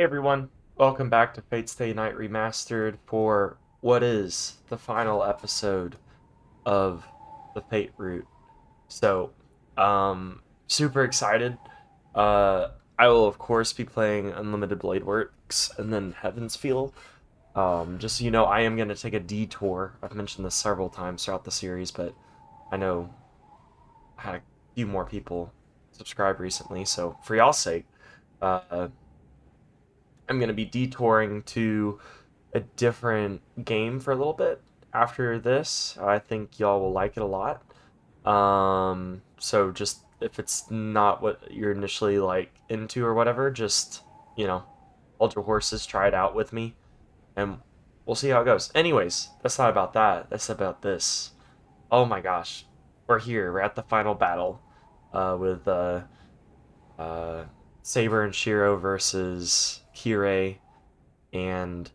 Hey everyone, welcome back to Fate's Stay Night Remastered for what is the final episode of the Fate route. So, super excited. I will of course be playing Unlimited Blade Works and then Heaven's Feel. Just so you know, I am going to take a detour. I've mentioned this several times throughout the series, but I know I had a few more people subscribe recently, so for y'all's sake, uh, I'm going to be detouring to a different game for a little bit after this. I think y'all will like it a lot. So just if it's not what you're initially like into or whatever, just, hold your horses, try it out with me, and we'll see how it goes. Anyways, that's not about that. That's about this. Oh my gosh. We're here. We're at the final battle with uh, Saber and Shirou versus Kirei and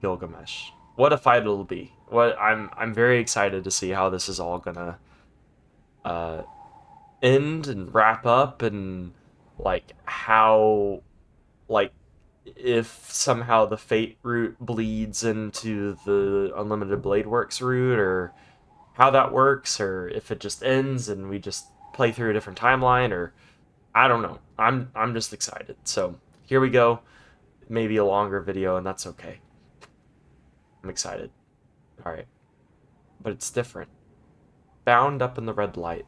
Gilgamesh. What a fight it'll be! I'm very excited to see how this is all gonna uh, end and wrap up, and like how like if somehow the Fate route bleeds into the Unlimited Blade Works route, or how that works, or if it just ends and we just play through a different timeline, or I don't know. I'm just excited. So here we go. Maybe a longer video, and that's okay. I'm excited. All right, but it's different. Bound up in the red light,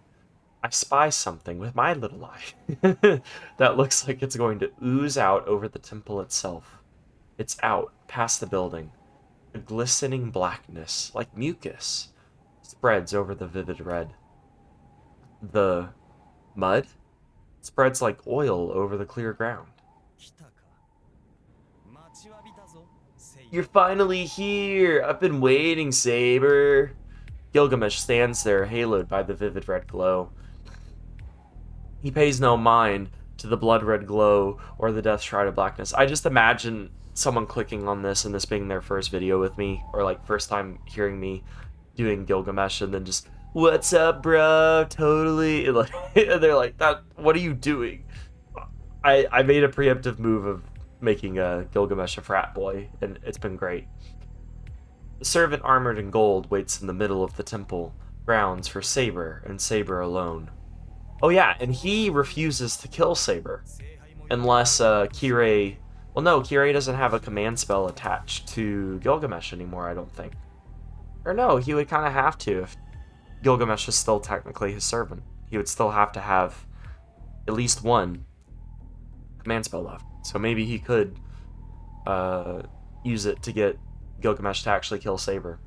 I spy something with my little eye that looks like it's going to ooze out over the temple itself. It's out past the building. A glistening blackness, like mucus, spreads over the vivid red. The mud spreads like oil over the clear ground. You're finally here! I've been waiting, Saber! Gilgamesh stands there, haloed by the vivid red glow. He pays no mind to the blood-red glow or the death shroud of blackness. I just imagine someone clicking on this and this being their first video with me, or like first time hearing me doing Gilgamesh, and then just, what's up, bro? Totally. Like, they're like, "That. What are you doing?" I made a preemptive move of making Gilgamesh a frat boy, and it's been great. The servant armored in gold waits in the middle of the temple grounds for Saber and Saber alone. Oh yeah, and he refuses to kill Saber unless Kirei. Well, no, Kirei doesn't have a command spell attached to Gilgamesh anymore, I don't think. Or no, he would kind of have to if Gilgamesh is still technically his servant. He would still have to have at least one command spell left. So maybe he could use it to get Gilgamesh to actually kill Saber.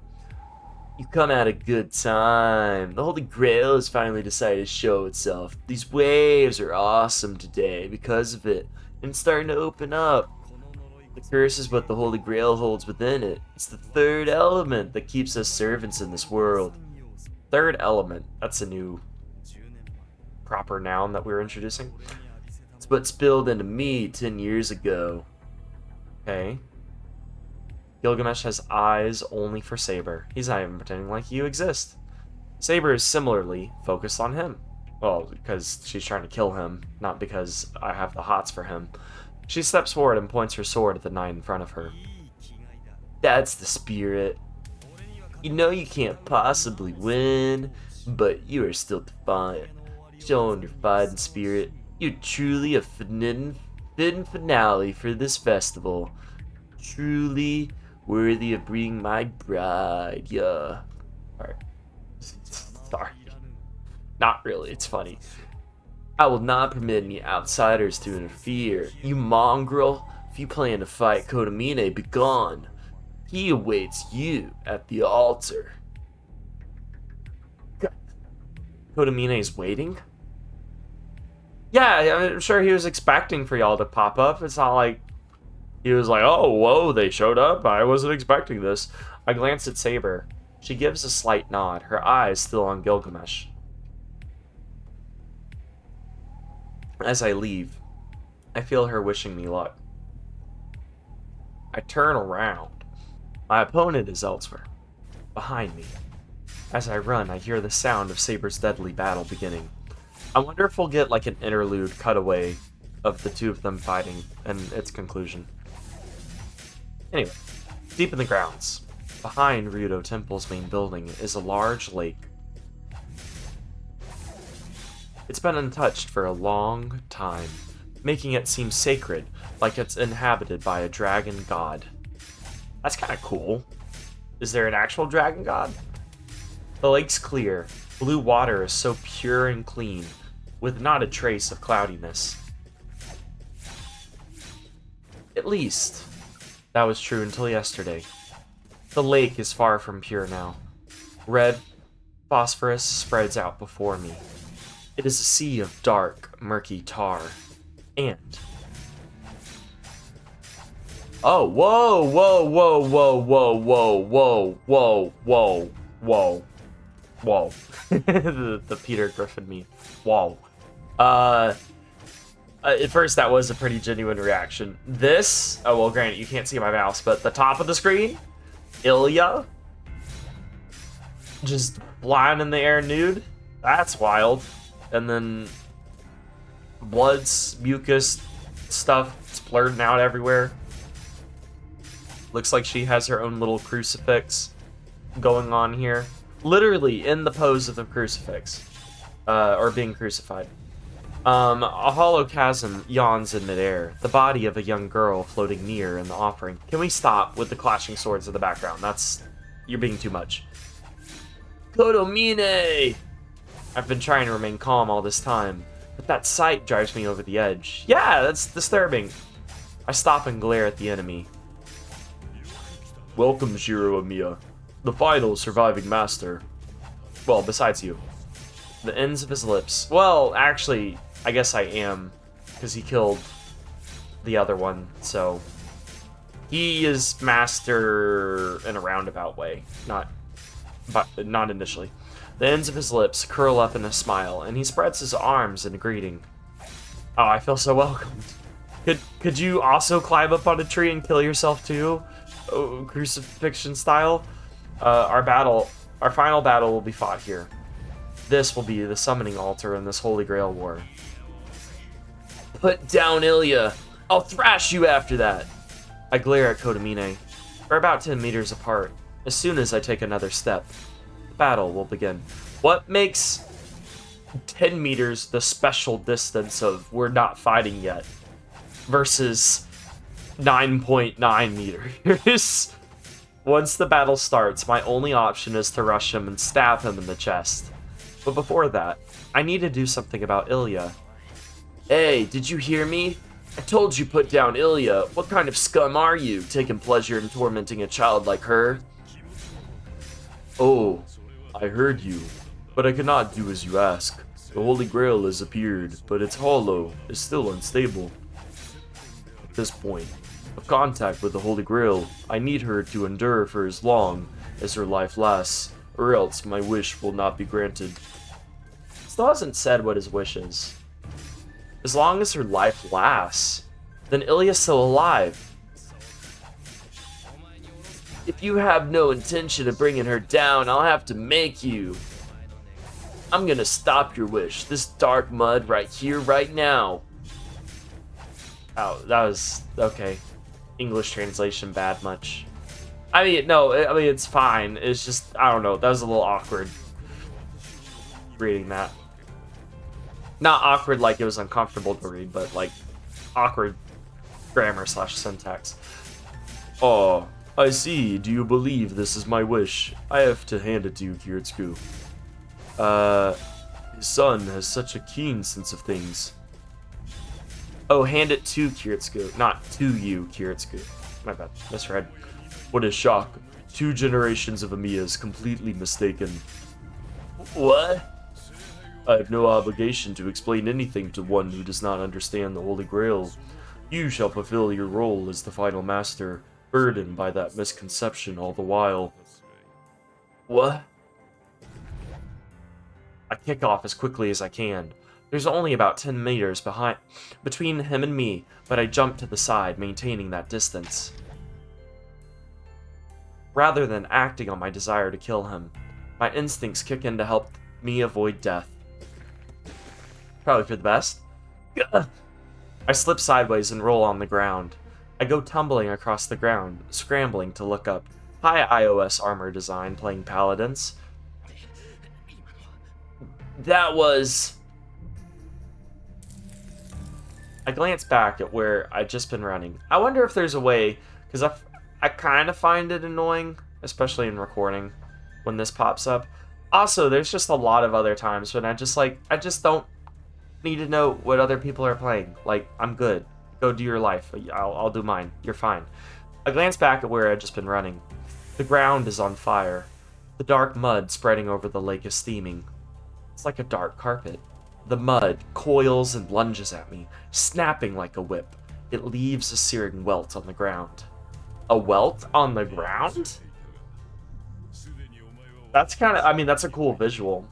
You come at a good time. The Holy Grail has finally decided to show itself. These waves are awesome today because of it, and it's starting to open up. The curse is what the Holy Grail holds within it. It's the third element that keeps us servants in this world. Third element. That's a new proper noun that we're introducing. It's what spilled into me 10 years ago. Okay. Gilgamesh has eyes only for Saber. He's not even pretending like you exist. Saber is similarly focused on him. Well, because she's trying to kill him, not because I have the hots for him. She steps forward and points her sword at the knight in front of her. That's the spirit. You know you can't possibly win, but you are still defiant. Showing your fighting spirit. You're truly a fitting finale for this festival. Truly worthy of being my bride, yeah. Alright. Sorry. Not really, it's funny. I will not permit any outsiders to interfere. You mongrel, if you plan to fight Kodomine, begone. He awaits you at the altar. Kodomine's waiting? Yeah, I'm sure he was expecting for y'all to pop up. It's not like he was like, oh, whoa, they showed up. I wasn't expecting this. I glanced at Saber. She gives a slight nod, her eyes still on Gilgamesh. As I leave, I feel her wishing me luck. I turn around. My opponent is elsewhere, behind me. As I run, I hear the sound of Saber's deadly battle beginning. I wonder if we'll get like an interlude cutaway of the two of them fighting and its conclusion. Anyway, deep in the grounds, behind Ryudo Temple's main building, is a large lake. It's been untouched for a long time, making it seem sacred, like it's inhabited by a dragon god. That's kind of cool. Is there an actual dragon god? The lake's clear. Blue water is so pure and clean, with not a trace of cloudiness. At least, that was true until yesterday. The lake is far from pure now. Red phosphorus spreads out before me. It is a sea of dark, murky tar. And... oh, whoa, whoa, whoa, whoa, whoa, whoa, whoa, whoa, whoa, whoa. the Peter Griffin meme. Whoa. At first, that was a pretty genuine reaction. This, oh, well, granted, you can't see my mouse, but the top of the screen, Illya, just flying in the air nude. That's wild. And then blood's mucus stuff splurting out everywhere. Looks like she has her own little crucifix going on here. Literally in the pose of the crucifix. Or being crucified. A hollow chasm yawns in midair, the body of a young girl floating near in the offering. Can we stop with the clashing swords in the background? You're being too much. Kodomine! I've been trying to remain calm all this time, but that sight drives me over the edge. Yeah, that's disturbing. I stop and glare at the enemy. Welcome, Shirou Amiya, the final surviving master. Well, besides you. The ends of his lips. Well, actually, I guess I am, because he killed the other one, so... he is master in a roundabout way, not initially. The ends of his lips curl up in a smile, and he spreads his arms in a greeting. Oh, I feel so welcomed. Could you also climb up on a tree and kill yourself too? Oh, crucifixion style? Our final battle will be fought here. This will be the summoning altar in this Holy Grail war. Put down Illya! I'll thrash you after that! I glare at Kodomine. We're about 10 meters apart. As soon as I take another step, the battle will begin. What makes 10 meters the special distance of we're not fighting yet versus 9.9 meters? Once the battle starts, my only option is to rush him and stab him in the chest. But before that, I need to do something about Illya. Hey, did you hear me? I told you put down Illya. What kind of scum are you, taking pleasure in tormenting a child like her? Oh, I heard you, but I cannot do as you ask. The Holy Grail has appeared, but its hollow is still unstable. At this point of contact with the Holy Grail, I need her to endure for as long as her life lasts, or else my wish will not be granted. Still hasn't said what his wish is. As long as her life lasts, then Illya's still alive. If you have no intention of bringing her down, I'll have to make you. I'm gonna stop your wish. This dark mud right here, right now. Oh, that was... okay. English translation bad much. I mean, no, it's fine. It's just, I don't know, that was a little awkward. Reading that. Not awkward like it was uncomfortable to read, but like, awkward grammar / syntax. Oh, I see. Do you believe this is my wish? I have to hand it to you, Kiritsugu. His son has such a keen sense of things. Oh, hand it to Kiritsugu, not to you, Kiritsugu. My bad, misread. What a shock. 2 generations of Amiyas completely mistaken. What? I have no obligation to explain anything to one who does not understand the Holy Grail. You shall fulfill your role as the final master, burdened by that misconception all the while. What? I kick off as quickly as I can. There's only about 10 meters between him and me, but I jump to the side, maintaining that distance. Rather than acting on my desire to kill him, my instincts kick in to help me avoid death. Probably for the best. I slip sideways and roll on the ground. I go tumbling across the ground, scrambling to look up. Hi, iOS armor design playing paladins. That was... I glance back at where I'd just been running. I wonder if there's a way, because I kind of find it annoying, especially in recording, when this pops up. Also, there's just a lot of other times when I just don't need to know what other people are playing. Like, I'm good. Go do your life. I'll do mine. You're fine. I glance back at where I'd just been running. The ground is on fire. The dark mud spreading over the lake is steaming. It's like a dark carpet. The mud coils and lunges at me, snapping like a whip. It leaves a searing welt on the ground. A welt on the ground? That's kind of, I mean, that's a cool visual.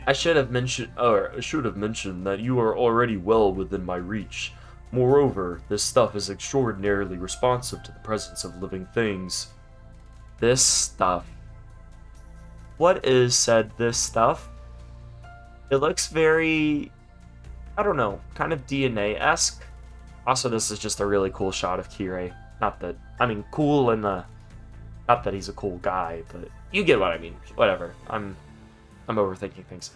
I should have mentioned that you are already well within my reach. Moreover, this stuff is extraordinarily responsive to the presence of living things. This stuff. What is said this stuff? It looks very, I don't know, kind of DNA-esque. Also, this is just a really cool shot of Kirei. Not that, I mean, cool in the, not that he's a cool guy, but you get what I mean. Whatever. I'm overthinking things.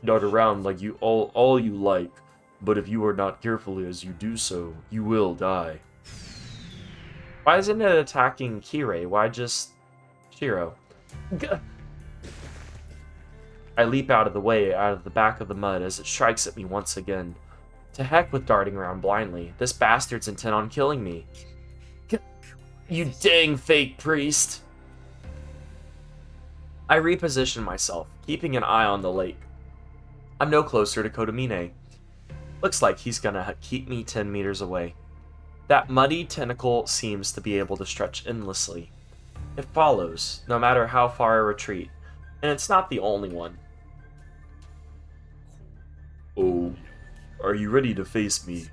Dart around like you all you like, but if you are not careful as you do so, you will die. Why isn't it attacking Kirei? Why just Shirou? I leap out of the way, out of the back of the mud, as it strikes at me once again. To heck with darting around blindly. This bastard's intent on killing me. You dang fake priest! I reposition myself, keeping an eye on the lake. I'm no closer to Kodamine. Looks like he's gonna keep me 10 meters away. That muddy tentacle seems to be able to stretch endlessly. It follows, no matter how far I retreat, and it's not the only one. Oh, are you ready to face me?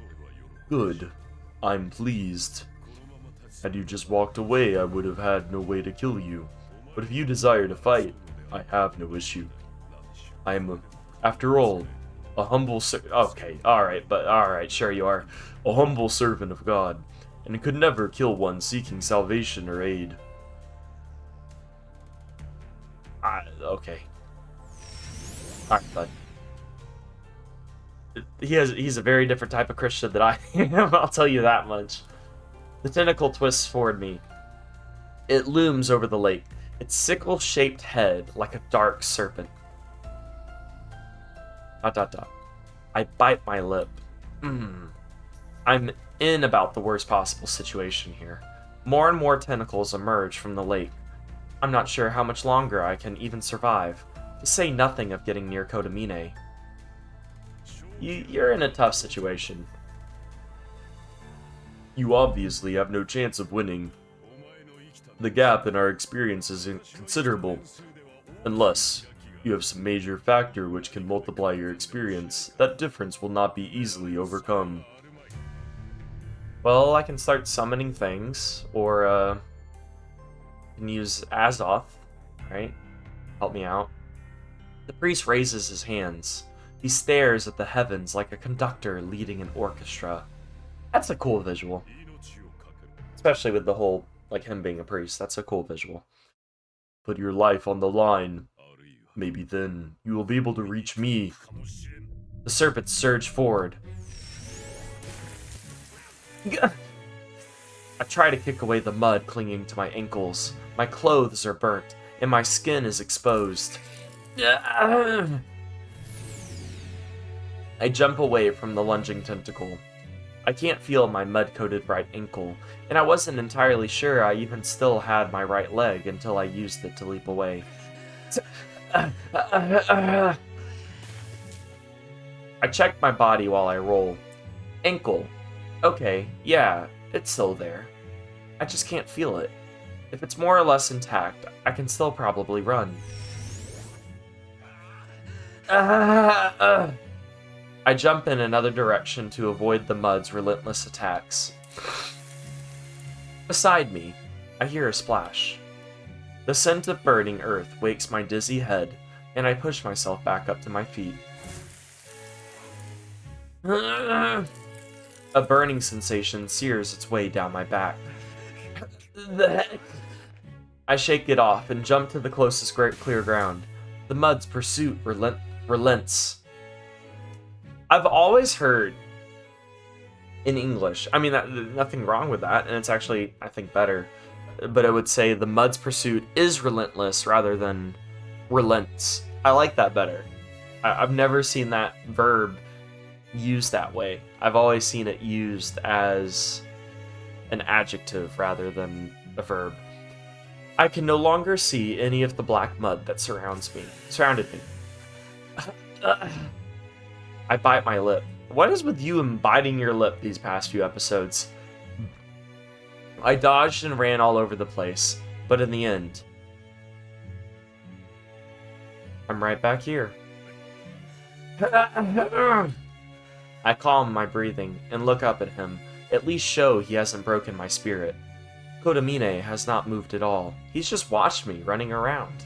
Good. I'm pleased. Had you just walked away, I would have had no way to kill you. But if you desire to fight, I have no issue. I am, after all, a humble okay, alright, sure you are. A humble servant of God, and could never kill one seeking salvation or aid. Okay. Alright, bud. He's a very different type of Christian than I am, I'll tell you that much. The tentacle twists toward me. It looms over the lake, its sickle-shaped head like a dark serpent. ... I bite my lip. I'm in about the worst possible situation here. More and more tentacles emerge from the lake. I'm not sure how much longer I can even survive, to say nothing of getting near Kodamine. You're in a tough situation. You obviously have no chance of winning. The gap in our experience is considerable. Unless you have some major factor which can multiply your experience, that difference will not be easily overcome. Well, I can start summoning things, or I can use Azoth, right? Help me out. The priest raises his hands. He stares at the heavens like a conductor leading an orchestra. That's a cool visual. Especially with the whole, like, him being a priest. That's a cool visual. Put your life on the line. Maybe then you will be able to reach me. The serpents surge forward. I try to kick away the mud clinging to my ankles. My clothes are burnt, and my skin is exposed. I jump away from the lunging tentacle. I can't feel my mud-coated right ankle, and I wasn't entirely sure I even still had my right leg until I used it to leap away. I check my body while I roll. Ankle. Okay, yeah, it's still there. I just can't feel it. If it's more or less intact, I can still probably run. I jump in another direction to avoid the mud's relentless attacks. Beside me, I hear a splash. The scent of burning earth wakes my dizzy head, and I push myself back up to my feet. A burning sensation sears its way down my back. The heck? I shake it off and jump to the closest clear ground. The mud's pursuit relents. I've always heard in English, I mean, nothing wrong with that, and it's actually, I think, better, but it would say the mud's pursuit is relentless rather than relents. I like that better. I've never seen that verb used that way. I've always seen it used as an adjective rather than a verb. I can no longer see any of the black mud that surrounded me. I bite my lip. What is with you and biting your lip these past few episodes? I dodged and ran all over the place, but in the end, I'm right back here. I calm my breathing and look up at him, at least show he hasn't broken my spirit. Kodamine has not moved at all. He's just watched me running around.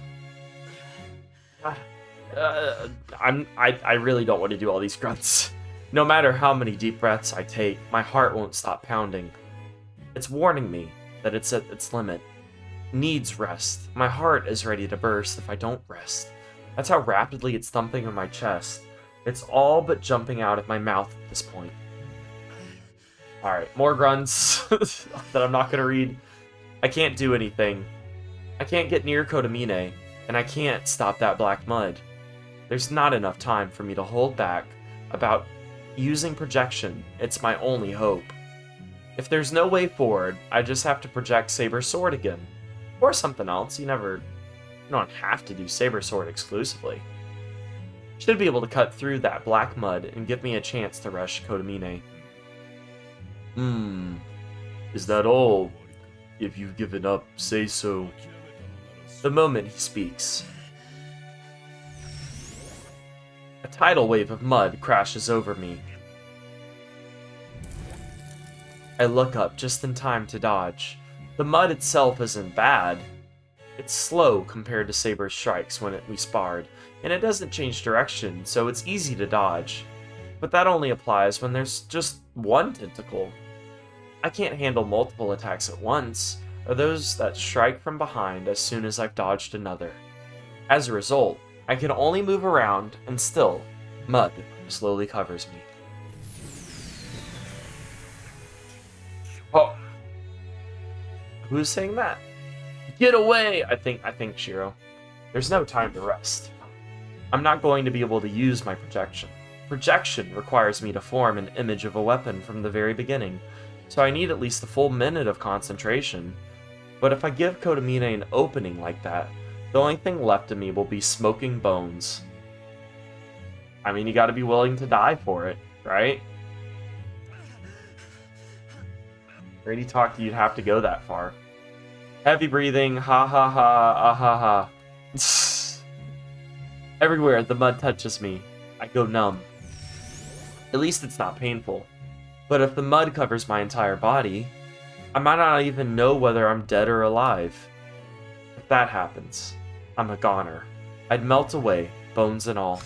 I really don't want to do all these grunts. No matter how many deep breaths I take, my heart won't stop pounding. It's warning me that it's at its limit. Needs rest. My heart is ready to burst if I don't rest. That's how rapidly it's thumping in my chest. It's all but jumping out of my mouth at this point. Alright, more grunts that I'm not going to read. I can't do anything. I can't get near Kodamine, and I can't stop that black mud. There's not enough time for me to hold back about using projection. It's my only hope. If there's no way forward, I just have to project Saber Sword again. Or something else. You don't have to do Saber Sword exclusively. Should be able to cut through that black mud and give me a chance to rush Kodamine. Is that all? If you've given up, say so. The moment he speaks, a tidal wave of mud crashes over me. I look up just in time to dodge. The mud itself isn't bad. It's slow compared to Saber's strikes when we sparred, and it doesn't change direction, so it's easy to dodge. But that only applies when there's just one tentacle. I can't handle multiple attacks at once, or those that strike from behind as soon as I've dodged another. As a result, I can only move around, and still, mud slowly covers me. Oh! Who's saying that? Get away! I think Shiro. There's no time to rest. I'm not going to be able to use my projection. Projection requires me to form an image of a weapon from the very beginning, so I need at least a full minute of concentration. But if I give Kodamine an opening like that, the only thing left of me will be smoking bones. I mean, you gotta be willing to die for it, right? Brady talked you'd have to go that far. Heavy breathing, ha ha ha, ah ha ha. Everywhere the mud touches me, I go numb. At least it's not painful. But if the mud covers my entire body, I might not even know whether I'm dead or alive. If that happens, I'm a goner. I'd melt away, bones and all.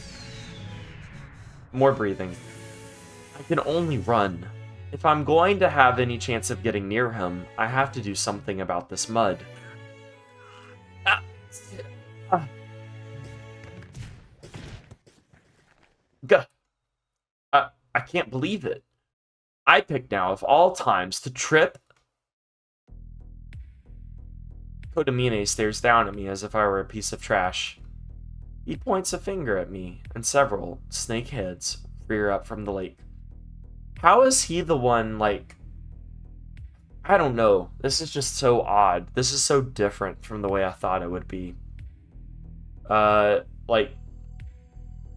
More breathing. I can only run. If I'm going to have any chance of getting near him, I have to do something about this mud. I can't believe it. I pick now, of all times, to trip. Kodamine stares down at me as if I were a piece of trash. He points a finger at me, and several snake heads rear up from the lake. How is he the one, like... I don't know. This is just so odd. This is so different from the way I thought it would be. Like...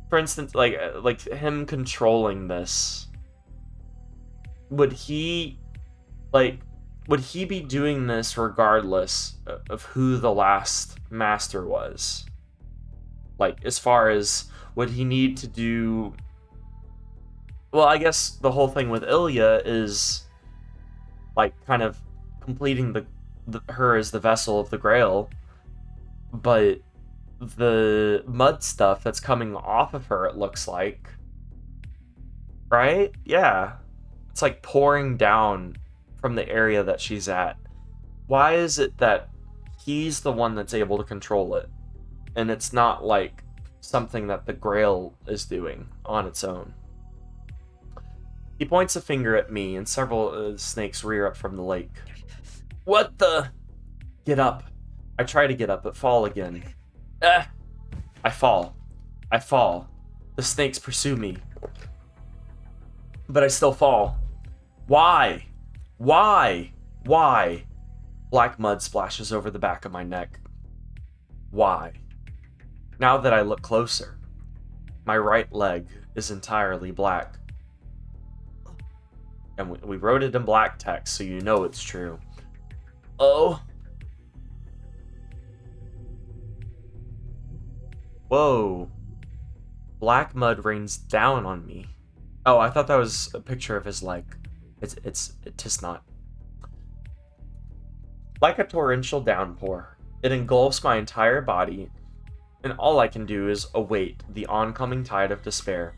For instance, like him controlling this. Would he be doing this regardless of who the last master was? Like, as far as, would he need to do... Well, I guess the whole thing with Illya is, like, kind of completing her as the vessel of the Grail, but the mud stuff that's coming off of her, it looks like, Right? Yeah. It's like pouring down from the area that she's at. Why is it that he's the one that's able to control it? And it's not like something that the Grail is doing on its own. He points a finger at me, and several snakes rear up from the lake. What the? Get up. I try to get up, but fall again. I fall. I fall. The snakes pursue me. But I still fall. Why? Why? Why? Black mud splashes over the back of my neck. Why? Now that I look closer, my right leg is entirely black. And we wrote it in black text, so you know it's true. Oh. Whoa. Black mud rains down on me. Oh, I thought that was a picture of his leg. It's not. Like a torrential downpour, it engulfs my entire body, and all I can do is await the oncoming tide of despair.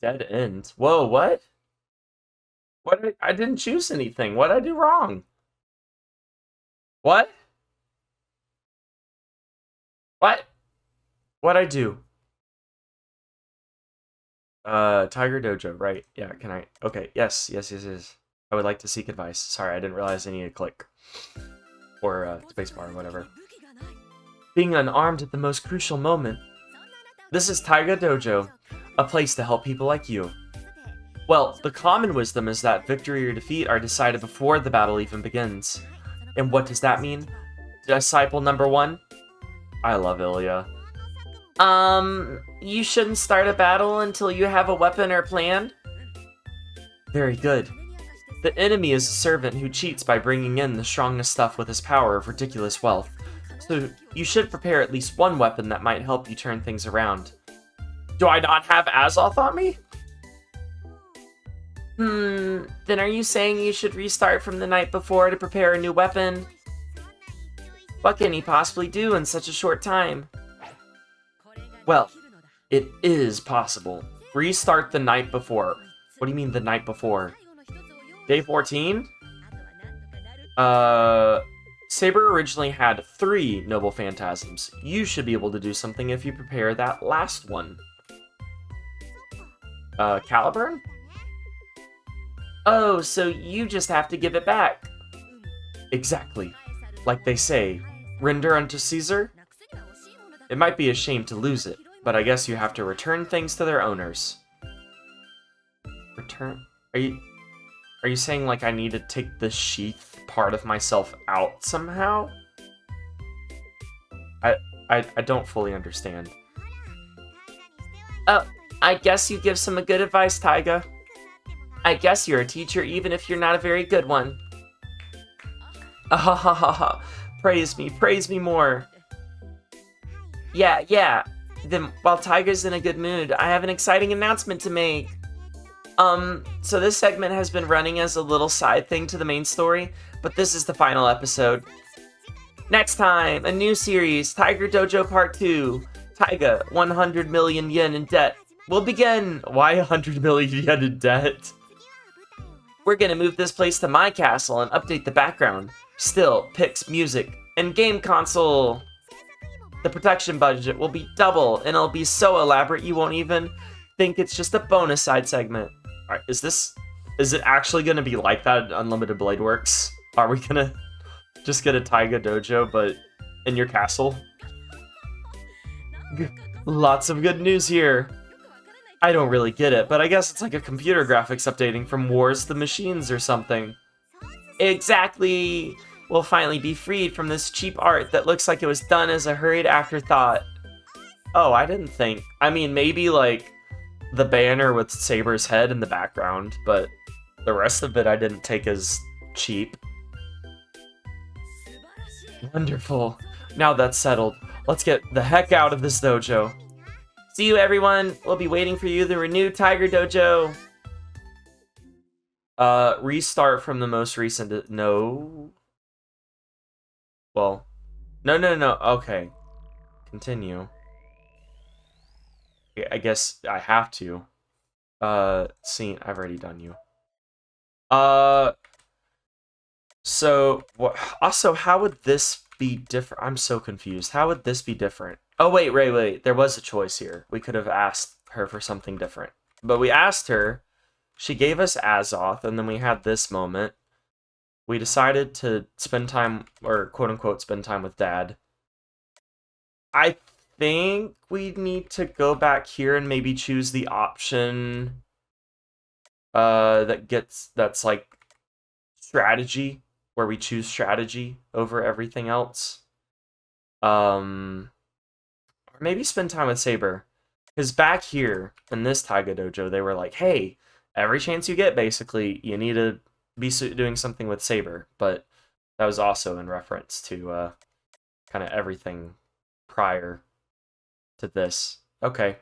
Dead end. Whoa, what? I didn't choose anything. What did I do wrong? What? What? What'd I do? Tiger Dojo, right. Yeah, can I? Okay, yes. I would like to seek advice. Sorry, I didn't realize I needed a click. Or, spacebar or whatever. Being unarmed at the most crucial moment. This is Taiga Dojo, a place to help people like you. Well, the common wisdom is that victory or defeat are decided before the battle even begins. And what does that mean? Disciple number 1? I love Illya. You shouldn't start a battle until you have a weapon or plan? Very good. The enemy is a servant who cheats by bringing in the strongest stuff with his power of ridiculous wealth. So you should prepare at least one weapon that might help you turn things around. Do I not have Azoth on me? Then are you saying you should restart from the night before to prepare a new weapon? What can he possibly do in such a short time? Well, it is possible. Restart the night before. What do you mean the night before? Day 14? Saber originally had 3 noble phantasms. You should be able to do something if you prepare that last one. Caliburn? Oh, so you just have to give it back. Exactly. Like they say, render unto Caesar? It might be a shame to lose it, but I guess you have to return things to their owners. Return? Are you saying like I need to take the sheath part of myself out somehow? I don't fully understand. Oh, I guess you give some good advice, Taiga. I guess you're a teacher even if you're not a very good one. Ahahaha. Praise me more. Yeah. Then, while Taiga's in a good mood, I have an exciting announcement to make. So this segment has been running as a little side thing to the main story, but this is the final episode. Next time, a new series, Tiger Dojo Part 2. Taiga, 100 million yen in debt. We'll begin. Why 100 million yen in debt? We're gonna move this place to my castle and update the background. Still, pics, music, and game console. The production budget will be double, and it'll be so elaborate you won't even think it's just a bonus side segment. Alright, is it actually gonna be like that in Unlimited Blade Works? Are we gonna just get a Taiga Dojo, but in your castle? Lots of good news here. I don't really get it, but I guess it's like a computer graphics updating from Wars to Machines or something. Exactly! We'll finally be freed from this cheap art that looks like it was done as a hurried afterthought. Oh, I didn't think. I mean, maybe like the banner with Saber's head in the background, but the rest of it I didn't take as cheap. Wonderful. Now that's settled, let's get the heck out of this dojo. See you, everyone. We'll be waiting for you, the renewed Tiger Dojo. Restart from the most recent... No. Well, no. Okay. Continue. I guess I have to. Scene. I've already done you. So, also, how would this be different? I'm so confused. How would this be different? Oh, wait. There was a choice here. We could have asked her for something different. But we asked her. She gave us Azoth, and then we had this moment. We decided to spend time, or quote-unquote spend time with Dad. I think we need to go back here and maybe choose the option that's like strategy, where we choose strategy over everything else. Or maybe spend time with Saber. Because back here in this Taiga Dojo, they were like, hey, every chance you get, basically, you need to be doing something with Saber. But that was also in reference to kind of everything prior to this. Okay.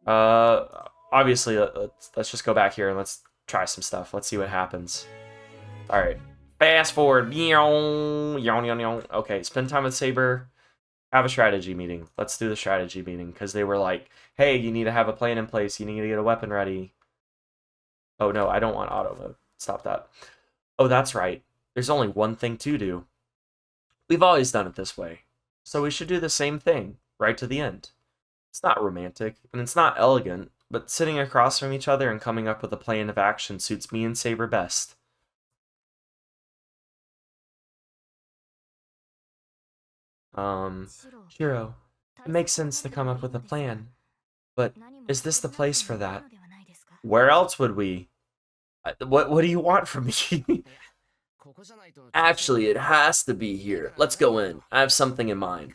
Obviously, let's just go back here and let's try some stuff. Let's see what happens. Alright. Fast forward. Okay, spend time with Saber. Have a strategy meeting. Let's do the strategy meeting, because they were like, hey, you need to have a plan in place. You need to get a weapon ready. Oh, no, I don't want auto mode. Stop that. Oh, that's right. There's only one thing to do. We've always done it this way. So we should do the same thing, right to the end. It's not romantic, and it's not elegant, but sitting across from each other and coming up with a plan of action suits me and Saber best. Shirou, it makes sense to come up with a plan, but is this the place for that? Where else would we? What do you want from me? Actually, it has to be here. Let's go in. I have something in mind.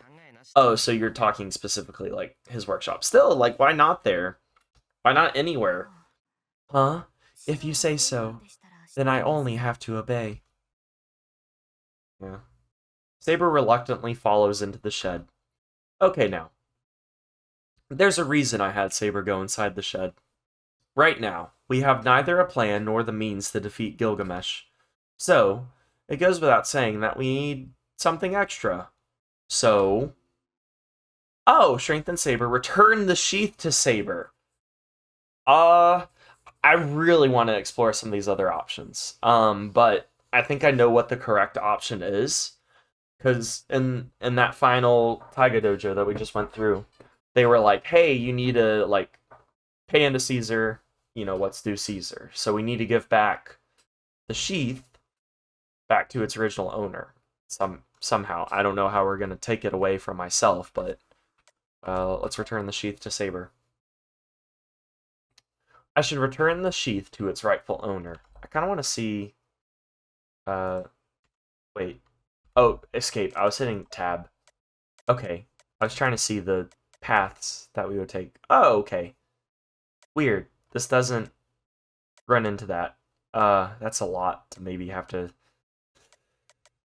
Oh, so you're talking specifically, like, his workshop. Still, like, why not there? Why not anywhere? Huh? If you say so, then I only have to obey. Yeah. Saber reluctantly follows into the shed. Okay, now. There's a reason I had Saber go inside the shed. Right now, we have neither a plan nor the means to defeat Gilgamesh. So, it goes without saying that we need something extra. So... Oh, strengthen Saber. Return the sheath to Saber. I really want to explore some of these other options. But I think I know what the correct option is. Because in that final Taiga Dojo that we just went through, they were like, hey, you need to, like, pay into Caesar, you know, what's due Caesar. So we need to give back the sheath back to its original owner. Somehow. I don't know how we're going to take it away from myself, but let's return the sheath to Saber. I should return the sheath to its rightful owner. I kind of want to see... Wait. Oh, escape. I was hitting tab. Okay. I was trying to see the paths that we would take. Oh, okay. Weird. This doesn't run into that. That's a lot to maybe have to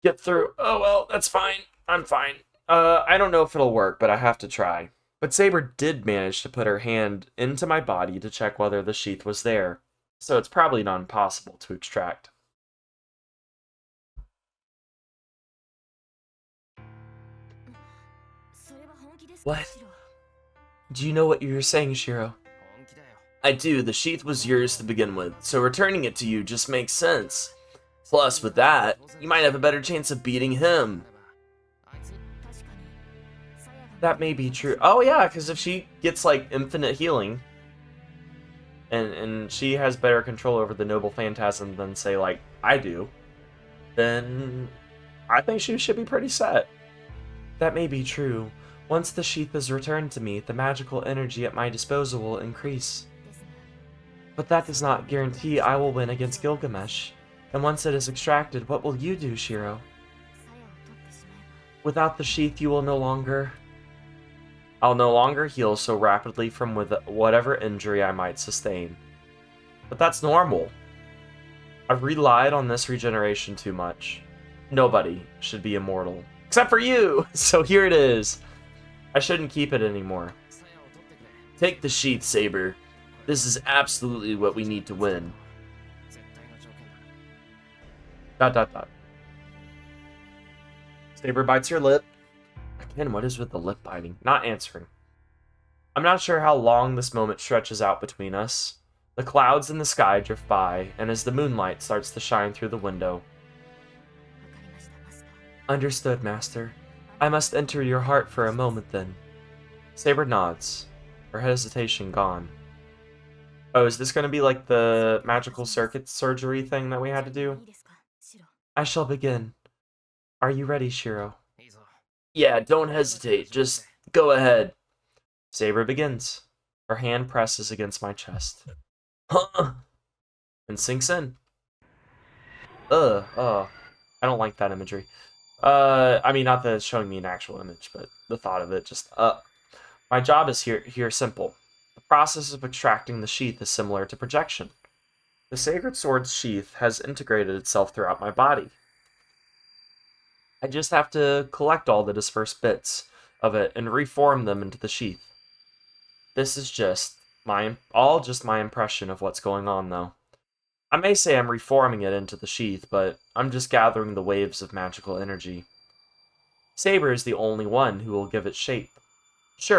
get through. Oh, well, that's fine. I'm fine. I don't know if it'll work, but I have to try. But Saber did manage to put her hand into my body to check whether the sheath was there, so it's probably not impossible to extract. What? Do you know what you're saying, Shiro? I do. The sheath was yours to begin with, so returning it to you just makes sense. Plus, with that, you might have a better chance of beating him. That may be true. Oh yeah, because if she gets, like, infinite healing, and she has better control over the noble phantasm than, say, like, I do, then I think she should be pretty set. That may be true. Once the sheath is returned to me, the magical energy at my disposal will increase. But that does not guarantee I will win against Gilgamesh. And once it is extracted, what will you do, Shiro? Without the sheath, you will no longer... I'll no longer heal so rapidly from whatever injury I might sustain. But that's normal. I've relied on this regeneration too much. Nobody should be immortal. Except for you! So here it is. I shouldn't keep it anymore. Take the sheath, Saber. This is absolutely what we need to win. ... Saber bites her lip. And what is with the lip biting? Not answering. I'm not sure how long this moment stretches out between us. The clouds in the sky drift by, and as the moonlight starts to shine through the window. Understood, Master. I must enter your heart for a moment then. Saber nods, her hesitation gone. Oh, is this going to be like the magical circuit surgery thing that we had to do? I shall begin. Are you ready, Shiro? Yeah, don't hesitate. Just go ahead. Saber begins. Her hand presses against my chest. Huh! And sinks in. Ugh, I don't like that imagery. I mean, not that it's showing me an actual image, but the thought of it just, My job is here simple. The process of extracting the sheath is similar to projection. The sacred sword's sheath has integrated itself throughout my body. I just have to collect all the dispersed bits of it and reform them into the sheath. This is just my impression of what's going on, though. I may say I'm reforming it into the sheath, but I'm just gathering the waves of magical energy. Saber is the only one who will give it shape. She,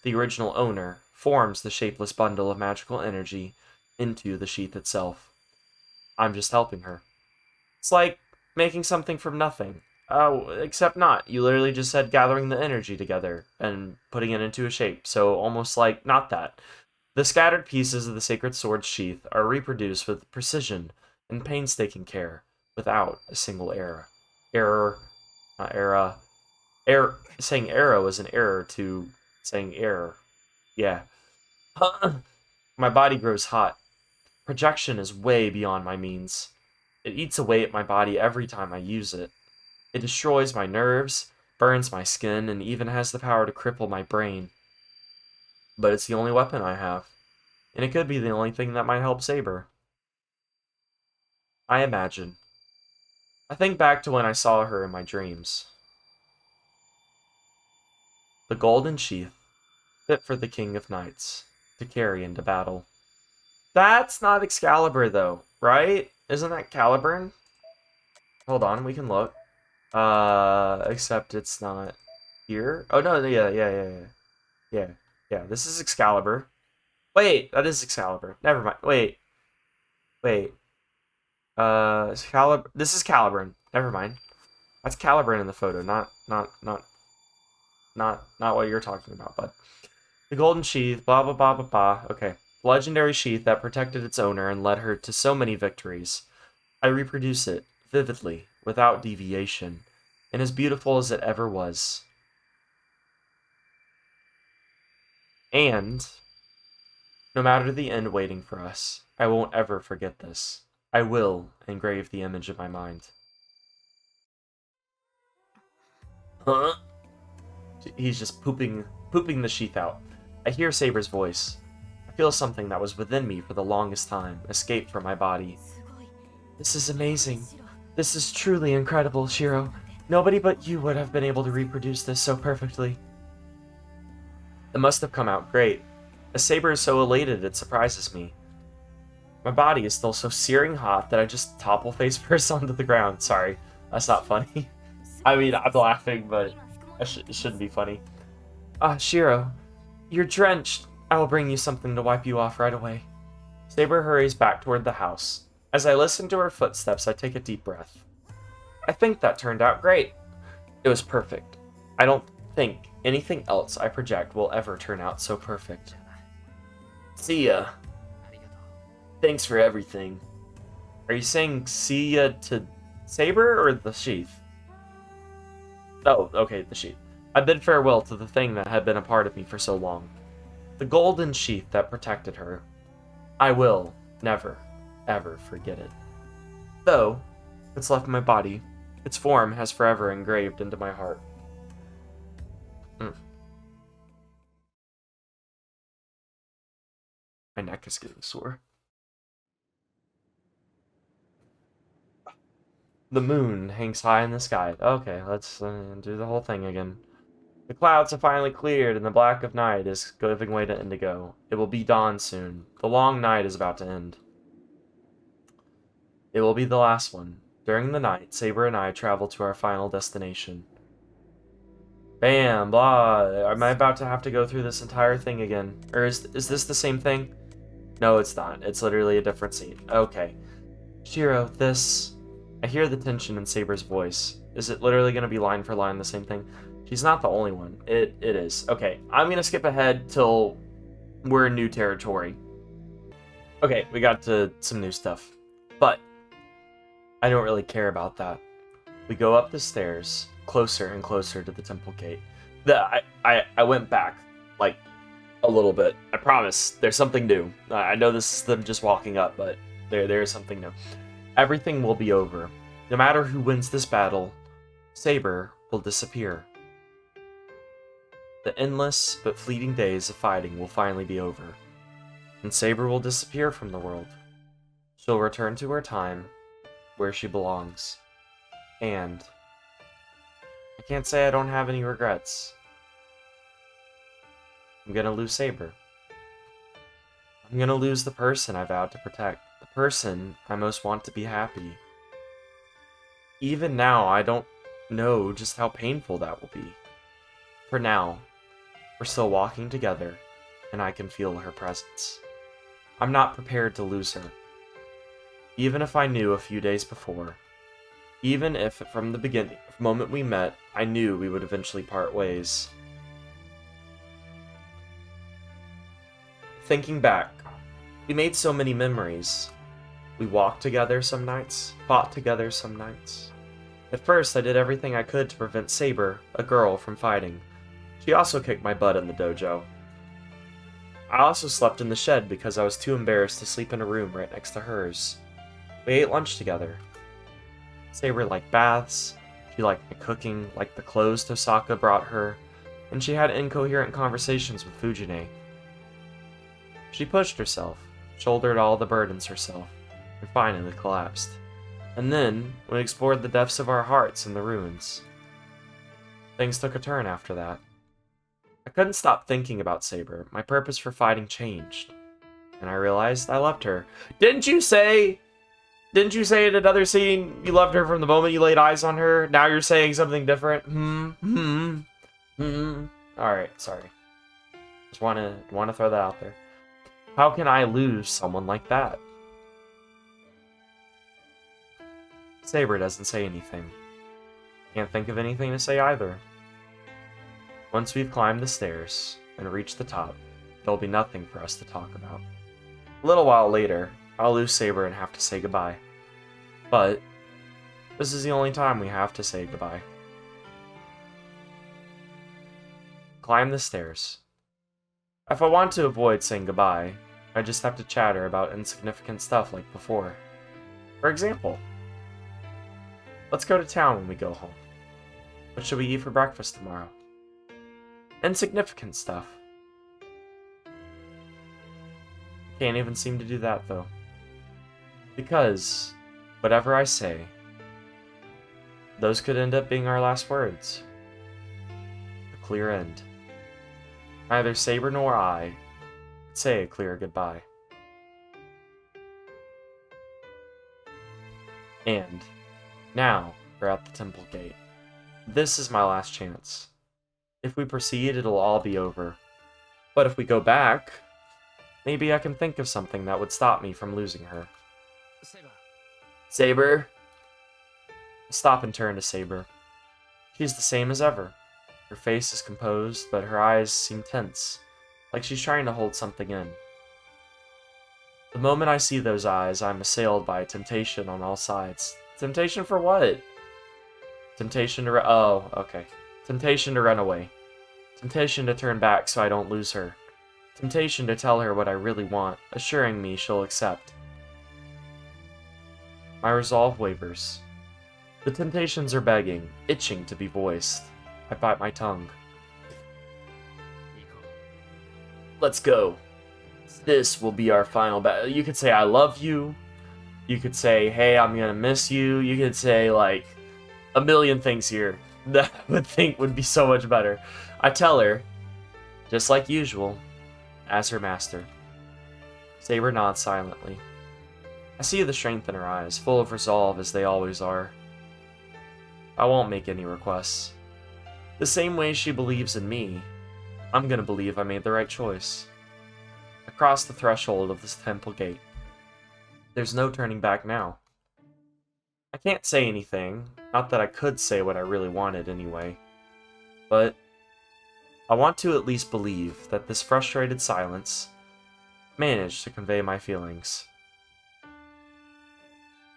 the original owner, forms the shapeless bundle of magical energy into the sheath itself. I'm just helping her. It's like making something from nothing. Except not. You literally just said gathering the energy together and putting it into a shape, so almost like not that. The scattered pieces of the sacred sword's sheath are reproduced with precision and painstaking care, without a single error. Saying arrow is an error to saying error. Yeah. My body grows hot. Projection is way beyond my means. It eats away at my body every time I use it. It destroys my nerves, burns my skin, and even has the power to cripple my brain. But it's the only weapon I have. And it could be the only thing that might help Saber. I imagine. I think back to when I saw her in my dreams. The golden sheath, fit for the King of Knights, to carry into battle. That's not Excalibur, though, right? Isn't that Caliburn? Hold on, we can look. Except it's not here. Oh, no, yeah. Yeah, this is Excalibur. Wait, that is Excalibur. Never mind. Wait. Excalibur. This is Caliburn. Never mind. That's Caliburn in the photo, not what you're talking about, bud. The golden sheath, blah, blah, blah, blah, blah. Okay. Legendary sheath that protected its owner and led her to so many victories. I reproduce it, vividly, without deviation, and as beautiful as it ever was. And, no matter the end waiting for us, I won't ever forget this. I will engrave the image in my mind. Huh? He's just pooping the sheath out. I hear Saber's voice. I feel something that was within me for the longest time escape from my body. This is amazing. This is truly incredible, Shiro. Nobody but you would have been able to reproduce this so perfectly. It must have come out great. As Saber is so elated, it surprises me. My body is still so searing hot that I just topple face first onto the ground. Sorry, that's not funny. I mean, I'm laughing, but it shouldn't be funny. Shiro, you're drenched. I will bring you something to wipe you off right away. Saber hurries back toward the house. As I listen to her footsteps, I take a deep breath. I think that turned out great. It was perfect. I don't think anything else I project will ever turn out so perfect. See ya. Thanks for everything. Are you saying see ya to Saber or the sheath? Oh, okay, the sheath. I bid farewell to the thing that had been a part of me for so long. The golden sheath that protected her. I will never, ever forget it. Though it's left my body, its form has forever engraved into my heart. My neck is getting sore. The moon hangs high in the sky. Okay, let's do the whole thing again. The clouds have finally cleared, and the black of night is giving way to indigo. It will be dawn soon. The long night is about to end. It will be the last one. During the night, Saber and I travel to our final destination. Bam, blah. Am I about to have to go through this entire thing again? Or is this the same thing? No, it's not. It's literally a different scene. Okay. Shiro, this... I hear the tension in Saber's voice. Is it literally going to be line for line the same thing? She's not the only one. It is. Okay, I'm going to skip ahead till we're in new territory. Okay, we got to some new stuff. But I don't really care about that. We go up the stairs, closer and closer to the temple gate. I went back, like, a little bit. I promise. There's something new. I know this is them just walking up, but there is something new. Everything will be over. No matter who wins this battle, Saber will disappear. The endless but fleeting days of fighting will finally be over, and Saber will disappear from the world. She'll return to her time, where she belongs. And I can't say I don't have any regrets. I'm gonna lose Saber. I'm gonna lose the person I vowed to protect. The person I most want to be happy. Even now, I don't know just how painful that will be. For now, we're still walking together, and I can feel her presence. I'm not prepared to lose her. Even if I knew a few days before, even if from the beginning, the moment we met, I knew we would eventually part ways. Thinking back, we made so many memories. We walked together some nights, fought together some nights. At first, I did everything I could to prevent Saber, a girl, from fighting. She also kicked my butt in the dojo. I also slept in the shed because I was too embarrassed to sleep in a room right next to hers. We ate lunch together. Saber liked baths, she liked my cooking, liked the clothes Tosaka brought her, and she had incoherent conversations with Fujine. She pushed herself, shouldered all the burdens herself, and finally collapsed. And then, we explored the depths of our hearts in the ruins. Things took a turn after that. I couldn't stop thinking about Saber. My purpose for fighting changed. And I realized I loved her. Didn't you say in another scene you loved her from the moment you laid eyes on her? Now you're saying something different? Alright, sorry. Just wanna throw that out there. How can I lose someone like that? Saber doesn't say anything. Can't think of anything to say either. Once we've climbed the stairs and reached the top, there'll be nothing for us to talk about. A little while later, I'll lose Saber and have to say goodbye. But this is the only time we have to say goodbye. Climb the stairs. If I want to avoid saying goodbye, I just have to chatter about insignificant stuff like before. For example, let's go to town when we go home. What should we eat for breakfast tomorrow? Insignificant stuff. Can't even seem to do that though. Because, whatever I say, those could end up being our last words. A clear end. Neither Saber nor I could say a clear goodbye. And, now, we're at the temple gate. This is my last chance. If we proceed, it'll all be over. But if we go back, maybe I can think of something that would stop me from losing her. Saber. Saber? I stop and turn to Saber. She's the same as ever. Her face is composed, but her eyes seem tense, like she's trying to hold something in. The moment I see those eyes, I'm assailed by temptation on all sides. Temptation for what? Temptation to oh, okay. Temptation to run away. Temptation to turn back so I don't lose her. Temptation to tell her what I really want, assuring me she'll accept. My resolve wavers. The temptations are begging, itching to be voiced. I bite my tongue. Let's go. This will be our final battle. You could say I love you. You could say, hey, I'm gonna miss you. You could say, like, a million things here that I would think would be so much better. I tell her, just like usual, as her master. Saber nods silently. I see the strength in her eyes, full of resolve as they always are. I won't make any requests. The same way she believes in me, I'm gonna believe I made the right choice. I crossed the threshold of this temple gate. There's no turning back now. I can't say anything, not that I could say what I really wanted anyway, but I want to at least believe that this frustrated silence managed to convey my feelings.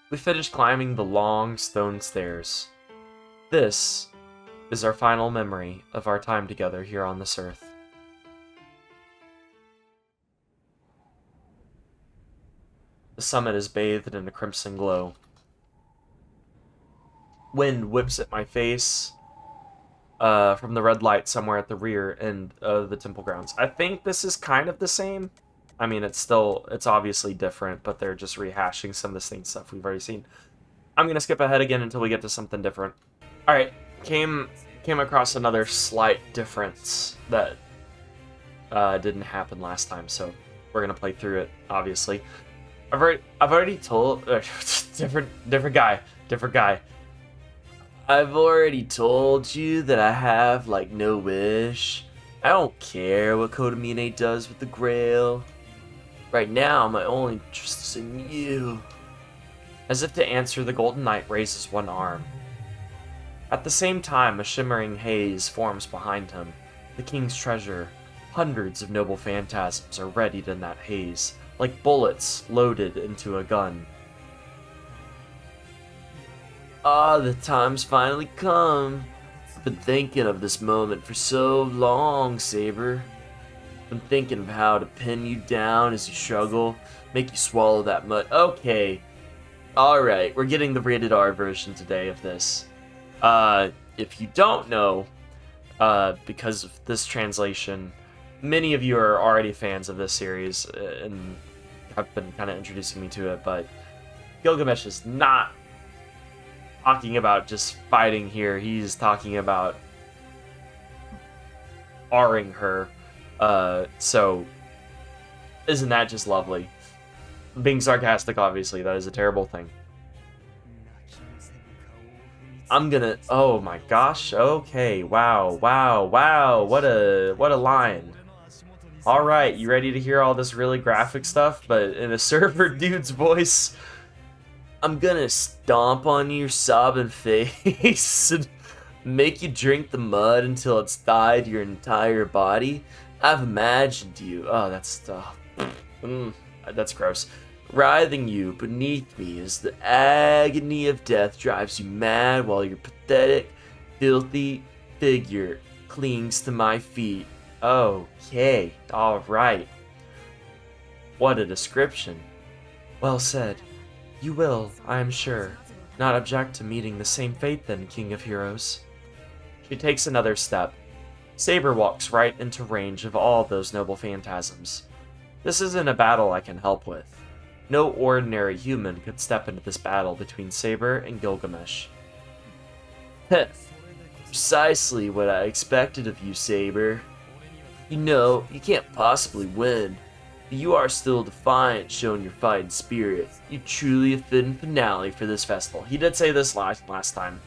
We finished climbing the long stone stairs. This is our final memory of our time together here on this earth. The summit is bathed in a crimson glow. Wind whips at my face from the red light somewhere at the rear end of the temple grounds. I think this is kind of the same. I mean, it's obviously different, but they're just rehashing some of the same stuff we've already seen. I'm going to skip ahead again until we get to something different. Alright, came across another slight difference that didn't happen last time, so we're going to play through it, obviously. I've already told... different guy. I've already told you that I have, like, no wish. I don't care what Kodamine does with the Grail. Right now, my only interest is in you. As if to answer, the Golden Knight raises one arm. At the same time, a shimmering haze forms behind him. The king's treasure. Hundreds of noble phantasms are readied in that haze, like bullets loaded into a gun. Ah, the time's finally come. I've been thinking of this moment for so long, Saber. I've been thinking of how to pin you down as you struggle, make you swallow that mud. Okay. Alright, we're getting the rated R version today of this. If you don't know, because of this translation, many of you are already fans of this series and have been kind of introducing me to it, but Gilgamesh is not talking about just fighting here. He's talking about R-ing her. So isn't that just lovely? Being sarcastic, obviously, that is a terrible thing. I'm gonna... Oh my gosh, okay, wow, what a line. Alright, you ready to hear all this really graphic stuff, but in a server dude's voice? I'm gonna stomp on your sobbing face and make you drink the mud until it's dyed your entire body. I've imagined you... Oh, that's... that's gross. Writhing you beneath me as the agony of death drives you mad while your pathetic, filthy figure clings to my feet. Okay, alright. What a description. Well said. You will, I am sure, not object to meeting the same fate then, King of Heroes. She takes another step. Saber walks right into range of all those noble phantasms. This isn't a battle I can help with. No ordinary human could step into this battle between Saber and Gilgamesh. Heh, precisely what I expected of you, Saber. You know, you can't possibly win, but you are still defiant, showing your fighting spirit. You truly a fitting finale for this festival. He did say this last time.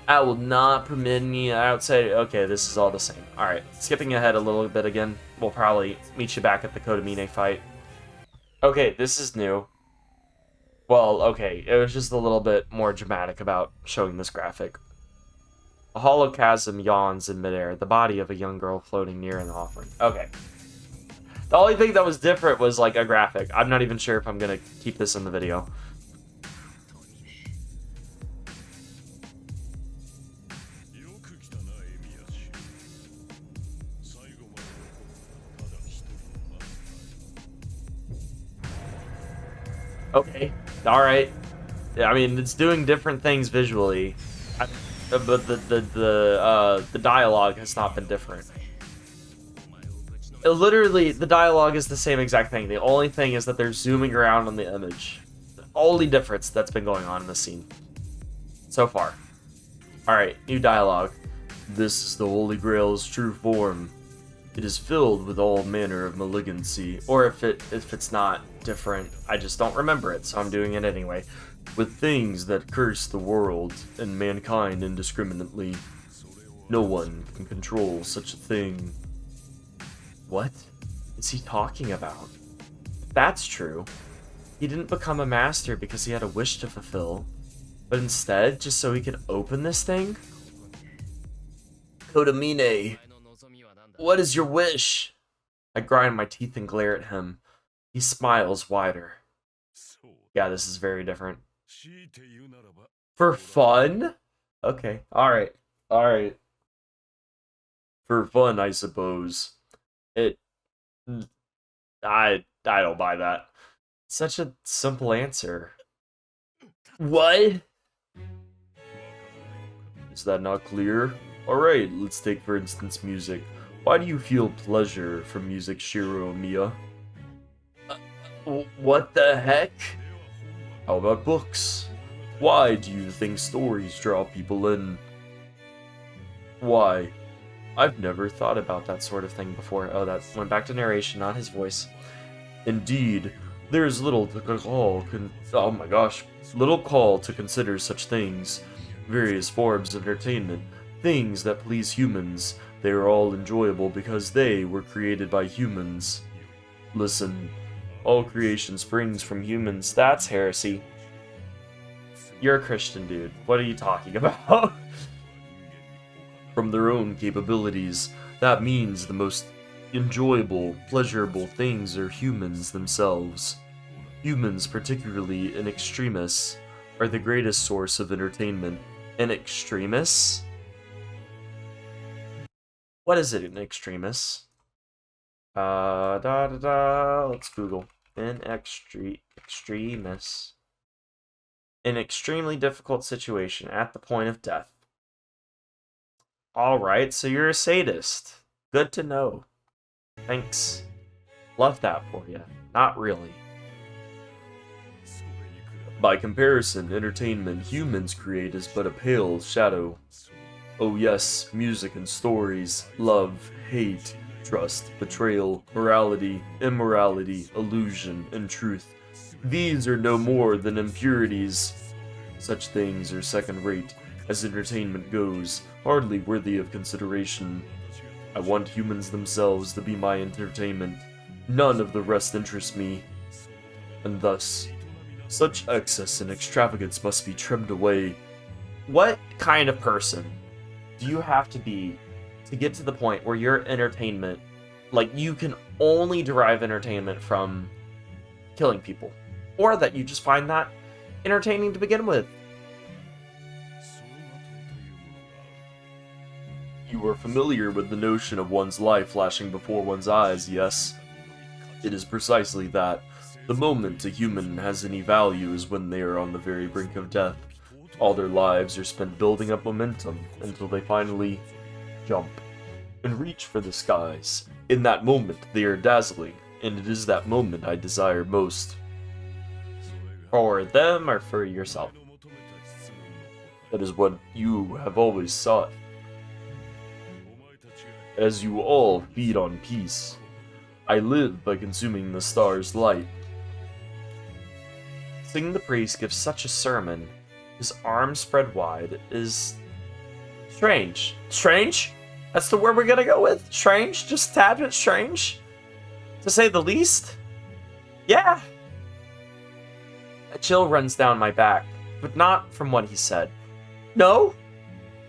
I will not permit any outside... Okay, this is all the same. Alright, skipping ahead a little bit again. We'll probably meet you back at the Kodamine fight. Okay, this is new. Well, okay, it was just a little bit more dramatic about showing this graphic. A hollow chasm yawns in midair, the body of a young girl floating near an offering. Okay. The only thing that was different was, like, a graphic. I'm not even sure if I'm gonna keep this in the video. Okay, alright. I mean, it's doing different things visually, but the dialogue has not been different. Literally, the dialogue is the same exact thing. The only thing is that they're zooming around on the image. The only difference that's been going on in this scene so far. Alright, new dialogue. This is the Holy Grail's true form. It is filled with all manner of malignancy. Or if it's not different, I just don't remember it, so I'm doing it anyway. with things that curse the world and mankind indiscriminately. No one can control such a thing. What is he talking about? If that's true, he didn't become a master because he had a wish to fulfill, but instead just so he could open this thing? Kodamine, what is your wish? I grind my teeth and glare at him. He smiles wider. Yeah, this is very different. For fun? Okay, alright, alright. For fun, I suppose. I don't buy that. Such a simple answer. What? Is that not clear? Alright, let's take for instance music. Why do you feel pleasure from music, Shiro Miya? What the heck? How about books? Why do you think stories draw people in? Why? I've never thought about that sort of thing before. Oh, that went back to narration, not his voice. Indeed, there is little call to consider such things. Various forms of entertainment, things that please humans. They are all enjoyable because they were created by humans. Listen, all creation springs from humans. That's heresy. You're a Christian, dude. What are you talking about? From their own capabilities. That means the most enjoyable, pleasurable things are humans themselves. Humans, particularly in extremis, are the greatest source of entertainment. In extremis? What is it in extremis? Let's Google. In extremis. An extremely difficult situation at the point of death. Alright, so you're a sadist. Good to know. Thanks. Love that for you. Not really. By comparison, entertainment humans create is but a pale shadow. Oh yes, music and stories, love, hate, trust, betrayal, morality, immorality, illusion, and truth. These are no more than impurities. Such things are second-rate, as entertainment goes, hardly worthy of consideration. I want humans themselves to be my entertainment. None of the rest interests me. And thus, such excess and extravagance must be trimmed away. What kind of person do you have to be to get to the point where your entertainment, like, you can only derive entertainment from killing people? Or that you just find that entertaining to begin with? You are familiar with the notion of one's life flashing before one's eyes, yes? It is precisely that. The moment a human has any value is when they are on the very brink of death. All their lives are spent building up momentum until they finally jump and reach for the skies. In that moment, they are dazzling, and it is that moment I desire most. For them or for yourself? That is what you have always sought. As you all feed on peace, I live by consuming the stars' light. Seeing the priest give such a sermon, his arms spread wide, is strange. Strange? That's the word we're gonna go with? Strange? Just a tad bit strange? To say the least? Yeah. A chill runs down my back, but not from what he said. No?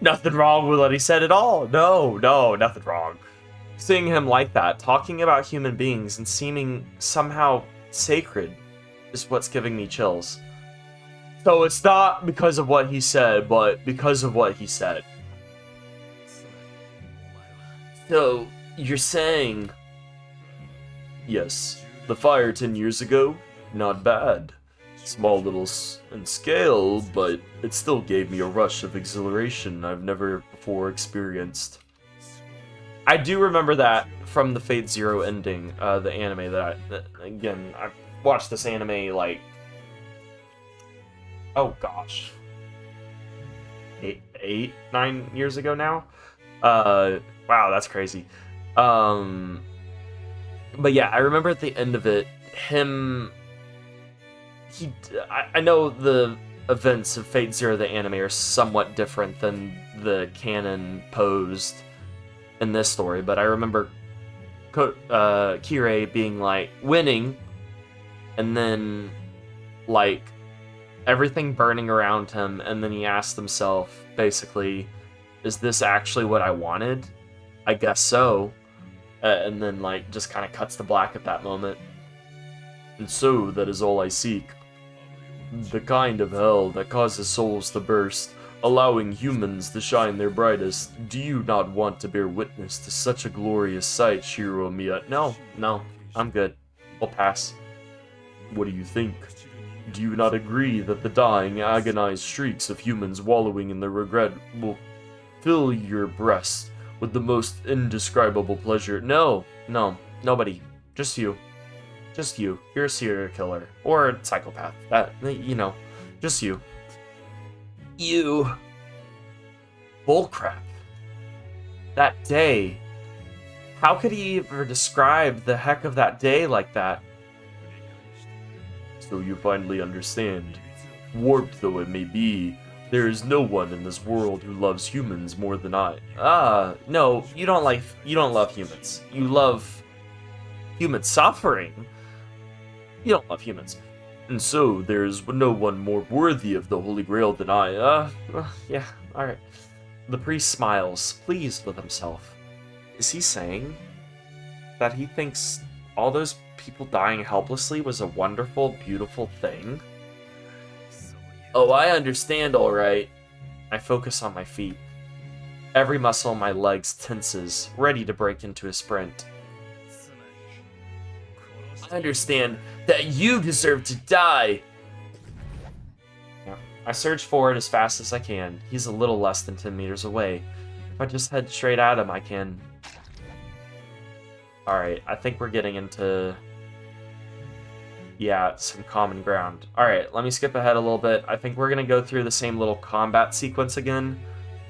Nothing wrong with what he said at all. No, nothing wrong. Seeing him like that, talking about human beings and seeming somehow sacred, is what's giving me chills. So it's not because of what he said, but because of what he said. So, you're saying... Yes, the fire 10 years ago, not bad. Small little in scale, but it still gave me a rush of exhilaration I've never before experienced. I do remember that from the Fate Zero ending, the anime again, I've watched this anime like, oh gosh, 9 years ago now. Wow, that's crazy. But yeah, I remember at the end of it, I know the events of Fate Zero the anime are somewhat different than the canon posed in this story, but I remember Kirei being like winning, and then like everything burning around him, and then he asked himself basically, is this actually what I wanted? I guess so. And then like just kind of cuts to black at that moment. And so that is all I seek. The kind of hell that causes souls to burst, allowing humans to shine their brightest. Do you not want to bear witness to such a glorious sight, Shiro Miya? No, I'm good. We'll pass. What do you think? Do you not agree that the dying, agonized shrieks of humans wallowing in their regret will fill your breast with the most indescribable pleasure? No, nobody. Just you. Just you. You're a serial killer. Or a psychopath. That, just you. You. Bullcrap. That day. How could he ever describe the heck of that day like that? So you finally understand. Warped though it may be, there is no one in this world who loves humans more than I. No, you don't love humans. You love human suffering. You don't love humans. And so there's no one more worthy of the Holy Grail than I. Yeah, alright. The priest smiles, pleased with himself. Is he saying that he thinks all those people dying helplessly was a wonderful, beautiful thing? Oh, I understand, alright. I focus on my feet. Every muscle in my legs tenses, ready to break into a sprint. I understand that you deserve to die! Yeah. I surge forward as fast as I can. He's a little less than 10 meters away. If I just head straight at him, I can... Alright, I think we're getting into... Yeah, some common ground. Alright, let me skip ahead a little bit. I think we're going to go through the same little combat sequence again,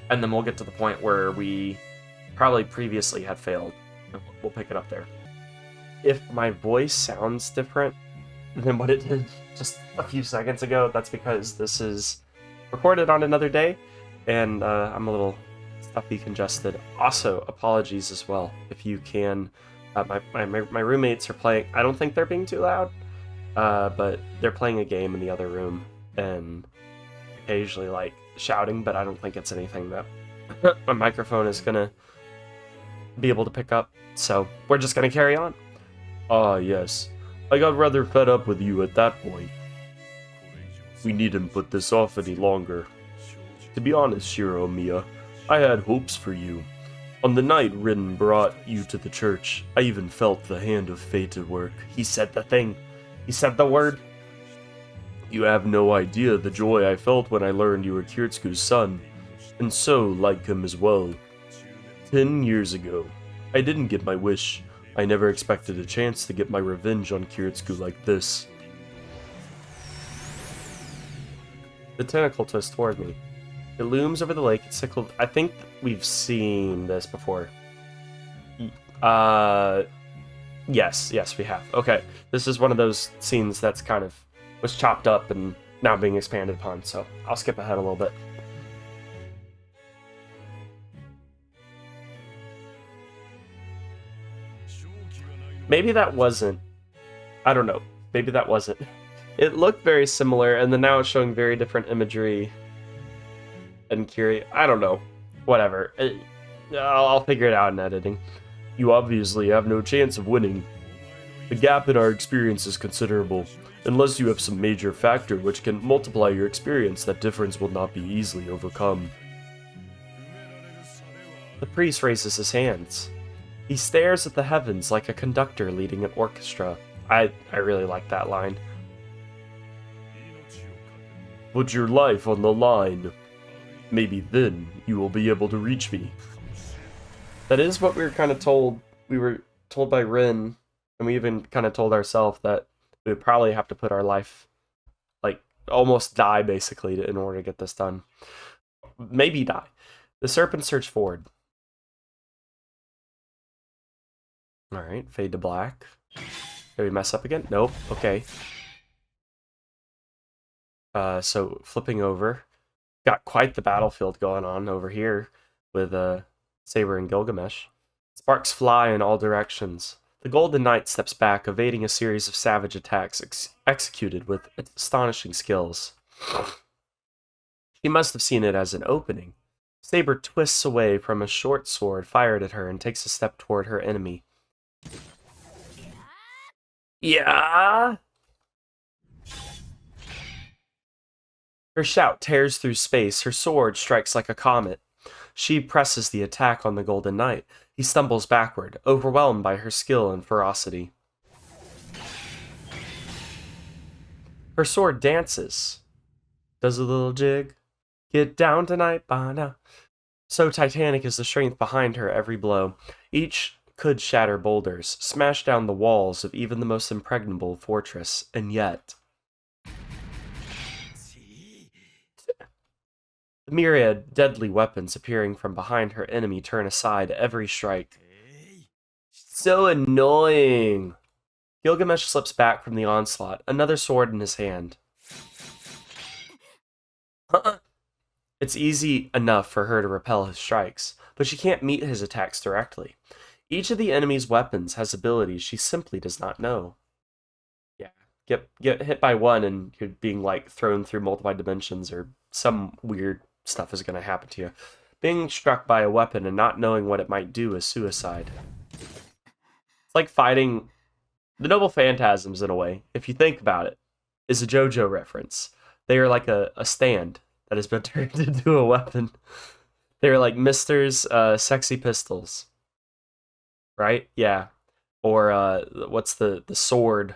and then we'll get to the point where we probably previously had failed. We'll pick it up there. If my voice sounds different than what it did just a few seconds ago, that's because this is recorded on another day, and I'm a little stuffy congested. Also, apologies as well. If you can, my roommates are playing. I don't think they're being too loud, but they're playing a game in the other room, and occasionally like shouting, but I don't think it's anything that my microphone is gonna be able to pick up, so we're just gonna carry on. Ah, yes. I got rather fed up with you at that point. We needn't put this off any longer. To be honest, Shiro Miya, I had hopes for you. On the night Rin brought you to the church, I even felt the hand of fate at work. He said the thing. He said the word. You have no idea the joy I felt when I learned you were Kiritsuku's son, and so like him as well. 10 years ago, I didn't get my wish. I never expected a chance to get my revenge on Kiritsuku like this. The tentacle twists toward me. It looms over the lake. It's tickled. I think we've seen this before. Yes, we have. Okay, this is one of those scenes that's kind of was chopped up and now being expanded upon, so I'll skip ahead a little bit. Maybe that wasn't. I don't know. Maybe that wasn't. It looked very similar, and then now it's showing very different imagery. And Kirei, I don't know. Whatever. I'll figure it out in editing. You obviously have no chance of winning. The gap in our experience is considerable. Unless you have some major factor which can multiply your experience, that difference will not be easily overcome. The priest raises his hands. He stares at the heavens like a conductor leading an orchestra. I really like that line. Put your life on the line. Maybe then you will be able to reach me. That is what we were kind of told. We were told by Rin, and we even kind of told ourselves that we would probably have to put our life, like, almost die, basically, in order to get this done. Maybe die. The serpent surged forward. Alright, fade to black. Did we mess up again? Nope. Okay. So flipping over, got quite the battlefield going on over here with Saber and Gilgamesh. Sparks fly in all directions. The Golden Knight steps back, evading a series of savage attacks executed with astonishing skills. She must have seen it as an opening. Saber twists away from a short sword fired at her and takes a step toward her enemy. Yeah! Her shout tears through space. Her sword strikes like a comet. She presses the attack on the Golden Knight. He stumbles backward, overwhelmed by her skill and ferocity. Her sword dances. Does a little jig. Get down tonight, by now. So titanic is the strength behind her every blow. Each could shatter boulders, smash down the walls of even the most impregnable fortress, and yet... The myriad deadly weapons appearing from behind her enemy turn aside every strike. So annoying! Gilgamesh slips back from the onslaught, another sword in his hand. It's easy enough for her to repel his strikes, but she can't meet his attacks directly. Each of the enemy's weapons has abilities she simply does not know. Yeah, get hit by one and you're being like thrown through multiple dimensions or some weird stuff is going to happen to you. Being struck by a weapon and not knowing what it might do is suicide. It's like fighting the Noble Phantasms in a way, if you think about it, is a JoJo reference. They are like a stand that has been turned into a weapon. They're like Mister's sexy pistols. Right? Yeah. Or what's the sword?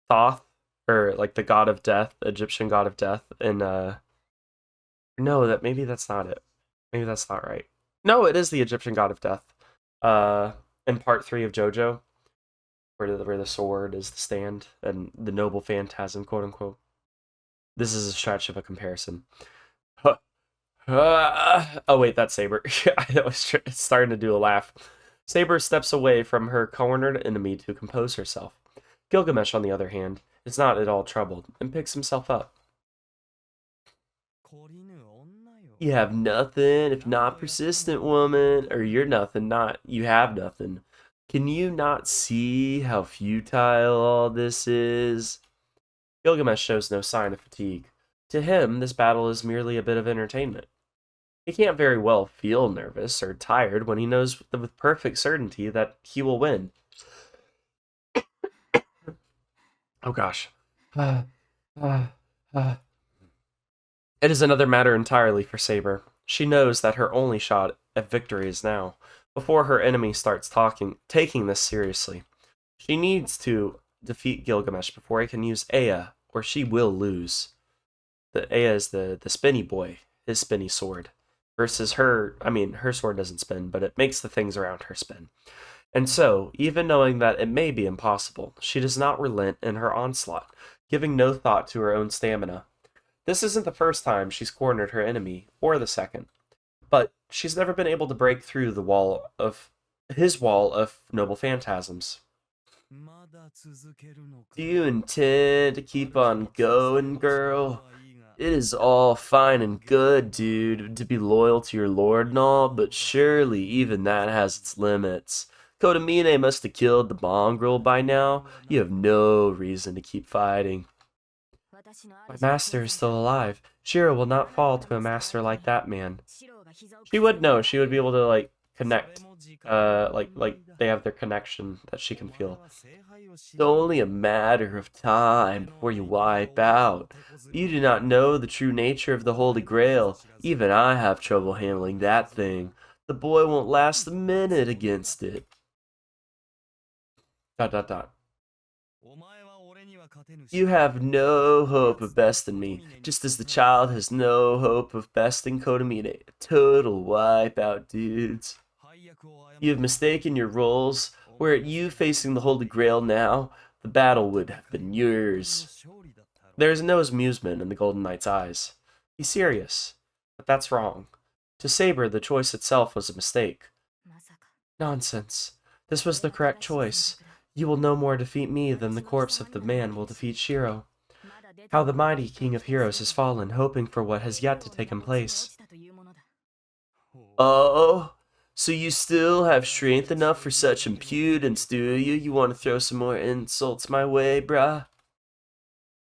Thoth? Or like the god of death, Egyptian god of death. And no, maybe that's not it. Maybe that's not right. No, it is the Egyptian god of death. In part 3 of JoJo, where the sword is the stand and the noble phantasm, quote unquote. This is a stretch of a comparison. Oh wait, that's Saber. I was starting to do a laugh. Saber steps away from her cornered enemy to compose herself. Gilgamesh, on the other hand, is not at all troubled and picks himself up. You have nothing if not persistent, woman. Or you're nothing, not you have nothing. Can you not see how futile all this is? Gilgamesh shows no sign of fatigue. To him, this battle is merely a bit of entertainment. He can't very well feel nervous or tired when he knows with perfect certainty that he will win. Oh gosh. It is another matter entirely for Saber. She knows that her only shot at victory is now, before her enemy starts taking this seriously. She needs to defeat Gilgamesh before he can use Aya, or she will lose. The Aya is the spinny boy, his spinny sword. Versus her sword doesn't spin, but it makes the things around her spin. And so, even knowing that it may be impossible, she does not relent in her onslaught, giving no thought to her own stamina. This isn't the first time she's cornered her enemy, or the second, but she's never been able to break through his wall of noble phantasms. Do you intend to keep on going, girl? It is all fine and good, dude, to be loyal to your lord and all, but surely even that has its limits. Kotomine must have killed the mongrel by now. You have no reason to keep fighting. My master is still alive. Shirou will not fall to a master like that man. She would know. She would be able to, like, connect. Like they have their connection that she can feel. It's only a matter of time before you wipe out. You do not know the true nature of the Holy Grail. Even I have trouble handling that thing. The boy won't last a minute against it. ... You have no hope of besting me, just as the child has no hope of besting Kotomine. Total wipeout, dudes. You have mistaken your roles. Were it you facing the Holy Grail now, the battle would have been yours. There is no amusement in the Golden Knight's eyes. He's serious, but that's wrong. To Saber, the choice itself was a mistake. Nonsense. This was the correct choice. You will no more defeat me than the corpse of the man will defeat Shirou. How the mighty king of heroes has fallen, hoping for what has yet to take place. Oh, so you still have strength enough for such impudence, do you? You want to throw some more insults my way, brah?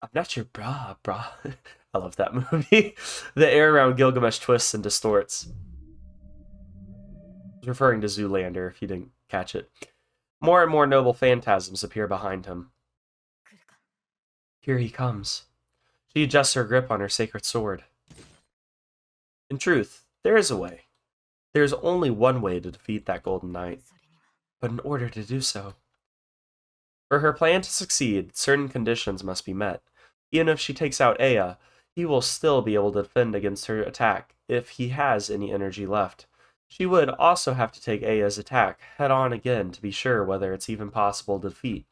I'm not your brah. I love that movie. The air around Gilgamesh twists and distorts. I was referring to Zoolander, if you didn't catch it. More and more noble phantasms appear behind him. Here he comes. She adjusts her grip on her sacred sword. In truth, there is a way. There is only one way to defeat that golden knight. But in order to do so, for her plan to succeed, certain conditions must be met. Even if she takes out Aya, he will still be able to defend against her attack if he has any energy left. She would also have to take Aya's attack head-on again to be sure whether it's even possible to defeat.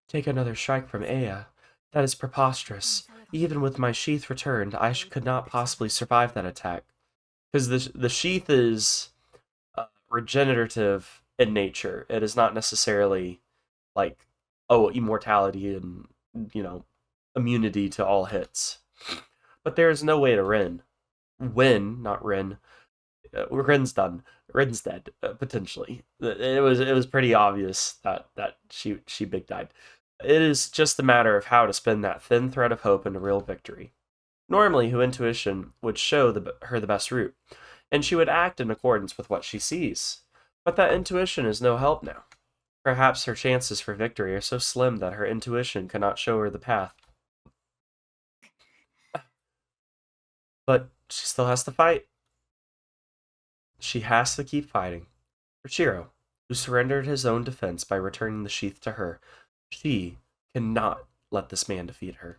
Take another strike from Aya? That is preposterous. Even with my sheath returned, I could not possibly survive that attack. Because the sheath is regenerative in nature. It is not necessarily like, oh, immortality and, immunity to all hits. But there is no way to win, not Rin. Rin's done. Rin's dead, potentially. It was pretty obvious that she big died. It is just a matter of how to spin that thin thread of hope into real victory. Normally, her intuition would show her the best route, and she would act in accordance with what she sees. But that intuition is no help now. Perhaps her chances for victory are so slim that her intuition cannot show her the path. But she still has to fight. She has to keep fighting. For Shirou, who surrendered his own defense by returning the sheath to her, she cannot let this man defeat her.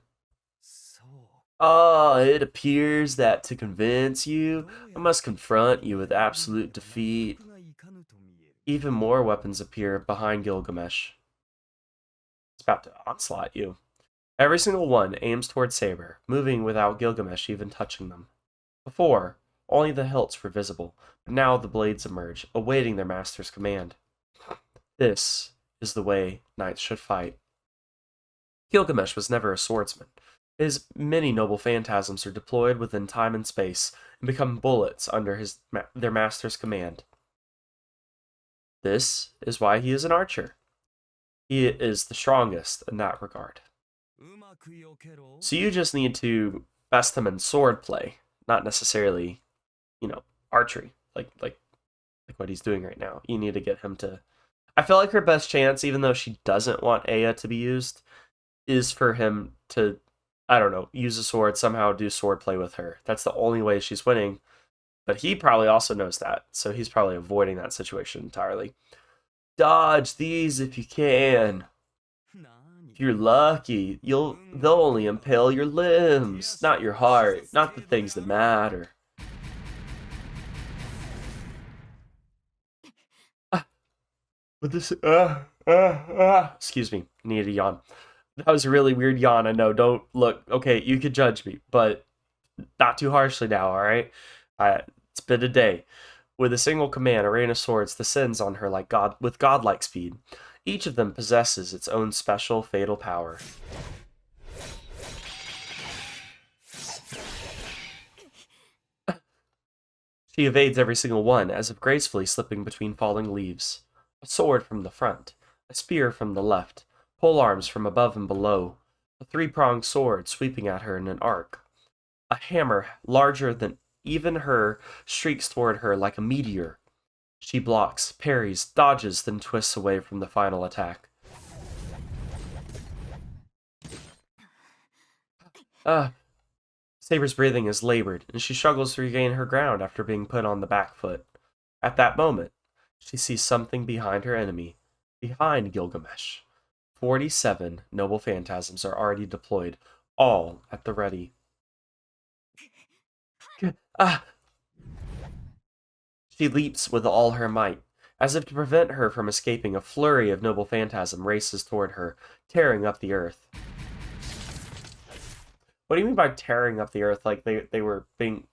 It appears that to convince you, I must confront you with absolute defeat. Even more weapons appear behind Gilgamesh. It's about to onslaught you. Every single one aims toward Saber, moving without Gilgamesh even touching them. Before, only the hilts were visible, but now the blades emerge, awaiting their master's command. This is the way knights should fight. Gilgamesh was never a swordsman. His many noble phantasms are deployed within time and space and become bullets under their master's command. This is why he is an archer. He is the strongest in that regard. So you just need to best him in swordplay, not necessarily, archery, like what he's doing right now. You need to get him to... I feel like her best chance, even though she doesn't want Aya to be used, is for him to, use a sword, somehow do swordplay with her. That's the only way she's winning. But he probably also knows that, so he's probably avoiding that situation entirely. Dodge these if you can. If you're lucky, they'll only impale your limbs, not your heart, not the things that matter. But this, excuse me, I need a yawn. That was a really weird yawn, I know. Don't look, okay, you could judge me, but not too harshly now, alright? It's been a day. With a single command, a rain of swords descends on her with godlike speed. Each of them possesses its own special, fatal power. She evades every single one, as if gracefully slipping between falling leaves. A sword from the front, a spear from the left, pole arms from above and below, a three-pronged sword sweeping at her in an arc. A hammer larger than even her streaks toward her like a meteor. She blocks, parries, dodges, then twists away from the final attack. Saber's breathing is labored, and she struggles to regain her ground after being put on the back foot. At that moment, she sees something behind her enemy, behind Gilgamesh. 47 noble phantasms are already deployed, all at the ready. She leaps with all her might. As if to prevent her from escaping, a flurry of noble phantasm races toward her, tearing up the earth. What do you mean by tearing up the earth? Like they were being...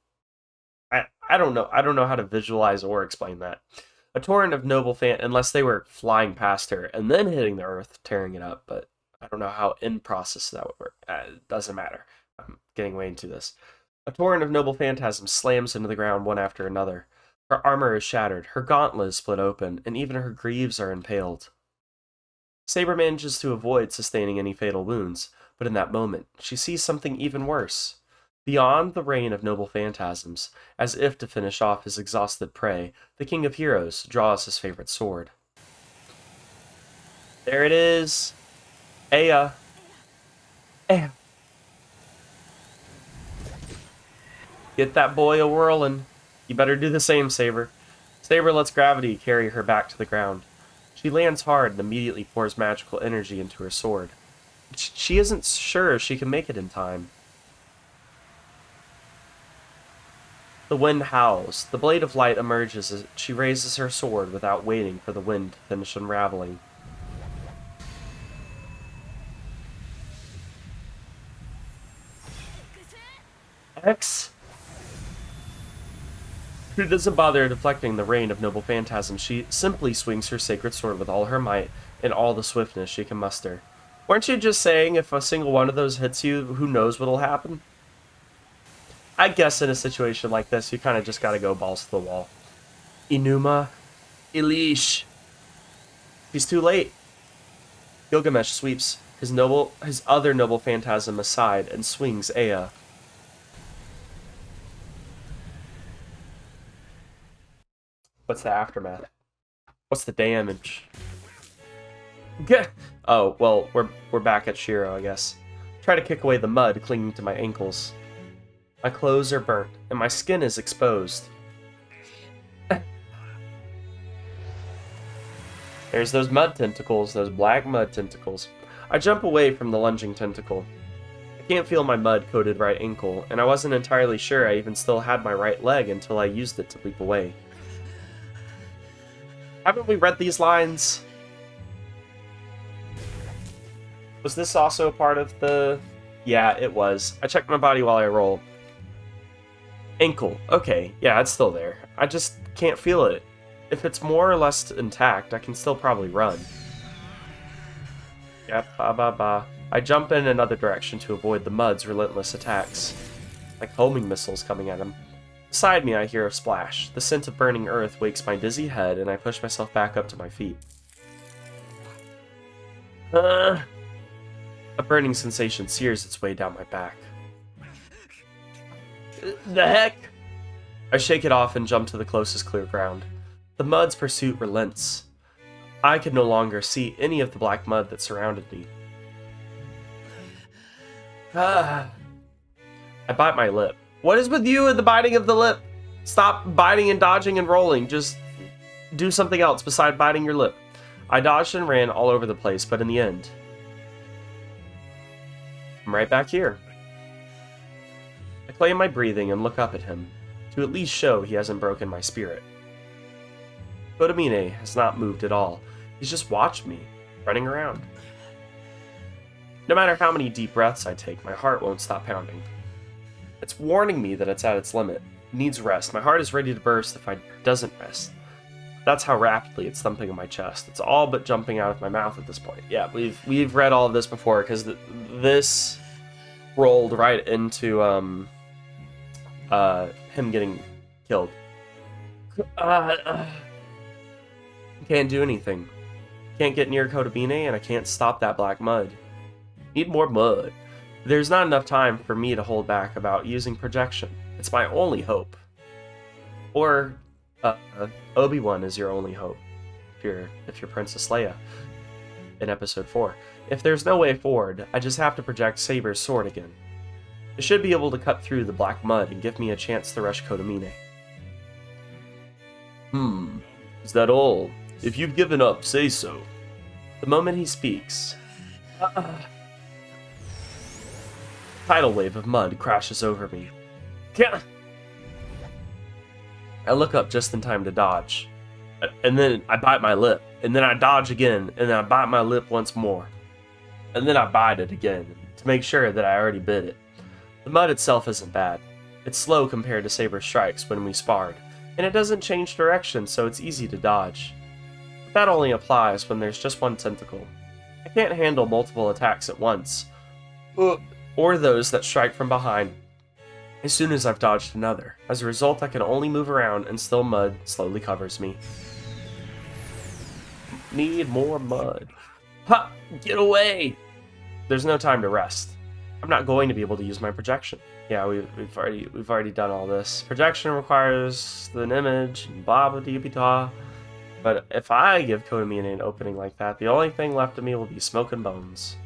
I don't know. I don't know how to visualize or explain that. A torrent of noble unless they were flying past her and then hitting the earth, tearing it up, but I don't know how in process that would work. It doesn't matter. I'm getting way into this. A torrent of noble phantasms slams into the ground one after another. Her armor is shattered, her gauntlet is split open, and even her greaves are impaled. Saber manages to avoid sustaining any fatal wounds, but in that moment, she sees something even worse. Beyond the rain of noble phantasms, as if to finish off his exhausted prey, the King of Heroes draws his favorite sword. There it is! Aya! Aya! Get that boy a-whirling. You better do the same, Saber. Saber lets gravity carry her back to the ground. She lands hard and immediately pours magical energy into her sword. She isn't sure she can make it in time. The wind howls. The blade of light emerges as she raises her sword without waiting for the wind to finish unraveling. X? She doesn't bother deflecting the rain of noble phantasms. She simply swings her sacred sword with all her might and all the swiftness she can muster. Weren't you just saying if a single one of those hits you, who knows what'll happen? I guess in a situation like this, you kind of just gotta go balls to the wall. Inuma. Elish. He's too late. Gilgamesh sweeps his other noble phantasm aside and swings Aya. What's the aftermath? What's the damage? Oh, well, we're back at Shirou, I guess. Try to kick away the mud clinging to my ankles. My clothes are burnt, and my skin is exposed. There's those mud tentacles, those black mud tentacles. I jump away from the lunging tentacle. I can't feel my mud-coated right ankle, and I wasn't entirely sure I even still had my right leg until I used it to leap away. Haven't we read these lines? Was this also a part of the... Yeah, it was. I checked my body while I rolled. Ankle. Okay, yeah, it's still there. I just can't feel it. If it's more or less intact, I can still probably run. Yep, ba. I jump in another direction to avoid the mud's relentless attacks. Like homing missiles coming at him. Beside me, I hear a splash. The scent of burning earth wakes my dizzy head, and I push myself back up to my feet. A burning sensation sears its way down my back. The heck? I shake it off and jump to the closest clear ground. The mud's pursuit relents. I could no longer see any of the black mud that surrounded me. I bite my lip. What is with you and the biting of the lip? Stop biting and dodging and rolling. Just do something else beside biting your lip. I dodged and ran all over the place, but in the end, I'm right back here. I claim my breathing and look up at him, to at least show he hasn't broken my spirit. Kotomine has not moved at all. He's just watched me, running around. No matter how many deep breaths I take, my heart won't stop pounding. It's warning me that it's at its limit. It needs rest. My heart is ready to burst if it doesn't rest. That's how rapidly it's thumping in my chest. It's all but jumping out of my mouth at this point. Yeah, we've read all of this before, because this rolled right into him getting killed. Can't do anything. Can't get near Kotomine, and I can't stop that black mud. Need more mud. There's not enough time for me to hold back about using projection. It's my only hope. Or Obi-Wan is your only hope, if you're Princess Leia in Episode 4. If there's no way forward, I just have to project Saber's sword again. It should be able to cut through the black mud and give me a chance to rush Kotomine. Is that all? If you've given up, say so. The moment he speaks, tidal wave of mud crashes over me. I look up just in time to dodge. And then I bite my lip. And then I dodge again. And then I bite my lip once more. And then I bite it again to make sure that I already bit it. The mud itself isn't bad. It's slow compared to Saber's strikes when we sparred. And it doesn't change direction, so it's easy to dodge. But that only applies when there's just one tentacle. I can't handle multiple attacks at once, or those that strike from behind as soon as I've dodged another. As a result, I can only move around and still mud slowly covers me. Need more mud. Ha! Get away! There's no time to rest. I'm not going to be able to use my projection. Yeah, we've already done all this. Projection requires an image and blah blah dee da. But if I give Kotomine an opening like that, the only thing left of me will be smoke and bones.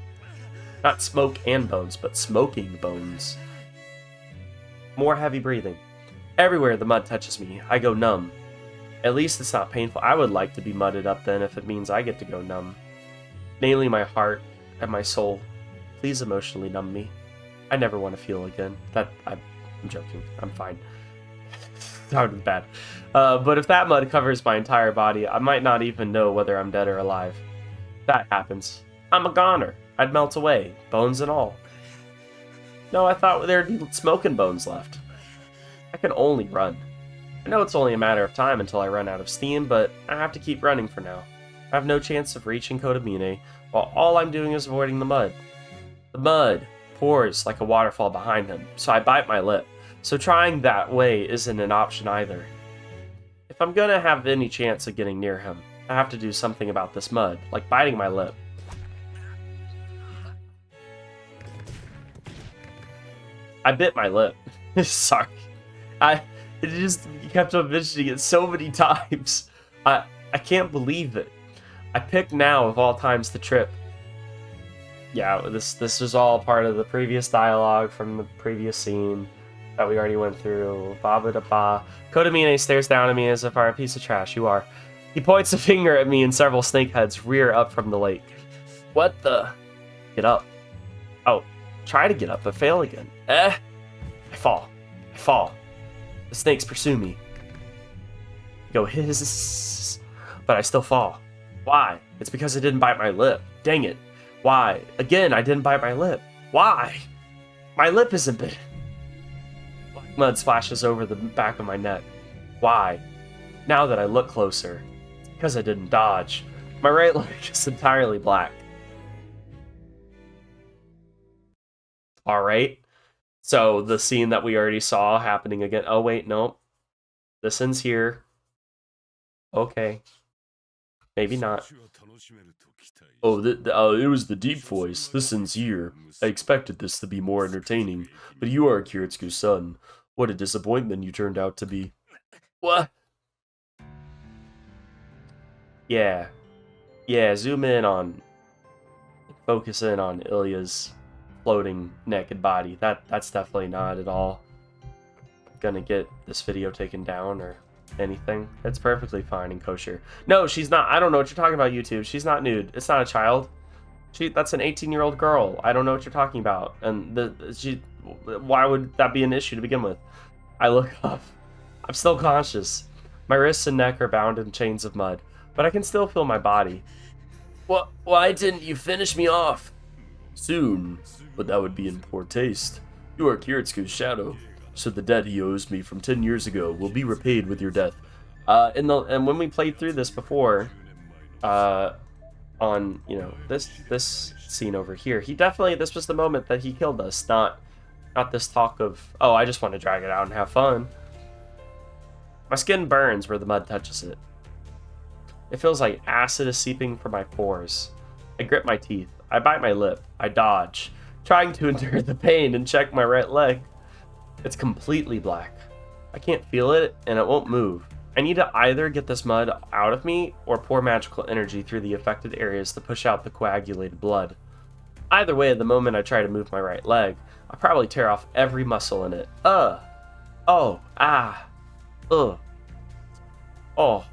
Not smoke and bones, but smoking bones. More heavy breathing. Everywhere the mud touches me, I go numb. At least it's not painful. I would like to be mudded up then if it means I get to go numb. Namely my heart and my soul. Please emotionally numb me. I never want to feel again. I'm joking. I'm fine. Sounded bad. But if that mud covers my entire body, I might not even know whether I'm dead or alive. That happens. I'm a goner. I'd melt away, bones and all. No, I thought there'd be smoking bones left. I can only run. I know it's only a matter of time until I run out of steam, but I have to keep running for now. I have no chance of reaching Kotomine, while all I'm doing is avoiding the mud. The mud pours like a waterfall behind him, so I bite my lip. So trying that way isn't an option either. If I'm gonna have any chance of getting near him, I have to do something about this mud, like biting my lip. I bit my lip. Sorry. It just kept on mentioning it so many times. I can't believe it. I picked now of all times to trip. Yeah, this was all part of the previous dialogue from the previous scene that we already went through. Ba da ba. Kotomine stares down at me as if I'm a piece of trash. You are. He points a finger at me and several snakeheads rear up from the lake. What the? Get up. Oh, try to get up but fail again. I fall. The snakes pursue me. Go hiss, but I still fall. Why? It's because I didn't bite my lip. Dang it. Why? Again, I didn't bite my lip. Why? My lip isn't bitten. Mud splashes over the back of my neck. Why? Now that I look closer, it's because I didn't dodge. My right leg is entirely black. Alright. So the scene that we already saw happening again. Oh wait, no. This ends here. Okay. Maybe not. Oh, it was the deep voice. This ends here. I expected this to be more entertaining, but you are Kiritsuku's son. What a disappointment you turned out to be. What? Yeah. Yeah, zoom in on... Focus in on Illya's floating naked body. That's definitely not at all gonna get this video taken down or anything. It's perfectly fine and kosher. No, she's not. I don't know what you're talking about, YouTube. She's not nude. It's not a child. That's an 18-year-old girl. I don't know what you're talking about. And why would that be an issue to begin with? I look up. I'm still conscious. My wrists and neck are bound in chains of mud, but I can still feel my body. What? Why didn't you finish me off? Soon, but that would be in poor taste. You are Kiritsuku's shadow, so the debt he owes me from 10 years ago will be repaid with your death. And when we played through this before, on this scene over here, this was the moment that he killed us, not this talk of, oh, I just want to drag it out and have fun. My skin burns where the mud touches it. It feels like acid is seeping from my pores. I grip my teeth. I bite my lip. I dodge, trying to endure the pain and check my right leg. It's completely black. I can't feel it, and it won't move. I need to either get this mud out of me or pour magical energy through the affected areas to push out the coagulated blood. Either way, the moment I try to move my right leg, I'll probably tear off every muscle in it. Oh, ah, ugh. Oh,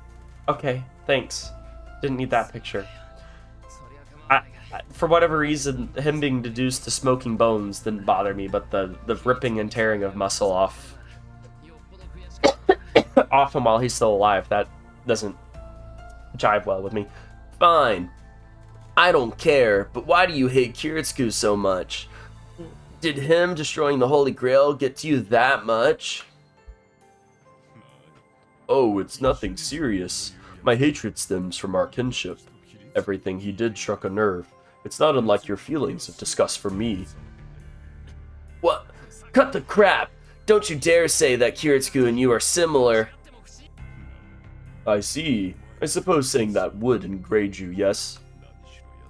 okay, thanks. Didn't need that picture. For whatever reason, him being reduced to smoking bones didn't bother me, but the ripping and tearing of muscle off him while he's still alive, that doesn't jive well with me. Fine. I don't care, but why do you hate Kiritsuku so much? Did him destroying the Holy Grail get to you that much? Oh, it's nothing serious. My hatred stems from our kinship. Everything he did struck a nerve. It's not unlike your feelings of disgust for me. What? Cut the crap! Don't you dare say that Kiritsugu and you are similar. I see. I suppose saying that would engrade you, yes?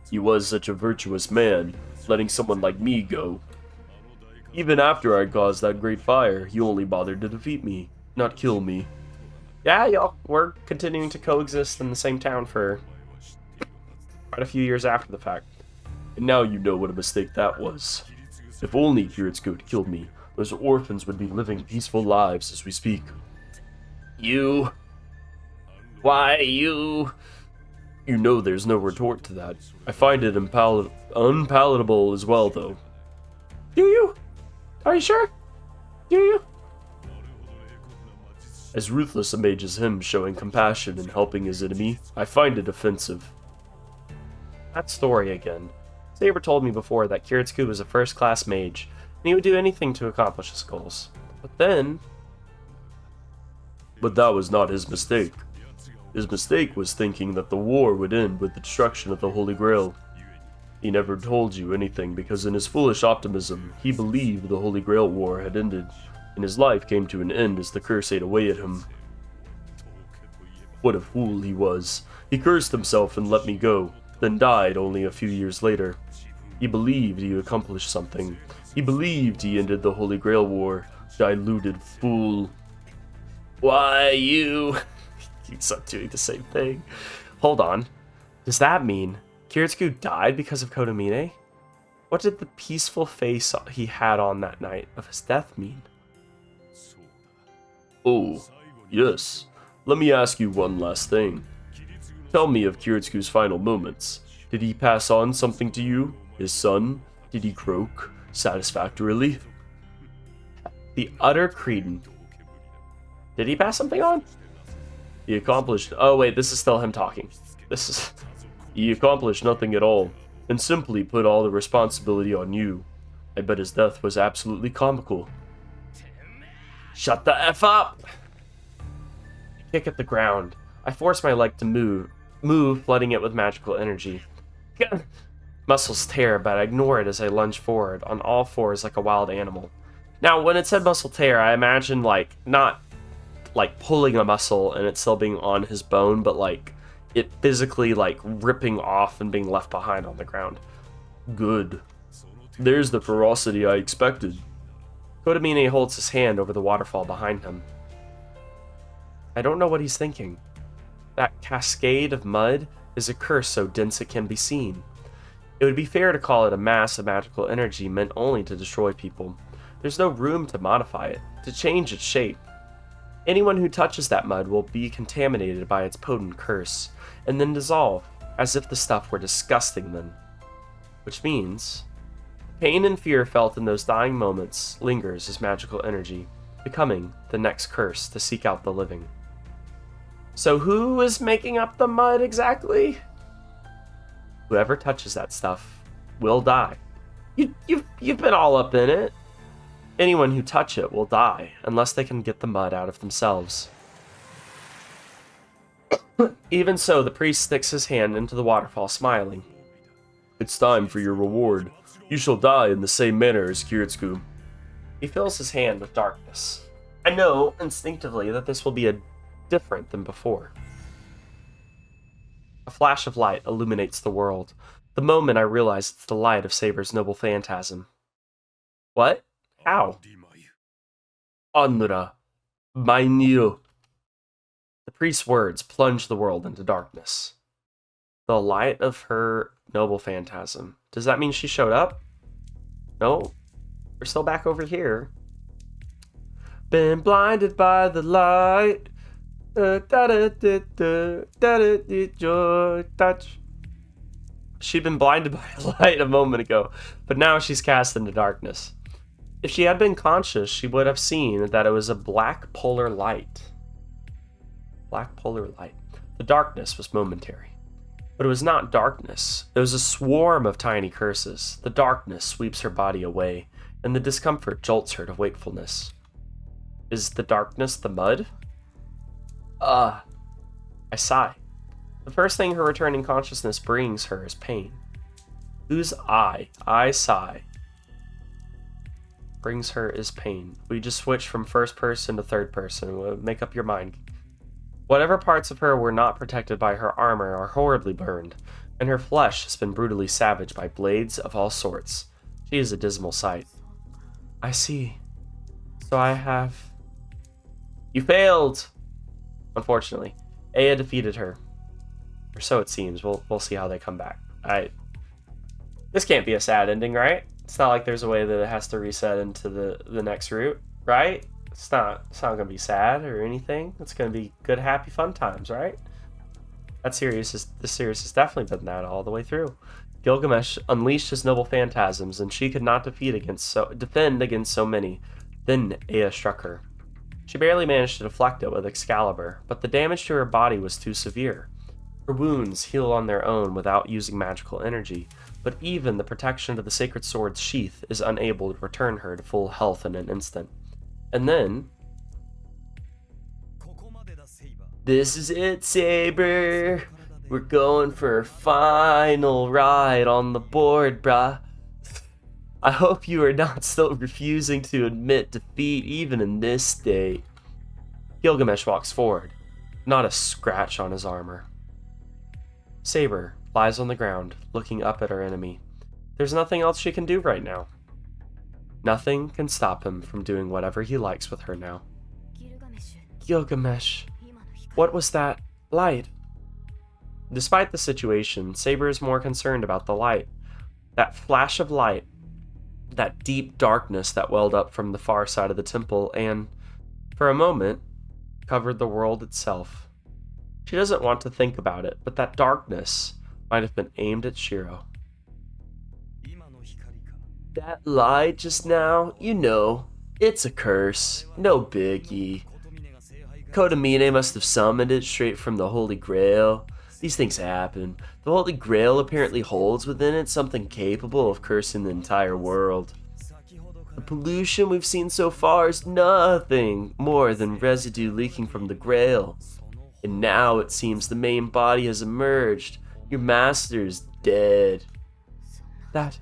He was such a virtuous man, letting someone like me go. Even after I caused that great fire, he only bothered to defeat me, not kill me. Yeah, y'all were continuing to coexist in the same town for quite a few years after the fact. And now you know what a mistake that was. If only Kiritsugu had killed me, those orphans would be living peaceful lives as we speak. You... Why, you... You know there's no retort to that. I find it unpalatable as well, though. Do you? Are you sure? Do you? As ruthless a mage as him showing compassion and helping his enemy, I find it offensive. That story again. Saber told me before that Kiritsugu was a first-class mage, and he would do anything to accomplish his goals. But then... But that was not his mistake. His mistake was thinking that the war would end with the destruction of the Holy Grail. He never told you anything because in his foolish optimism, he believed the Holy Grail war had ended, and his life came to an end as the curse ate away at him. What a fool he was. He cursed himself and let me go, then died only a few years later. He believed he accomplished something. He believed he ended the Holy Grail war. Diluted fool. Why, you... Keeps on doing the same thing. Hold on. Does that mean Kiritsugu died because of Kodomine? What did the peaceful face he had on that night of his death mean? Oh, yes. Let me ask you one last thing. Tell me of Kiritsugu's final moments. Did he pass on something to you? His son? Did he croak satisfactorily? The utter cretin. Did he pass something on? He accomplished... Oh wait, this is still him talking. He accomplished nothing at all, and simply put all the responsibility on you. I bet his death was absolutely comical. Shut the F up! I kick at the ground. I force my leg to move, flooding it with magical energy. Muscles tear, but I ignore it as I lunge forward, on all fours like a wild animal. Now, when it said muscle tear, I imagine, like, not like pulling a muscle and it still being on his bone, but like it physically like ripping off and being left behind on the ground. Good. There's the ferocity I expected. Kodomine holds his hand over the waterfall behind him. I don't know what he's thinking. That cascade of mud is a curse so dense it can be seen. It would be fair to call it a mass of magical energy meant only to destroy people. There's no room to modify it, to change its shape. Anyone who touches that mud will be contaminated by its potent curse, and then dissolve, as if the stuff were disgusting then. Which means, pain and fear felt in those dying moments lingers as magical energy, becoming the next curse to seek out the living. So who is making up the mud exactly? Whoever touches that stuff will die. You've been all up in it. Anyone who touch it will die, unless they can get the mud out of themselves. Even so, the priest sticks his hand into the waterfall, smiling. It's time for your reward. You shall die in the same manner as Kiritsugu. He fills his hand with darkness. I know, instinctively, that this will be different than before. A flash of light illuminates the world. The moment I realize it's the light of Saber's noble phantasm. What? How? Anra, Mainio. The priest's words plunge the world into darkness. The light of her noble phantasm. Does that mean she showed up? No. We're still back over here. Been blinded by the light. Joy touch. She'd been blinded by a light a moment ago, but now she's cast into darkness. If she had been conscious, she would have seen that it was a black polar light. Black polar light. The darkness was momentary. But it was not darkness. It was a swarm of tiny curses. The darkness sweeps her body away, and the discomfort jolts her to wakefulness. Is the darkness the mud? I sigh. The first thing her returning consciousness brings her is pain. Whose eye? I sigh. Brings her is pain. We just switch from first person to third person. Make up your mind. Whatever parts of her were not protected by her armor are horribly burned, and her flesh has been brutally savaged by blades of all sorts. She is a dismal sight. I see. So I have... You failed! Unfortunately. Aya defeated her. Or so it seems. We'll see how they come back. This can't be a sad ending, right? It's not like there's a way that it has to reset into the next route, right? It's not gonna be sad or anything. It's gonna be good, happy, fun times, right? This series has definitely been that all the way through. Gilgamesh unleashed his noble phantasms, and she could not defend against so many. Then Aya struck her. She barely managed to deflect it with Excalibur, but the damage to her body was too severe. Her wounds healed on their own without using magical energy, but even the protection of the sacred sword's sheath is unable to return her to full health in an instant. And then... This is it, Saber! We're going for a final ride on the board, brah. I hope you are not still refusing to admit defeat even in this state. Gilgamesh walks forward, not a scratch on his armor. Saber lies on the ground, looking up at her enemy. There's nothing else she can do right now. Nothing can stop him from doing whatever he likes with her now. Gilgamesh, what was that light? Despite the situation, Saber is more concerned about the light. That flash of light, that deep darkness that welled up from the far side of the temple and, for a moment, covered the world itself. She doesn't want to think about it, but that darkness might have been aimed at Shirou. That light just now, it's a curse. No biggie. Kotomine must have summoned it straight from the Holy Grail. These things happen. The Holy Grail apparently holds within it something capable of cursing the entire world. The pollution we've seen so far is nothing more than residue leaking from the Grail. And now it seems the main body has emerged. Your master is dead. That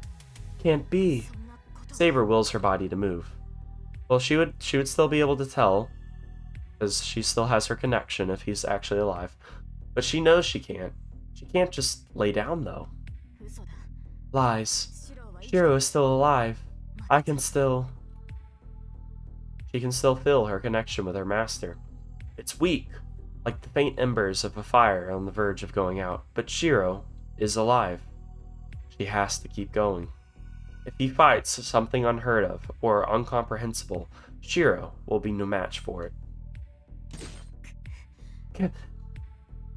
can't be. Saber wills her body to move. Well, she would still be able to tell, because she still has her connection if he's actually alive. But she knows she can't. She can't just lay down, though. Lies. Shirou is still alive. She can still feel her connection with her master. It's weak, like the faint embers of a fire on the verge of going out. But Shirou is alive. She has to keep going. If he fights something unheard of or incomprehensible, Shirou will be no match for it.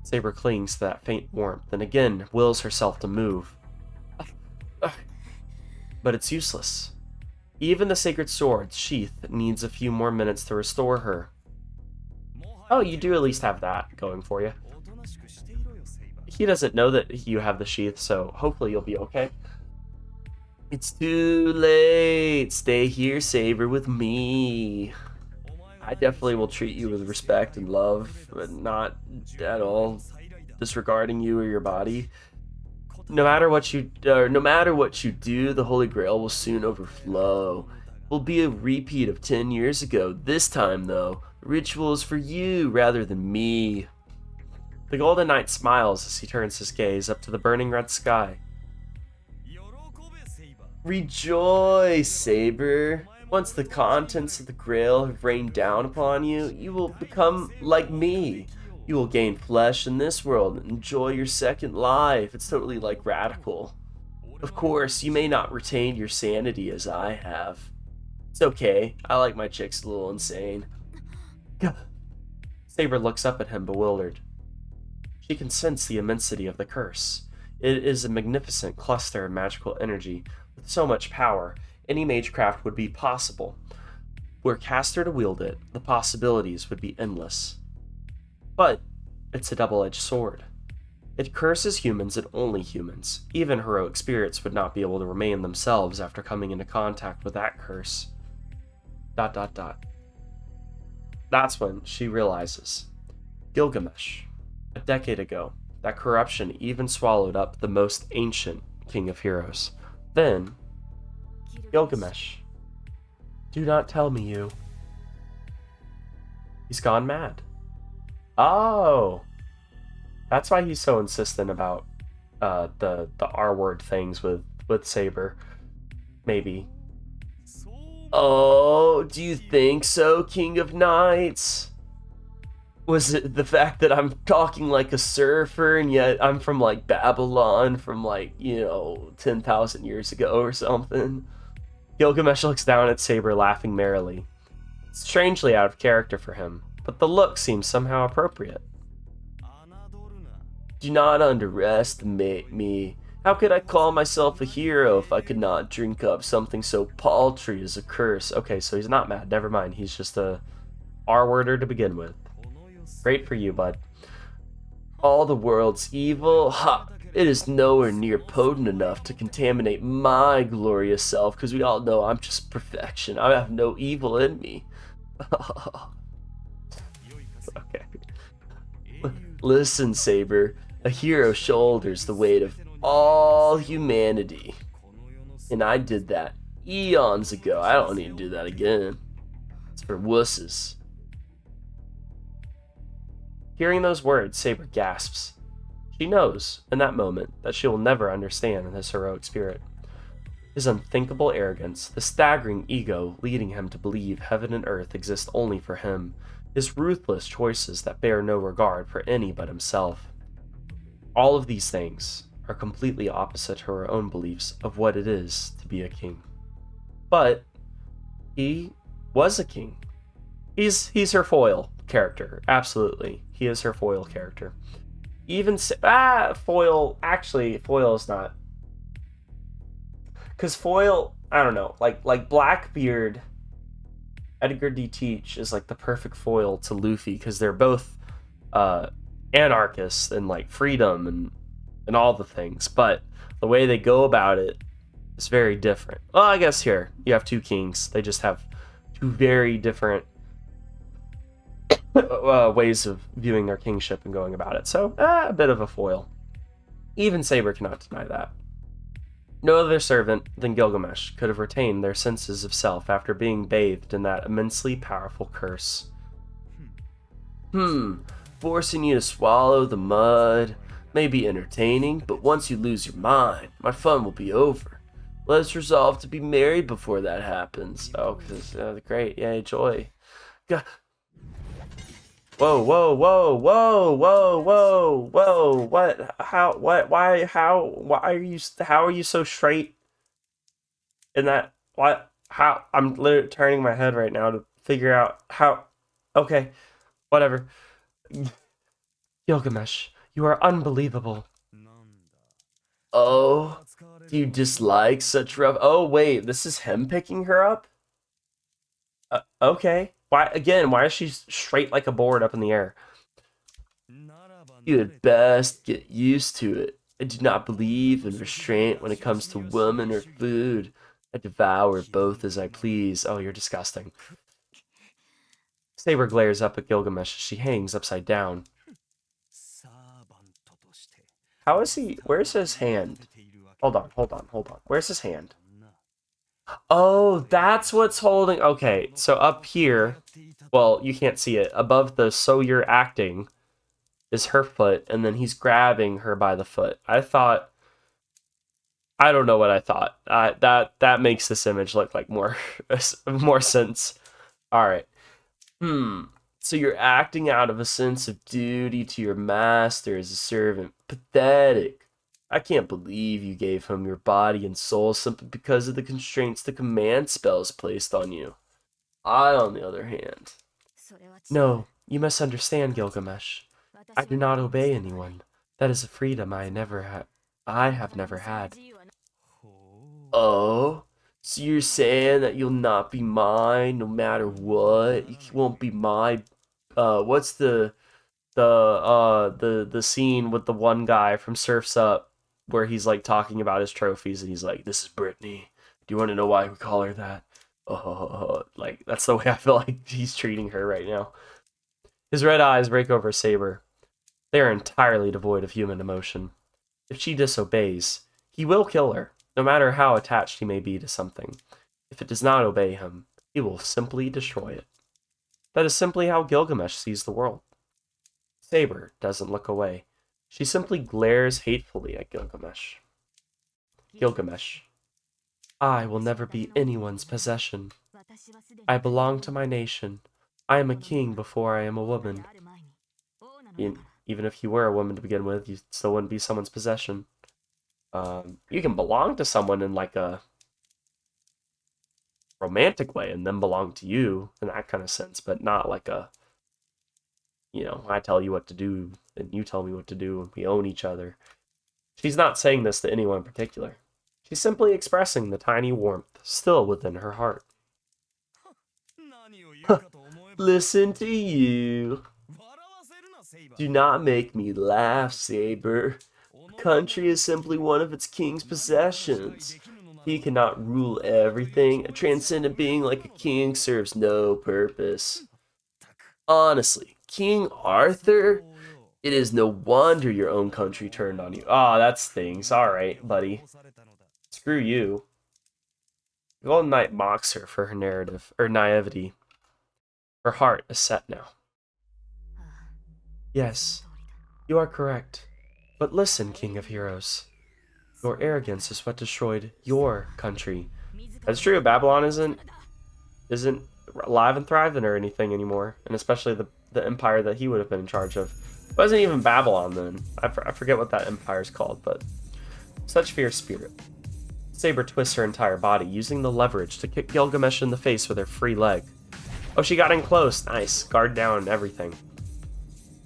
Saber clings to that faint warmth and again wills herself to move. But it's useless. Even the sacred sword's sheath needs a few more minutes to restore her. Oh, you do at least have that going for you. He doesn't know that you have the sheath, so hopefully you'll be okay. It's too late. Stay here, Saber, with me. I definitely will treat you with respect and love, but not at all disregarding you or your body. No matter what you do, the Holy Grail will soon overflow. It will be a repeat of 10 years ago. This time, though, the ritual is for you rather than me. The Golden Knight smiles as he turns his gaze up to the burning red sky. Rejoice, Saber. Once the contents of the Grail have rained down upon you, you will become like me. You will gain flesh in this world and enjoy your second life. It's totally like radical. Of course, you may not retain your sanity as I have. It's okay. I like my chicks a little insane. Saber looks up at him bewildered. She can sense the immensity of the curse. It is a magnificent cluster of magical energy. With so much power, any magecraft would be possible. Were caster to wield it, the possibilities would be endless. But it's a double-edged sword. It curses humans and only humans. Even heroic spirits would not be able to remain themselves after coming into contact with that curse. ... That's when she realizes. Gilgamesh. A decade ago, that corruption even swallowed up the most ancient, King of Heroes. Then, Gilgamesh. Do not tell me you. He's gone mad. Oh! That's why he's so insistent about the R-word things with Saber. Maybe. Oh, do you think so, King of Knights? Was it the fact that I'm talking like a surfer and yet I'm from like Babylon from like, 10,000 years ago or something? Gilgamesh looks down at Saber, laughing merrily. Strangely out of character for him, but the look seems somehow appropriate. Do not underestimate me. How could I call myself a hero if I could not drink up something so paltry as a curse? Okay, so he's not mad. Never mind. He's just a R-worder to begin with. Great for you, bud. All the world's evil? Ha! It is nowhere near potent enough to contaminate my glorious self, because we all know I'm just perfection. I have no evil in me. Okay. Listen, Saber. A hero shoulders the weight of all humanity. And I did that eons ago. I don't need to do that again. It's for wusses. Hearing those words, Saber gasps. She knows, in that moment, that she will never understand his heroic spirit. His unthinkable arrogance, the staggering ego leading him to believe heaven and earth exist only for him, his ruthless choices that bear no regard for any but himself. All of these things are completely opposite to her own beliefs of what it is to be a king. But he was a king. He's her foil character, absolutely. He is her foil character. Even foil. Actually, foil is not. Because foil, I don't know. Like Blackbeard, Edgar D. Teach is like the perfect foil to Luffy because they're both anarchists and like freedom and all the things. But the way they go about it is very different. Well, I guess here you have two kings. They just have two very different ways of viewing their kingship and going about it. So, a bit of a foil. Even Saber cannot deny that. No other servant than Gilgamesh could have retained their senses of self after being bathed in that immensely powerful curse. Forcing you to swallow the mud may be entertaining, but once you lose your mind, my fun will be over. Let's resolve to be married before that happens. Oh, because great, yay, joy. God. Whoa, whoa, whoa, whoa, whoa, whoa, whoa, what, how, what, why, why are you so straight in that, what, how, I'm literally turning my head right now to figure out how, okay, whatever. Gilgamesh, you are unbelievable. Oh, do you dislike such rough, oh wait, this is him picking her up? Okay. Why is she straight like a board up in the air? You had best get used to it. I do not believe in restraint when it comes to women or food. I devour both as I please. Oh, you're disgusting. Saber glares up at Gilgamesh as she hangs upside down. How is he? Where's his hand? Hold on. Where's his hand? Oh, that's what's holding. Okay, so up here, well, you can't see it. Above the "so you're acting" is her foot, and then he's grabbing her by the foot. I don't know what I thought. That makes this image look like more sense. All right. So you're acting out of a sense of duty to your master as a servant. Pathetic. I can't believe you gave him your body and soul simply because of the constraints the command spells placed on you. I, on the other hand... No, you must understand, Gilgamesh. I do not obey anyone. That is a freedom I have never had. Oh? So you're saying that you'll not be mine no matter what? You won't be my... what's the scene with the one guy from Surf's Up where he's like talking about his trophies and he's like, "This is Brittany. Do you want to know why we call her that?" Oh, like that's the way I feel like he's treating her right now. His red eyes break over Saber. They are entirely devoid of human emotion. If she disobeys, He will kill her, no matter how attached he may be to something. If it does not obey him, he will simply destroy it. That is simply how Gilgamesh sees the world. Saber doesn't look away. She simply glares hatefully at Gilgamesh. Gilgamesh. I will never be anyone's possession. I belong to my nation. I am a king before I am a woman. Even if you were a woman to begin with, you still wouldn't be someone's possession. You can belong to someone in like a romantic way and then belong to you in that kind of sense, but not like a, I tell you what to do and you tell me what to do and we own each other. She's not saying this to anyone in particular. She's simply expressing the tiny warmth still within her heart. Listen to you. Do not make me laugh, Saber. The country is simply one of its king's possessions. He cannot rule everything. A transcendent being like a king serves no purpose. Honestly, King Arthur? It is no wonder your own country turned on you. Ah, that stings. Alright, buddy. Screw you. Golden Knight mocks her for her naivety. Her heart is set now. Yes, you are correct. But listen, King of Heroes. Your arrogance is what destroyed your country. That's true, Babylon isn't alive and thriving or anything anymore. And especially the empire that he would have been in charge of. It wasn't even Babylon then. I forget what that empire is called, but such fierce spirit. Saber twists her entire body, using the leverage to kick Gilgamesh in the face with her free leg. Oh, she got in close. Nice. Guard down and everything.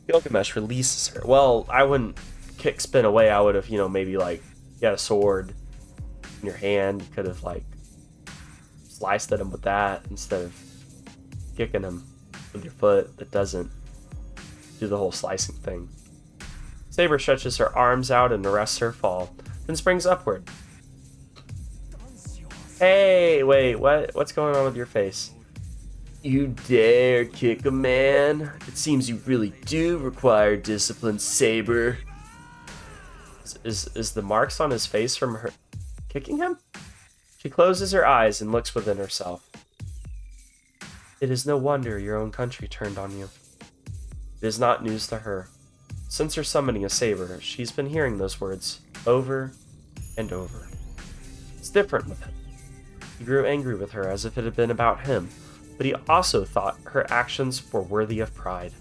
Gilgamesh releases her. Well, I wouldn't kick spin away. I would have, maybe like, you had a sword in your hand. You could have, like, sliced at him with that instead of kicking him with your foot that doesn't do the whole slicing thing. Saber stretches her arms out and arrests her fall, then springs upward. Hey, wait, what's going on with your face? You dare kick a man? It seems you really do require discipline, Saber. Is the marks on his face from her kicking him? She closes her eyes and looks within herself. It is no wonder your own country turned on you. It is not news to her. Since her summoning a Saber, she's been hearing those words over and over. It's different with him. He grew angry with her as if it had been about him, but he also thought her actions were worthy of pride.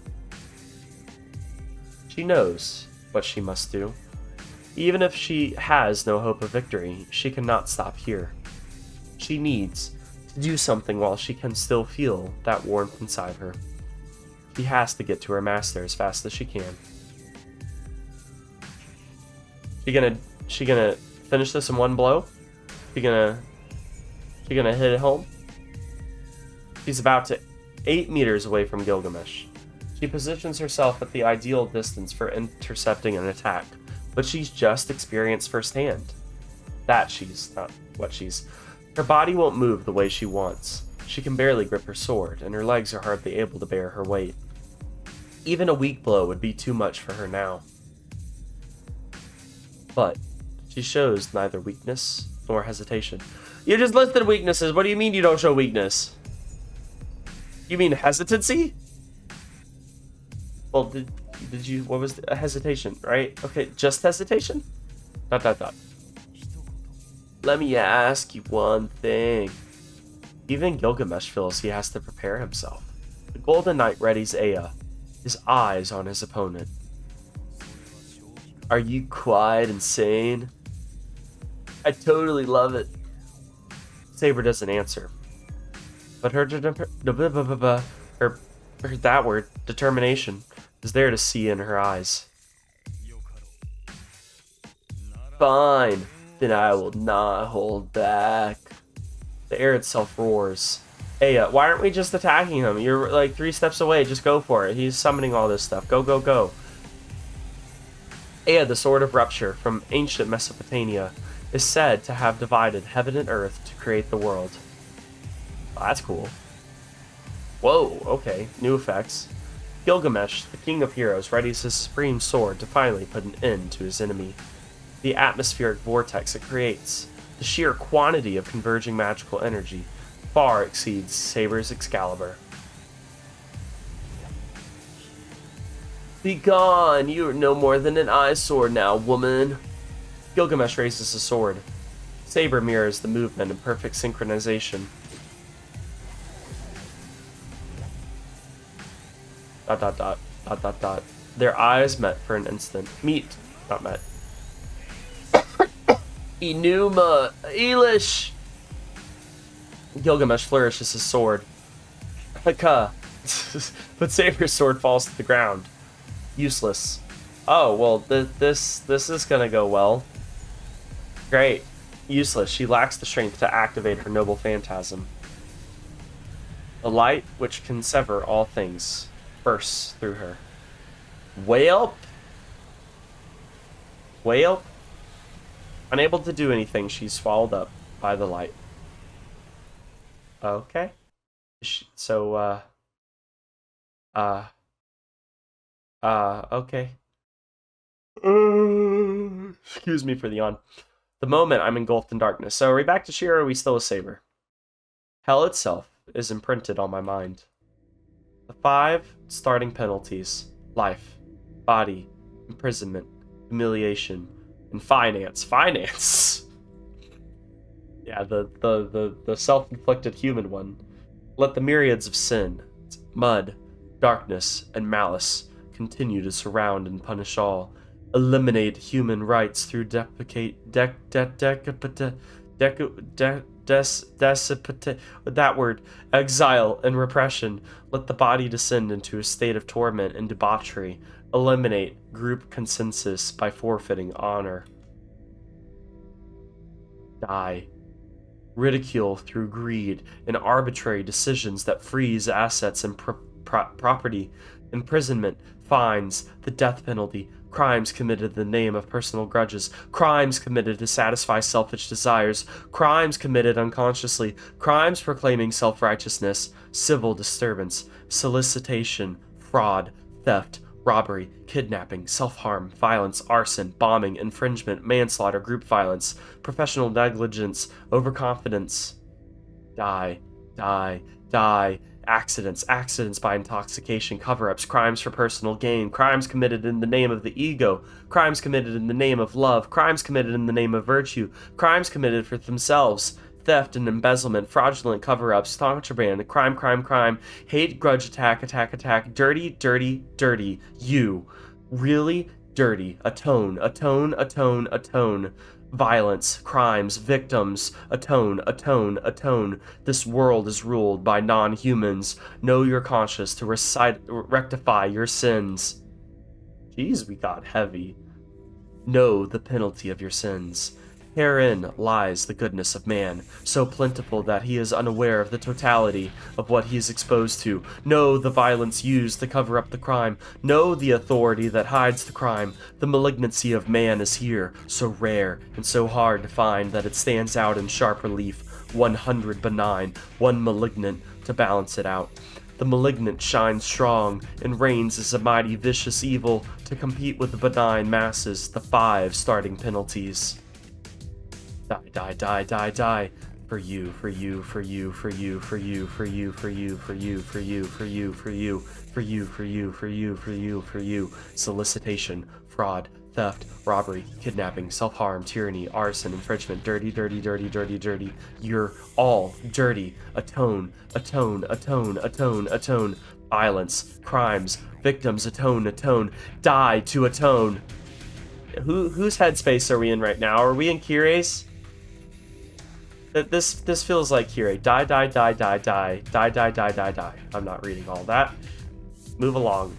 She knows what she must do. Even if she has no hope of victory, she cannot stop here. She needs to do something while she can still feel that warmth inside her. She has to get to her master as fast as she can. She gonna finish this in one blow? She gonna hit it home? She's about to 8 meters away from Gilgamesh. She positions herself at the ideal distance for intercepting an attack, but she's just experienced firsthand. Her body won't move the way she wants. She can barely grip her sword, and her legs are hardly able to bear her weight. Even a weak blow would be too much for her now. But she shows neither weakness nor hesitation. You just listed weaknesses. What do you mean you don't show weakness? You mean hesitancy? Well, did you, what was a hesitation, right? Okay, just hesitation? ... Let me ask you one thing. Even Gilgamesh feels he has to prepare himself. The Golden Knight readies Aya, his eyes on his opponent. Are you quiet and sane? I totally love it. Saber doesn't answer. But her that word, determination, is there to see in her eyes. Fine, then I will not hold back. The air itself roars. Aya, why aren't we just attacking him? You're like 3 steps away, just go for it. He's summoning all this stuff. Go, go, go. Aya, the Sword of Rupture from ancient Mesopotamia, is said to have divided heaven and earth to create the world. Oh, that's cool. Whoa, okay, new effects. Gilgamesh, the king of heroes, readies his supreme sword to finally put an end to his enemy. the atmospheric vortex it creates. The sheer quantity of converging magical energy far exceeds Saber's Excalibur. Be gone! You are no more than an eyesore now, woman! Gilgamesh raises his sword. Saber mirrors the movement in perfect synchronization. Dot dot dot dot dot dot. Their eyes met for an instant. Meet, not met. Enuma! Elish! Gilgamesh flourishes his sword. Haka! But Saber's sword falls to the ground. Useless. Oh, well, this is gonna go well. Great. Useless. She lacks the strength to activate her noble phantasm. The light, which can sever all things, bursts through her. Whelp! Whelp? Unable to do anything, she's swallowed up by the light. Okay. So, okay. Excuse me for the yawn. The moment I'm engulfed in darkness. So are we back to Shiro or are we still a Saber? Hell itself is imprinted on my mind. The 5 starting penalties. Life, body, imprisonment, humiliation, and finance. Finance! Yeah, the self-inflicted human one. Let the myriads of sin, mud, darkness, and malice continue to surround and punish all. Eliminate human rights through exile and repression. Let the body descend into a state of torment and debauchery. Eliminate group consensus by forfeiting honor. Die. Ridicule through greed and arbitrary decisions that freeze assets and property. Imprisonment, fines, the death penalty, crimes committed in the name of personal grudges, crimes committed to satisfy selfish desires, crimes committed unconsciously, crimes proclaiming self-righteousness, civil disturbance, solicitation, fraud, theft, robbery, kidnapping, self-harm, violence, arson, bombing, infringement, manslaughter, group violence, professional negligence, overconfidence. Die, die, die. Accidents by intoxication, cover-ups, crimes for personal gain, crimes committed in the name of the ego, crimes committed in the name of love, crimes committed in the name of virtue, crimes committed for themselves, theft and embezzlement, fraudulent cover-ups, contraband, crime, hate, grudge, attack, dirty, you. Really dirty. Atone. Violence, crimes, victims, atone. This world is ruled by non-humans. Know your conscience to rectify your sins. Jeez, we got heavy. Know the penalty of your sins. Herein lies the goodness of man, so plentiful that he is unaware of the totality of what he is exposed to. Know the violence used to cover up the crime. Know the authority that hides the crime. The malignancy of man is here, so rare and so hard to find that it stands out in sharp relief. 100 benign, 1 malignant to balance it out. The malignant shines strong and reigns as a mighty vicious evil to compete with the benign masses, the 5 starting penalties. Die. For you. Solicitation, fraud, theft, robbery, kidnapping, self-harm, tyranny, arson, infringement, dirty. You're all dirty. Atone. Violence, crimes, victims, atone. Die to atone. Whose headspace are we in right now? Are we in Kirei's? This feels like Kirei. Die. I'm not reading all that. Move along.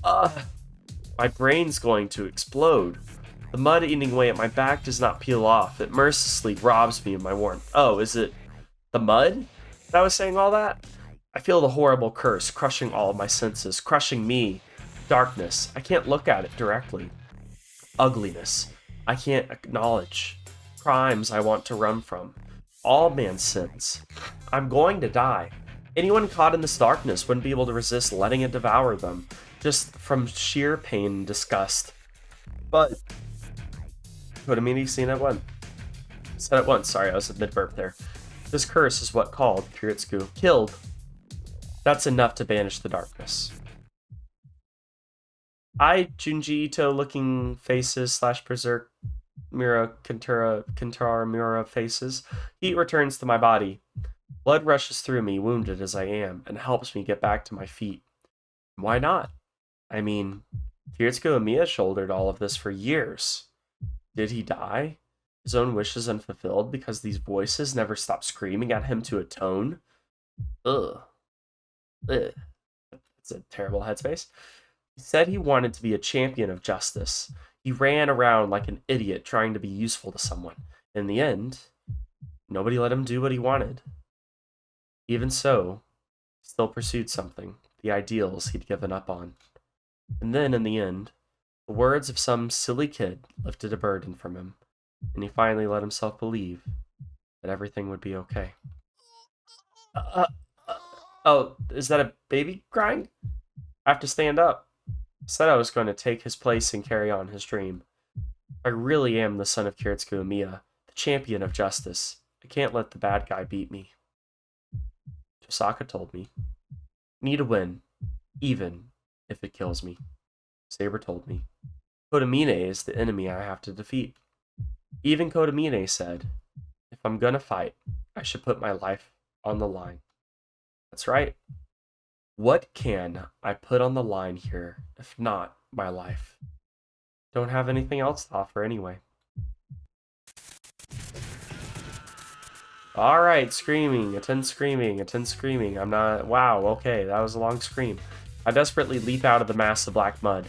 My brain's going to explode. The mud eating away at my back does not peel off. It mercilessly robs me of my warmth. Oh, is it the mud that was saying all that? I feel the horrible curse crushing all of my senses, crushing me. Darkness. I can't look at it directly. Ugliness. I can't acknowledge. Crimes I want to run from. All man's sins. I'm going to die. Anyone caught in this darkness wouldn't be able to resist letting it devour them, just from sheer pain and disgust. But Kodamini said at once. Sorry, I was mid-burp there. This curse is what called Kiritsugu. Killed. That's enough to banish the darkness. Junji Ito looking faces / berserk Mura Kintara Mura faces. Heat returns to my body. Blood rushes through me, wounded as I am, and helps me get back to my feet. Why not? I mean, Kiritsugu Amiya shouldered all of this for years. Did he die? His own wishes unfulfilled because these voices never stop screaming at him to atone? Ugh. Ugh. That's a terrible headspace. He said he wanted to be a champion of justice. He ran around like an idiot trying to be useful to someone. In the end, nobody let him do what he wanted. Even so, he still pursued something, the ideals he'd given up on. And then, in the end, the words of some silly kid lifted a burden from him, and he finally let himself believe that everything would be okay. Oh, is that a baby crying? I have to stand up. I said I was going to take his place and carry on his dream. I really am the son of Kiritsugu Amiya, the champion of justice. I can't let the bad guy beat me. Tosaka told me. Need to win, even if it kills me. Saber told me. Kodamine is the enemy I have to defeat. Even Kodamine said, if I'm gonna fight, I should put my life on the line. That's right. What can I put on the line here, if not my life? Don't have anything else to offer anyway. Alright, screaming, attend screaming. I'm not... Wow, okay, that was a long scream. I desperately leap out of the mass of black mud.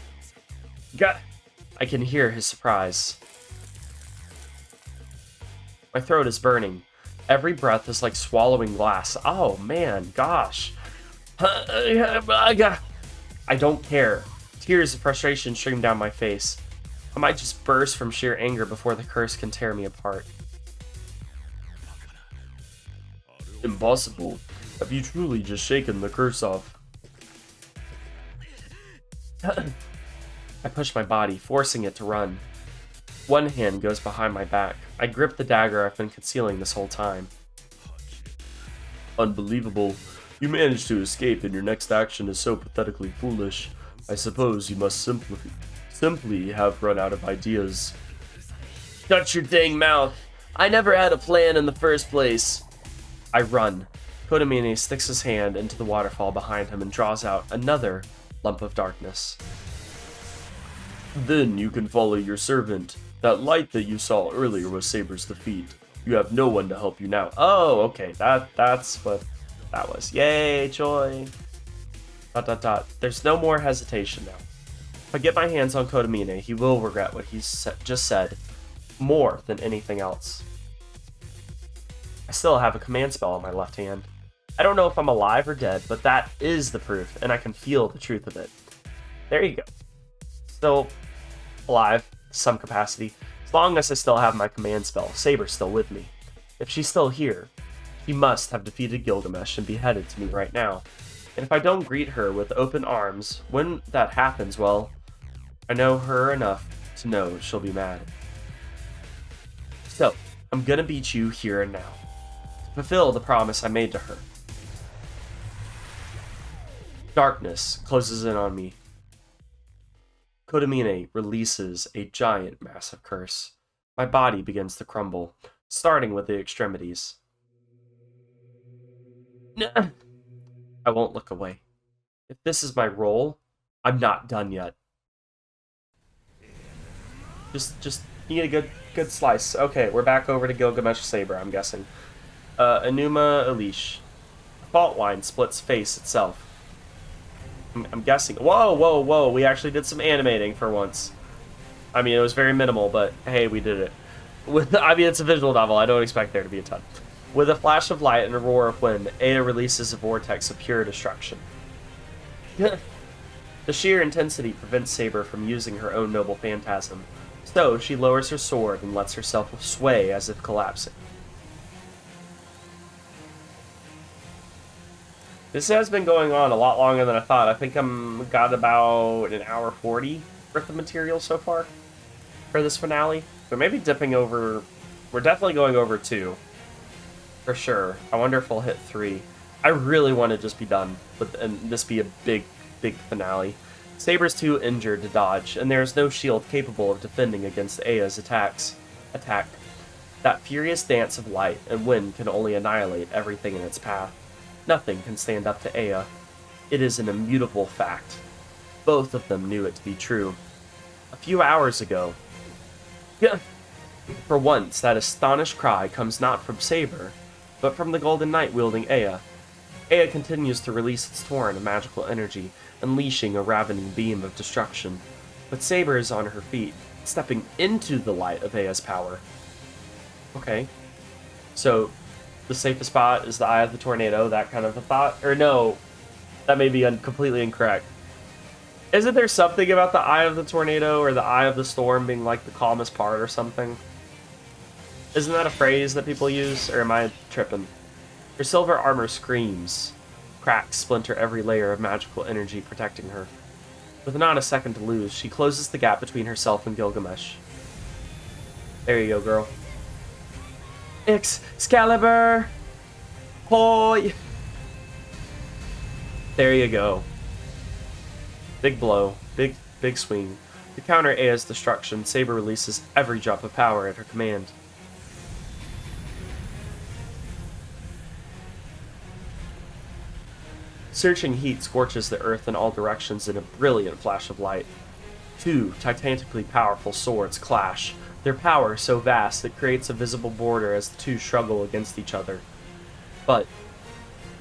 I can hear his surprise. My throat is burning. Every breath is like swallowing glass. Oh man, gosh. I don't care. Tears of frustration stream down my face. I might just burst from sheer anger before the curse can tear me apart. Impossible. Have you truly just shaken the curse off? I push my body, forcing it to run. One hand goes behind my back. I grip the dagger I've been concealing this whole time. Unbelievable. You managed to escape and your next action is so pathetically foolish. I suppose you must simply have run out of ideas. Shut your dang mouth. I never had a plan in the first place. I run. Kodamine sticks his hand into the waterfall behind him and draws out another lump of darkness. Then you can follow your servant. That light that you saw earlier was Saber's defeat. You have no one to help you now. Oh, okay. That's what that was. Yay, joy. ... There's no more hesitation now. If I get my hands on Kodamine, he will regret what he's just said more than anything else. I still have a command spell on my left hand. I don't know if I'm alive or dead, but that is the proof, and I can feel the truth of it. There you go. Still alive, to some capacity. As long as I still have my command spell, Saber's still with me. If she's still here, she must have defeated Gilgamesh and be headed to me right now. And if I don't greet her with open arms, when that happens, well, I know her enough to know she'll be mad. So, I'm gonna beat you here and now, to fulfill the promise I made to her. Darkness closes in on me. Kodamine releases a giant, massive curse. My body begins to crumble, starting with the extremities. I won't look away. If this is my role, I'm not done yet. Just need a good slice. Okay, we're back over to Gilgamesh Saber, I'm guessing. Enuma Elish. Fault line splits face itself. I'm guessing. Whoa! We actually did some animating for once. I mean, it was very minimal, but hey, we did it. I mean, it's a visual novel. I don't expect there to be a ton. With a flash of light and a roar of wind, Ada releases a vortex of pure destruction. The sheer intensity prevents Saber from using her own noble phantasm, so she lowers her sword and lets herself sway as if collapsing. This has been going on a lot longer than I thought. I think got about an hour 40 worth of material so far for this finale. So maybe dipping over... We're definitely going over 2. For sure. I wonder if we'll hit 3. I really want to just be done, and this be a big, big finale. Saber's too injured to dodge, and there is no shield capable of defending against Aya's attack. That furious dance of light and wind can only annihilate everything in its path. Nothing can stand up to Aya. It is an immutable fact. Both of them knew it to be true. A few hours ago... For once, that astonished cry comes not from Saber, but from the Golden Knight wielding Aya. Aya continues to release its torrent of magical energy, unleashing a ravening beam of destruction. But Saber is on her feet, stepping into the light of Aya's power. Okay. So, the safest spot is the Eye of the Tornado, that kind of a thought? Or no, that may be completely incorrect. Isn't there something about the Eye of the Tornado or the Eye of the Storm being like the calmest part or something? Isn't that a phrase that people use, or am I tripping? Her silver armor screams. Cracks splinter every layer of magical energy protecting her. With not a second to lose, she closes the gap between herself and Gilgamesh. There you go, girl. Excalibur! Hoy! There you go. Big blow. Big swing. To counter Aya's destruction, Saber releases every drop of power at her command. Searching heat scorches the earth in all directions in a brilliant flash of light. 2 titanically powerful swords clash, their power so vast it creates a visible border as the 2 struggle against each other. But,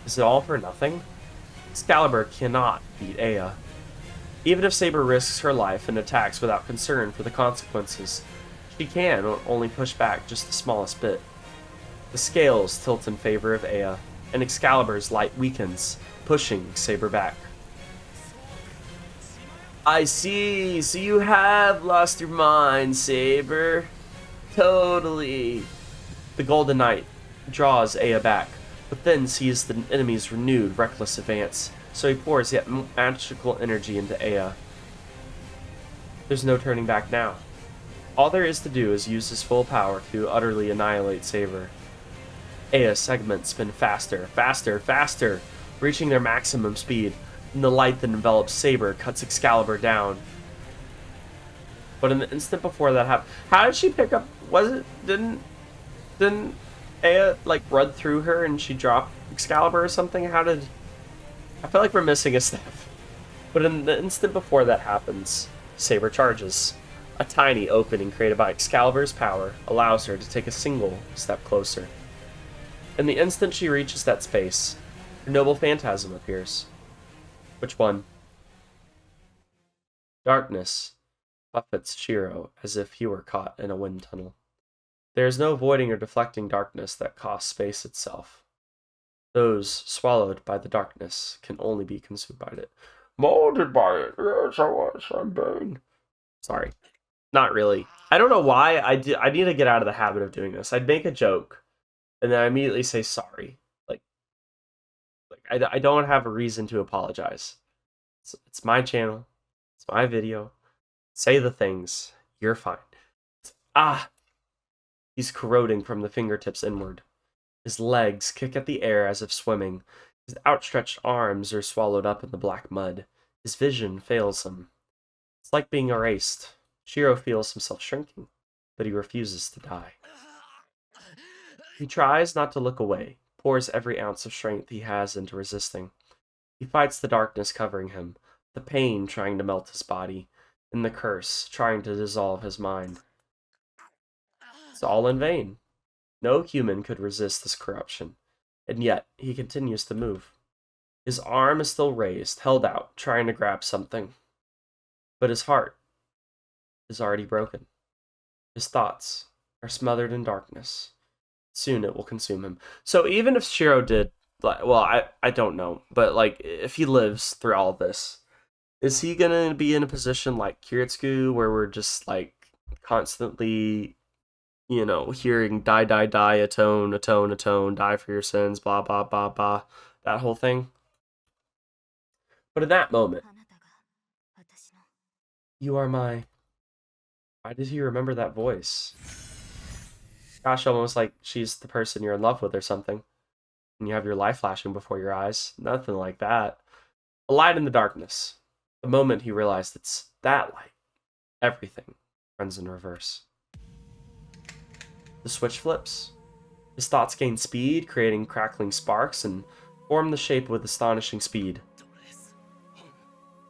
is it all for nothing? Excalibur cannot beat Aya. Even if Saber risks her life and attacks without concern for the consequences, she can only push back just the smallest bit. The scales tilt in favor of Aya, and Excalibur's light weakens, pushing Saber back. I see, so you have lost your mind, Saber. Totally. The Golden Knight draws Aya back, but then sees the enemy's renewed, reckless advance, so he pours yet magical energy into Aya. There's no turning back now. All there is to do is use his full power to utterly annihilate Saber. Aya's segments spin faster, faster, faster, reaching their maximum speed, and the light that envelops Saber cuts Excalibur down. But in the instant before that happened, how did she pick up? Didn't Aya like run through her and she dropped Excalibur or something? I feel like we're missing a step. But in the instant before that happens, Saber charges. A tiny opening created by Excalibur's power allows her to take a single step closer. In the instant she reaches that space, her noble phantasm appears. Which one? Darkness buffets Shirou as if he were caught in a wind tunnel. There is no avoiding or deflecting darkness that costs space itself. Those swallowed by the darkness can only be consumed by it. Molded by it. Yes, I was. I'm burned. Sorry. Not really. I don't know why. I need to get out of the habit of doing this. I'd make a joke, and then I immediately say sorry. I don't have a reason to apologize. It's my channel. It's my video. Say the things. You're fine. He's corroding from the fingertips inward. His legs kick at the air as if swimming. His outstretched arms are swallowed up in the black mud. His vision fails him. It's like being erased. Shirou feels himself shrinking, but he refuses to die. He tries not to look away, pours every ounce of strength he has into resisting. He fights the darkness covering him, the pain trying to melt his body, and the curse trying to dissolve his mind. It's all in vain. No human could resist this corruption, and yet he continues to move. His arm is still raised, held out, trying to grab something. But his heart is already broken. His thoughts are smothered in darkness. Soon it will consume him. So even if Shirou did, well, I don't know, but like if he lives through all of this, is he gonna be in a position like Kiritsugu where we're just like constantly, hearing die, die, die, atone, atone, atone, die for your sins, blah, blah, blah, blah, that whole thing? But in that moment, you are my Why did he remember that voice? Gosh, almost like she's the person you're in love with or something. And you have your life flashing before your eyes. Nothing like that. A light in the darkness. The moment he realized it's that light, everything runs in reverse. The switch flips. His thoughts gain speed, creating crackling sparks, and form the shape with astonishing speed.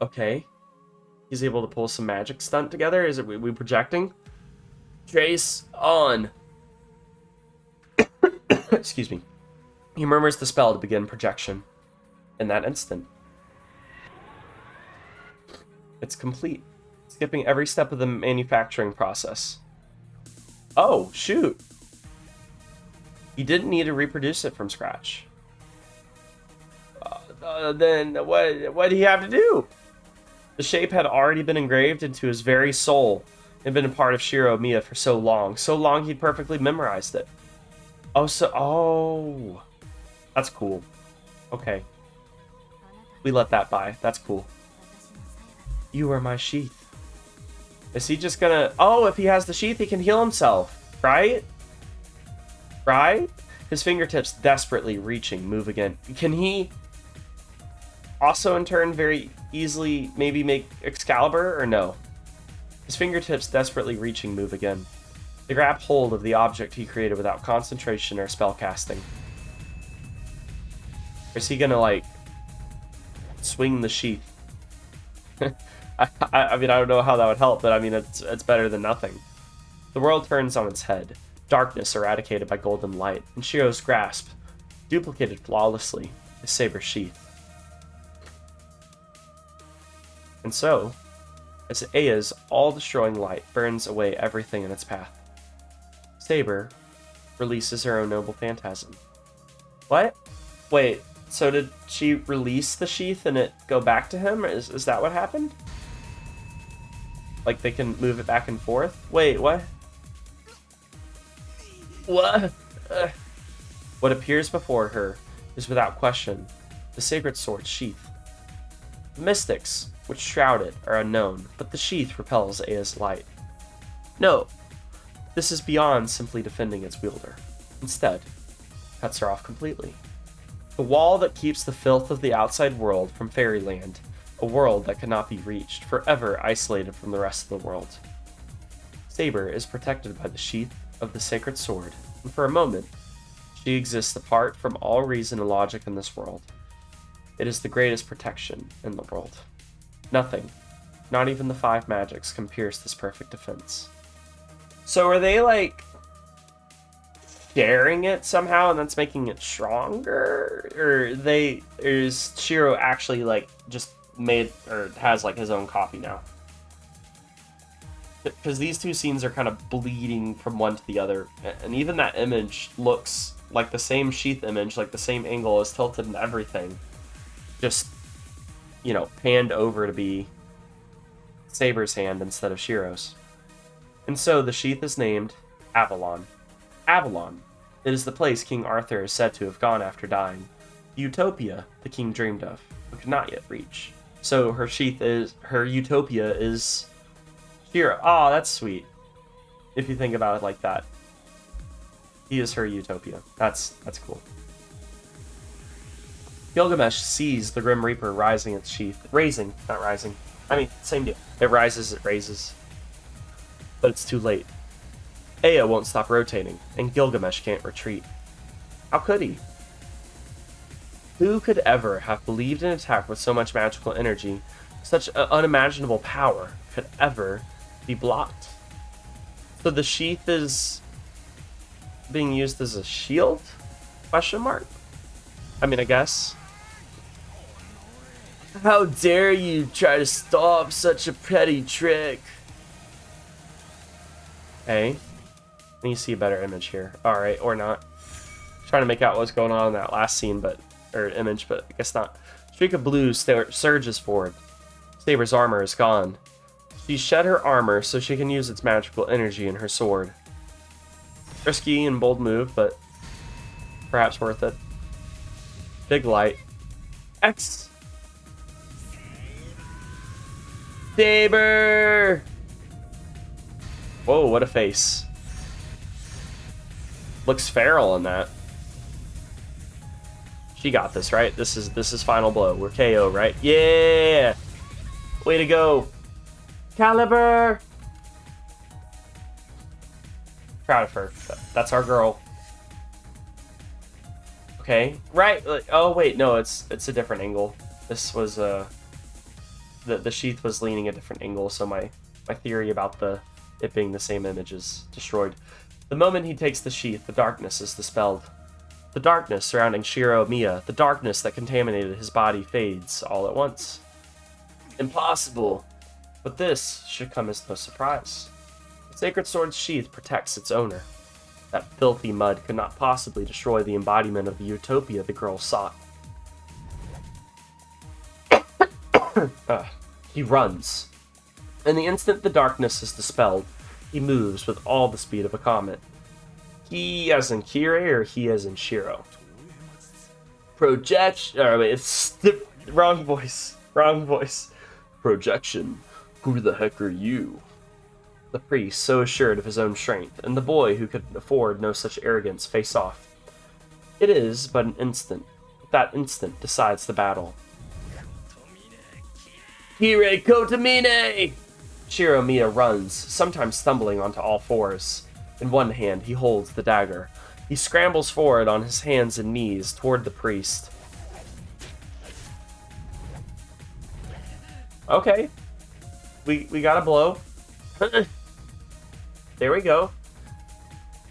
Okay. He's able to pull some magic stunt together. Is it we projecting? Trace on. Excuse me. He murmurs the spell to begin projection. In that instant, it's complete, skipping every step of the manufacturing process. Oh, shoot. He didn't need to reproduce it from scratch. Then what did he have to do? The shape had already been engraved into his very soul. It had been a part of Shiro Miya for so long he'd perfectly memorized it. Oh, that's cool. Okay. We let that by. That's cool. You are my sheath. Is he just gonna... Oh, if he has the sheath, he can heal himself. Right? Right? His fingertips desperately reaching, move again. Can he also, in turn, very easily maybe make Excalibur, or no? His fingertips desperately reaching, move again. They grab hold of the object he created without concentration or spell casting. Or is he gonna, like, swing the sheath? I mean, I don't know how that would help, but I mean, it's better than nothing. The world turns on its head. Darkness eradicated by golden light, and Shiro's grasp, duplicated flawlessly, his saber sheath. And so, as Aya's all-destroying light burns away everything in its path, Saber releases her own noble phantasm. What? Wait, so did she release the sheath and it go back to him? Is that what happened? Like they can move it back and forth? Wait, what? What? What appears before her is without question the sacred sword sheath. The mystics which shroud it are unknown, but the sheath repels Aya's light. No, this is beyond simply defending its wielder. Instead, cuts her off completely. The wall that keeps the filth of the outside world from fairyland, a world that cannot be reached, forever isolated from the rest of the world. Saber is protected by the sheath of the sacred sword, and for a moment, she exists apart from all reason and logic in this world. It is the greatest protection in the world. Nothing, not even the 5 magics, can pierce this perfect defense. So are they, like, sharing it somehow and that's making it stronger? Or is Shiro actually, like, just made, or has, like, his own copy now? Because these two scenes are kind of bleeding from one to the other, and even that image looks like the same sheath image, like the same angle is tilted and everything. Just, you know, panned over to be Saber's hand instead of Shiro's. And so the sheath is named Avalon. Avalon. It is the place King Arthur is said to have gone after dying. The utopia the king dreamed of, but could not yet reach. So her utopia is Shiro. Oh, that's sweet. If you think about it like that. He is her utopia. That's cool. Gilgamesh sees the Grim Reaper rising its sheath. Raising, not rising. I mean, same deal. It rises, it raises. But it's too late. Aya won't stop rotating, and Gilgamesh can't retreat. How could he? Who could ever have believed an attack with so much magical energy, such unimaginable power, could ever be blocked? So the sheath is being used as a shield? Question mark? I mean, I guess. How dare you try to stop such a petty trick? Hey, let me see a better image here. Alright, or not. Trying to make out what's going on in that last scene, or image, but I guess not. Streak of blue surges forward. Saber's armor is gone. She shed her armor so she can use its magical energy in her sword. Risky and bold move, but perhaps worth it. Big light. X. Saber! Whoa, what a face. Looks feral in that. She got this, right? This is final blow. We're KO, right? Yeah! Way to go. Caliber! Proud of her. That's our girl. Okay, right. Oh wait, no, it's a different angle. This was the sheath was leaning a different angle, so my theory about it being the same image is destroyed. The moment he takes the sheath, the darkness is dispelled. The darkness surrounding Shiro Miya, the darkness that contaminated his body, fades all at once. Impossible. But this should come as no surprise. The sacred sword's sheath protects its owner. That filthy mud could not possibly destroy the embodiment of the utopia the girl sought. He runs. In the instant the darkness is dispelled, he moves with all the speed of a comet. He as in Kirei or he as in Shiro? Projection. Oh, wait, it's wrong voice. Wrong voice. Projection. Who the heck are you? The priest, so assured of his own strength, and the boy who could afford no such arrogance face off. It is but an instant. That instant decides the battle. Kirei Kotamine! Shiro Miya runs, sometimes stumbling onto all fours. In one hand, he holds the dagger. He scrambles forward on his hands and knees toward the priest. Okay. We got a blow. There we go.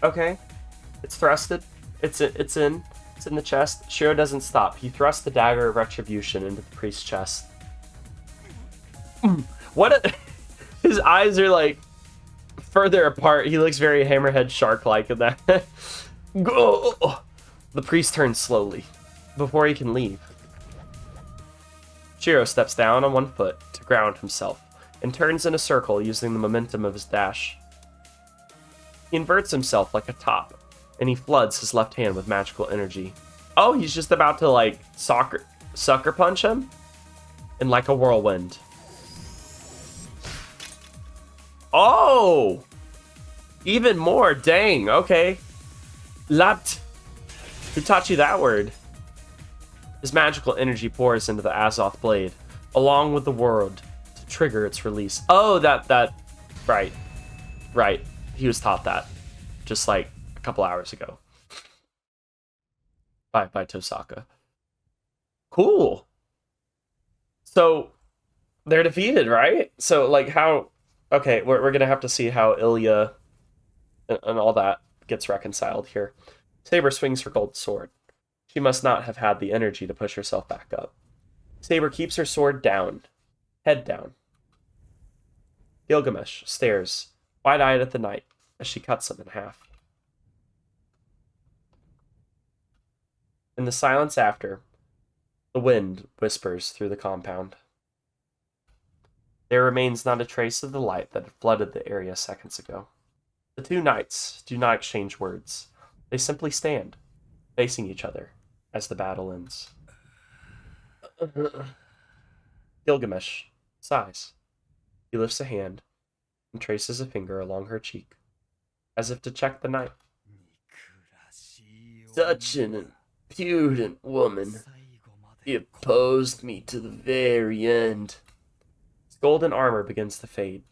Okay. It's thrusted. It's in the chest. Shiro doesn't stop. He thrusts the dagger of retribution into the priest's chest. His eyes are like further apart. He looks very hammerhead shark-like in that. Go! The priest turns slowly before he can leave. Shiro steps down on one foot to ground himself and turns in a circle using the momentum of his dash. He inverts himself like a top, and he floods his left hand with magical energy. Oh, he's just about to, like, sucker punch him? In like a whirlwind. Oh! Even more, dang, okay. Lapt. Who taught you that word? His magical energy pours into the Azoth blade, along with the word, to trigger its release. Oh, right. Right. He was taught that just like a couple hours ago by Tosaka. Cool. So they're defeated, right? So like how? Okay, we're gonna have to see how Illya and all that gets reconciled here. Saber swings her gold sword. She must not have had the energy to push herself back up. Saber keeps her sword down, head down. Gilgamesh stares, wide-eyed at the knight, as she cuts him in half. In the silence after, the wind whispers through the compound. There remains not a trace of the light that had flooded the area seconds ago. The two knights do not exchange words. They simply stand, facing each other, as the battle ends. Gilgamesh sighs. He lifts a hand and traces a finger along her cheek, as if to check the knight. Such an impudent woman. He opposed me to the very end. His golden armor begins to fade.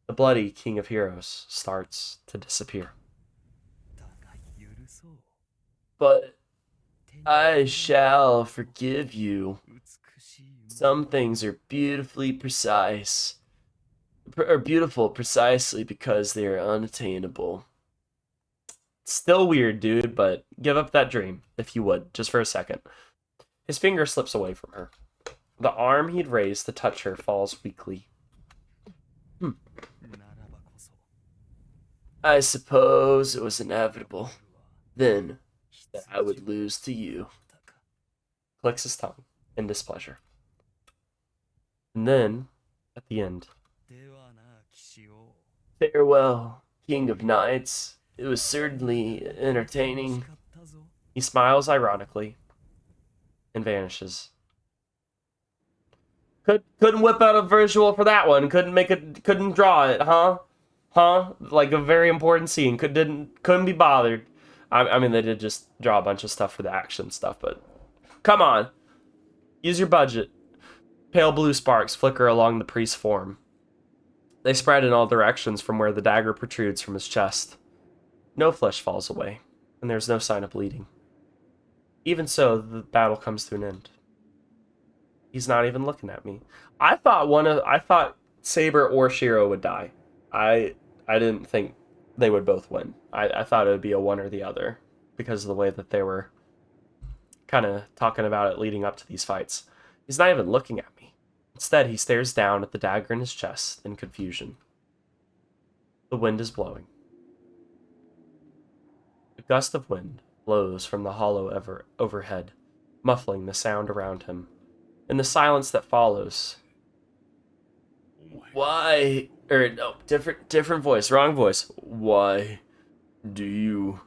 The bloody King of Heroes starts to disappear. But I shall forgive you. Some things are beautifully precise. Are beautiful precisely because they are unattainable. Still weird, dude, but give up that dream, if you would, just for a second. His finger slips away from her. The arm he'd raised to touch her falls weakly. I suppose it was inevitable, then, that I would lose to you. Clicks his tongue in displeasure. And then, at the end, farewell, King of Knights. It was certainly entertaining. He smiles ironically and vanishes. Couldn't whip out a visual for that one. Couldn't draw it, huh? Huh? Like a very important scene. Couldn't be bothered. I mean, they did just draw a bunch of stuff for the action stuff, but come on. Use your budget. Pale blue sparks flicker along the priest's form. They spread in all directions from where the dagger protrudes from his chest. No flesh falls away, and there's no sign of bleeding. Even so, the battle comes to an end. He's not even looking at me. I thought Saber or Shirou would die. I didn't think they would both win. I thought it would be a one or the other because of the way that they were kind of talking about it leading up to these fights. He's not even looking at me. Instead, he stares down at the dagger in his chest in confusion. The wind is blowing. A gust of wind blows from the hollow overhead, muffling the sound around him. In the silence that follows, why? No, different voice, wrong voice. Why do you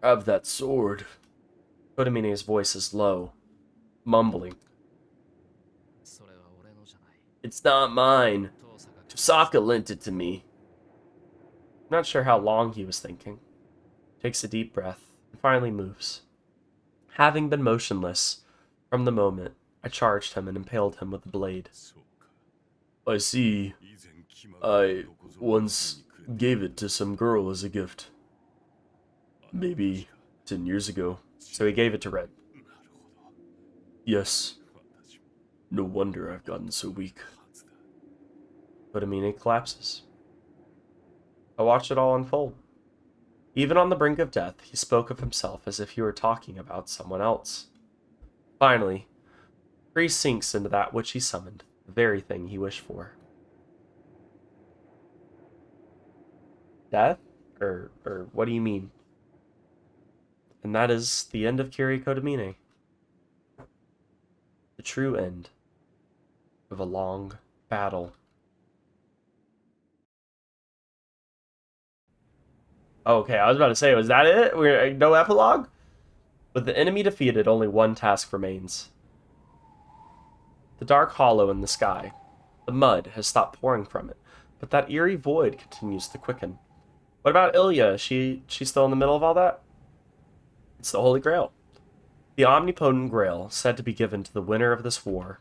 have that sword? Kodamine's voice is low, mumbling. It's not mine. Tosaka lent it to me. I'm not sure how long he was thinking. Takes a deep breath and finally moves. Having been motionless from the moment, I charged him and impaled him with the blade. I see. I once gave it to some girl as a gift. Maybe 10 years ago. So he gave it to Red. Yes. No wonder I've gotten so weak. Kodamine collapses. I watched it all unfold. Even on the brink of death, he spoke of himself as if he were talking about someone else. Finally, priest sinks into that which he summoned, the very thing he wished for. Death? Or what do you mean? And that is the end of Kirei Kodamine. The true end of a long battle. Okay, I was about to say, was that it? We're no epilogue? With the enemy defeated, only one task remains. The dark hollow in the sky. The mud has stopped pouring from it, but that eerie void continues to quicken. What about Illya? She's still in the middle of all that? It's the Holy Grail. The omnipotent grail said to be given to the winner of this war.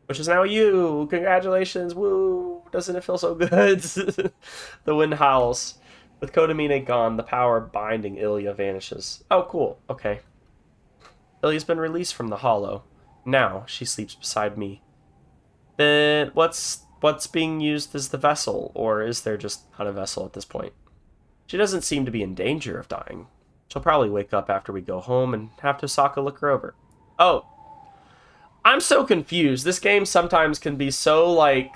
Which is now you! Congratulations! Woo! Doesn't it feel so good? The wind howls. With Kodamine gone, the power binding Illya vanishes. Oh, cool. Okay. Illya's been released from the hollow. Now, she sleeps beside me. Then, what's being used as the vessel? Or is there just not a vessel at this point? She doesn't seem to be in danger of dying. She'll probably wake up after we go home and have Tosaka look her over. Oh. I'm so confused. This game sometimes can be so, like,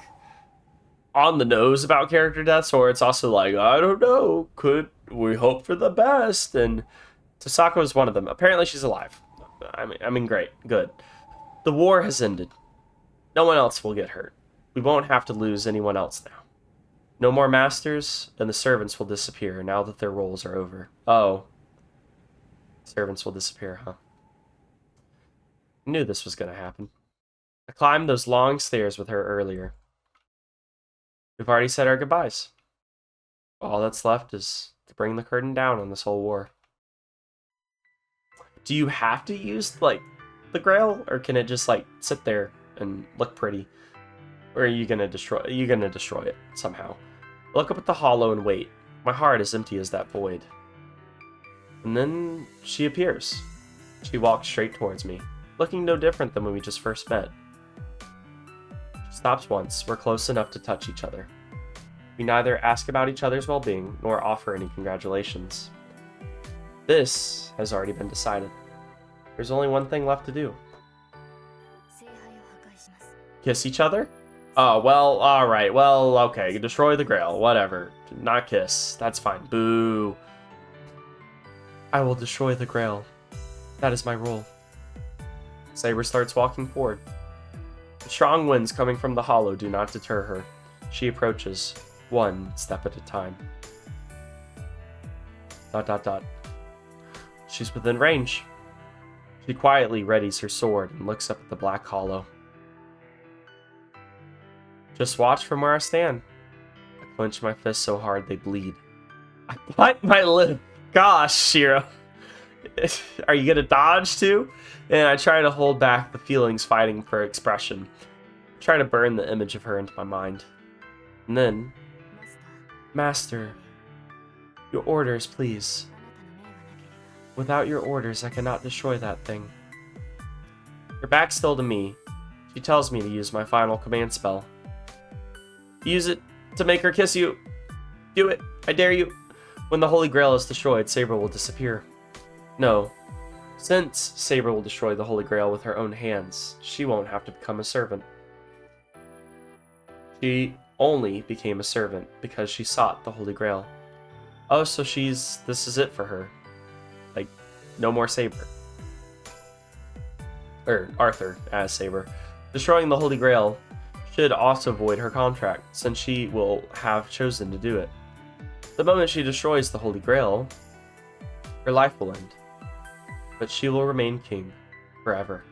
on the nose about character deaths, or it's also like, I don't know, could we hope for the best? And Tosaka was one of them. Apparently she's alive. I mean, great, good. The war has ended. No one else will get hurt. We won't have to lose anyone else now. No more masters, and the servants will disappear now that their roles are over. Oh. Servants will disappear, huh? I knew this was going to happen. I climbed those long stairs with her earlier. We've already said our goodbyes. All that's left is to bring the curtain down on this whole war. Do you have to use, like, the Grail? Or can it just, like, sit there and look pretty? Or are you gonna destroy it somehow? Look up at the hollow and wait. My heart is empty as that void. And then she appears. She walks straight towards me, looking no different than when we just first met. She stops once. We're close enough to touch each other. We neither ask about each other's well-being nor offer any congratulations. This has already been decided. There's only one thing left to do. Kiss each other? Oh, well, alright, well, okay, destroy the Grail, whatever. Not kiss, that's fine. Boo. I will destroy the Grail. That is my role. Saber starts walking forward. The strong winds coming from the hollow do not deter her. She approaches, one step at a time. ... She's within range. She quietly readies her sword and looks up at the black hollow. Just watch from where I stand. A clench my fists so hard they bleed. I bite my lip. Gosh, Shiro. Are you gonna dodge too? And I try to hold back the feelings fighting for expression. I try to burn the image of her into my mind. And then, Master, your orders, please. Without your orders, I cannot destroy that thing. Her back's still to me. She tells me to use my final command spell. Use it to make her kiss you. Do it. I dare you. When the Holy Grail is destroyed, Saber will disappear. No. Since Saber will destroy the Holy Grail with her own hands, she won't have to become a servant. She only became a servant because she sought the Holy Grail. Oh, so this is it for her. Like, no more Saber. Or Arthur as Saber. Destroying the Holy Grail should also void her contract, since she will have chosen to do it. The moment she destroys the Holy Grail, her life will end. But she will remain king forever.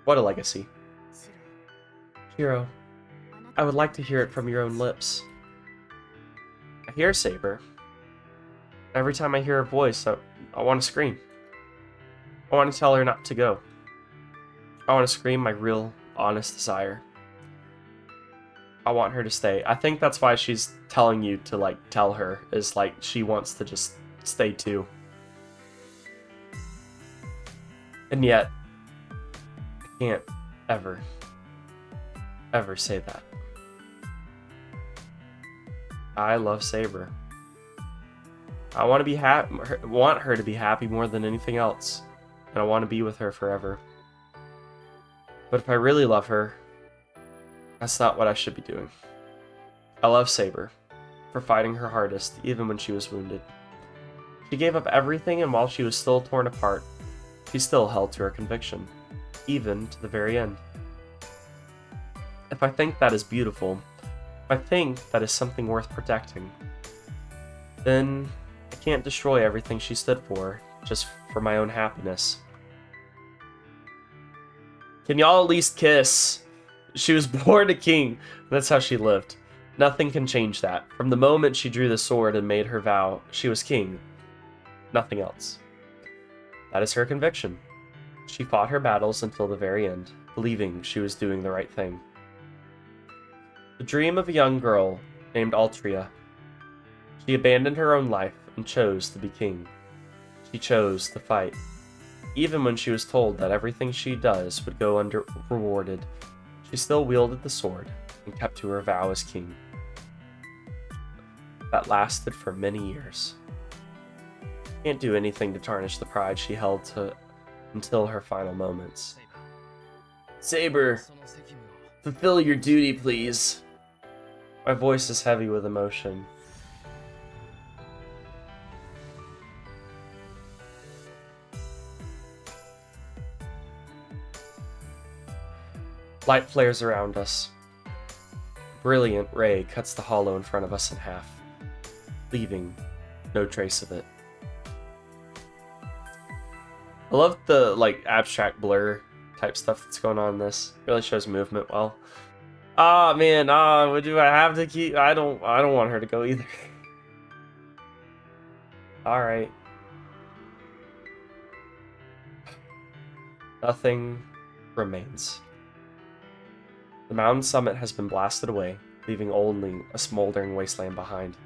What a legacy. Shiro, I would like to hear it from your own lips. I hear Saber. Every time I hear her voice, I want to scream. I want to tell her not to go. I want to scream my real, honest desire. I want her to stay. I think that's why she's telling you to, like, tell her. Is, like, she wants to just stay too. And yet, I can't ever say that. I love Saber. I want to be want her to be happy more than anything else. And I want to be with her forever. But if I really love her, that's not what I should be doing. I love Saber for fighting her hardest, even when she was wounded. She gave up everything, and while she was still torn apart, she still held to her conviction, even to the very end. If I think that is beautiful, if I think that is something worth protecting, then I can't destroy everything she stood for, just for my own happiness. Can y'all at least kiss? She was born a king. That's how she lived. Nothing can change that. From the moment she drew the sword and made her vow, she was king. Nothing else. That is her conviction. She fought her battles until the very end, believing she was doing the right thing. The dream of a young girl named Altria. She abandoned her own life and chose to be king. She chose to fight. Even when she was told that everything she does would go rewarded, she still wielded the sword and kept to her vow as king. That lasted for many years. Can't do anything to tarnish the pride she held to until her final moments. Saber, fulfill your duty, please. My voice is heavy with emotion. Light flares around us. A brilliant ray cuts the hollow in front of us in half, leaving no trace of it. I love the, like, abstract blur type stuff that's going on in this. It really shows movement well. Ah, man, do I have to keep? I don't want her to go either. Alright. Nothing remains. The mountain summit has been blasted away, leaving only a smoldering wasteland behind.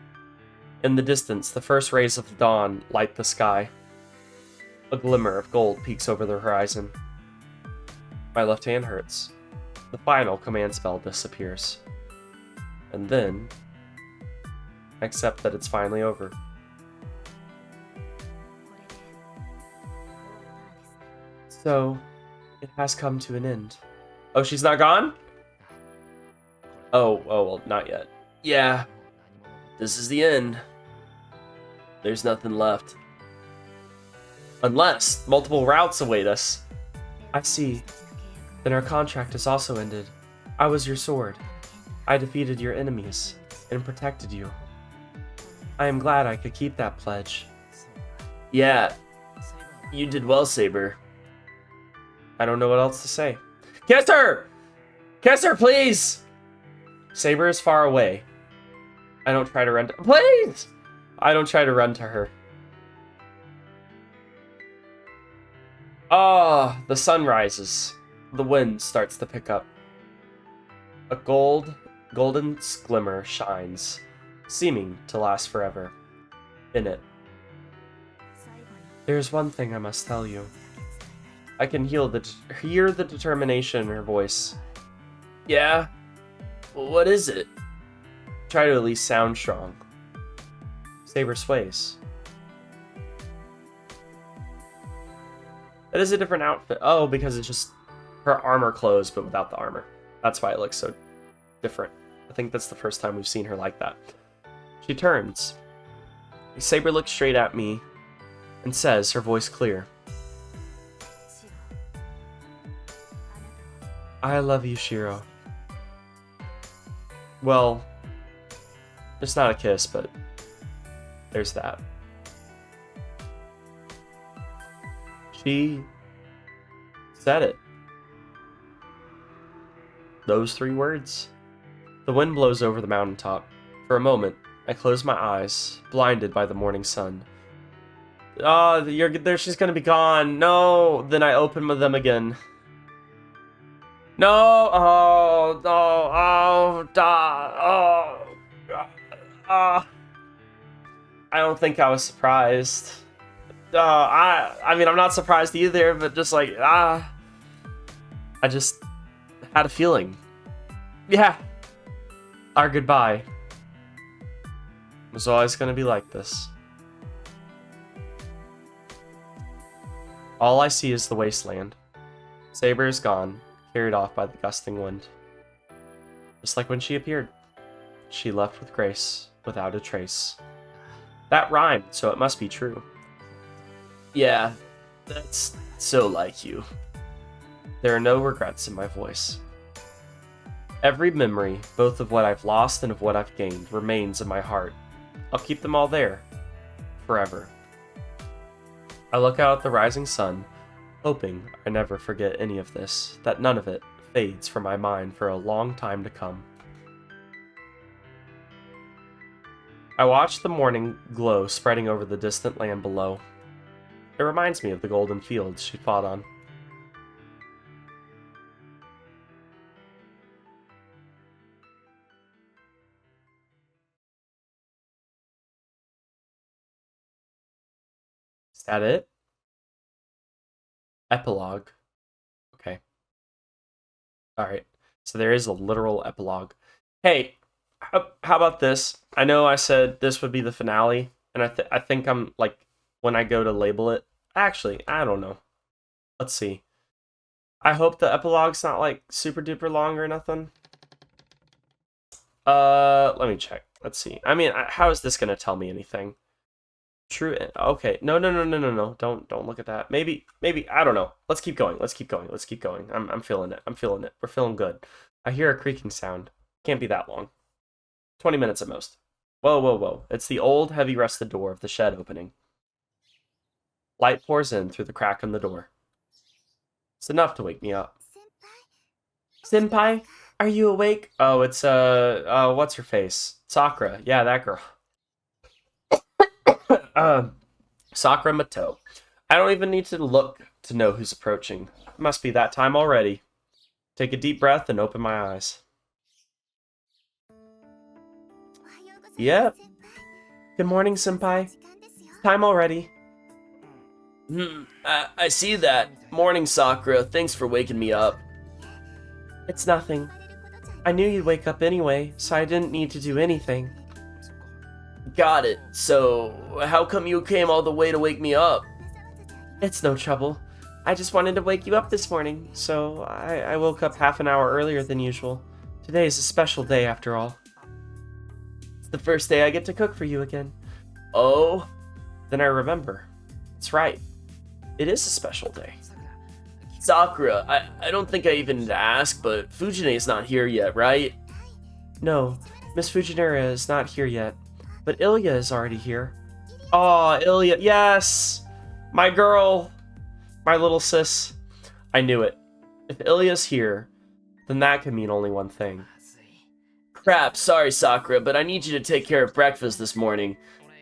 In the distance, the first rays of dawn light the sky. A glimmer of gold peeks over the horizon. My left hand hurts. The final command spell disappears. And then, I accept that it's finally over. So, it has come to an end. Oh, she's not gone? Oh, well, not yet. Yeah, this is the end. There's nothing left. Unless multiple routes await us. I see. Then our contract has also ended. I was your sword. I defeated your enemies and protected you. I am glad I could keep that pledge. Yeah, you did well, Saber. I don't know what else to say. Kiss her! Kiss her, please! Saber is far away. I don't try to run to... Please! I don't try to run to her. Ah, the sun rises. The wind starts to pick up. A golden glimmer shines, seeming to last forever. In it. There's one thing I must tell you. I can hear the determination in her voice. Yeah? What is it? Try to at least sound strong. Saber sways. That is a different outfit. Oh, because it's just her armor clothes, but without the armor. That's why it looks so different. I think that's the first time we've seen her like that. She turns. Saber looks straight at me and says, her voice clear, I love you, Shiro. Well, it's not a kiss, but there's that. She said it. Those 3 words. The wind blows over the mountaintop. For a moment, I close my eyes, blinded by the morning sun. She's gonna be gone. No. Then I open them again. No. Oh. No. Oh. I don't think I was surprised. I mean, I'm not surprised either, but just like, I just had a feeling. Yeah. Our goodbye was always going to be like this. All I see is the wasteland. Saber is gone, carried off by the gusting wind. Just like when she appeared. She left with grace, without a trace. That rhymed, so it must be true. Yeah, that's so like you. There are no regrets in my voice. Every memory, both of what I've lost and of what I've gained, remains in my heart. I'll keep them all there. Forever. I look out at the rising sun, hoping I never forget any of this, that none of it fades from my mind for a long time to come. I watch the morning glow spreading over the distant land below. It reminds me of the golden fields she fought on. Is that it? Epilogue. Okay. Alright. So there is a literal epilogue. Hey, how about this? I know I said this would be the finale, and I think I'm, like, when I go to label it... Actually, I don't know. Let's see. I hope the epilogue's not, like, super duper long or nothing. Let me check. Let's see. I mean, how is this gonna tell me anything? True. Okay. No. Don't look at that. Maybe. I don't know. Let's keep going. Let's keep going. I'm feeling it. We're feeling good. I hear a creaking sound. Can't be that long. 20 minutes at most. Whoa. It's the old, heavy rusted door of the shed opening. Light pours in through the crack in the door. It's enough to wake me up. Senpai, are you awake? Oh, it's, what's her face? Sakura. Yeah, that girl. Sakura Mato. I don't even need to look to know who's approaching. It must be that time already. Take a deep breath and open my eyes. Yep. Good morning, Senpai. Time already. I see that. Morning, Sakura. Thanks for waking me up. It's nothing. I knew you'd wake up anyway, so I didn't need to do anything. Got it. So, how come you came all the way to wake me up? It's no trouble. I just wanted to wake you up this morning, so I woke up half an hour earlier than usual. Today is a special day after all. It's the first day I get to cook for you again. Oh? Then I remember. That's right. It is a special day. Sakura, I don't think I even need to ask, but Fujine's not here yet, right? No, Miss Fujinura is not here yet, but Illya is already here. Aw, Illya, yes! My girl! My little sis. I knew it. If Illya's here, then that can mean only one thing. Crap, sorry Sakura, but I need you to take care of breakfast this morning.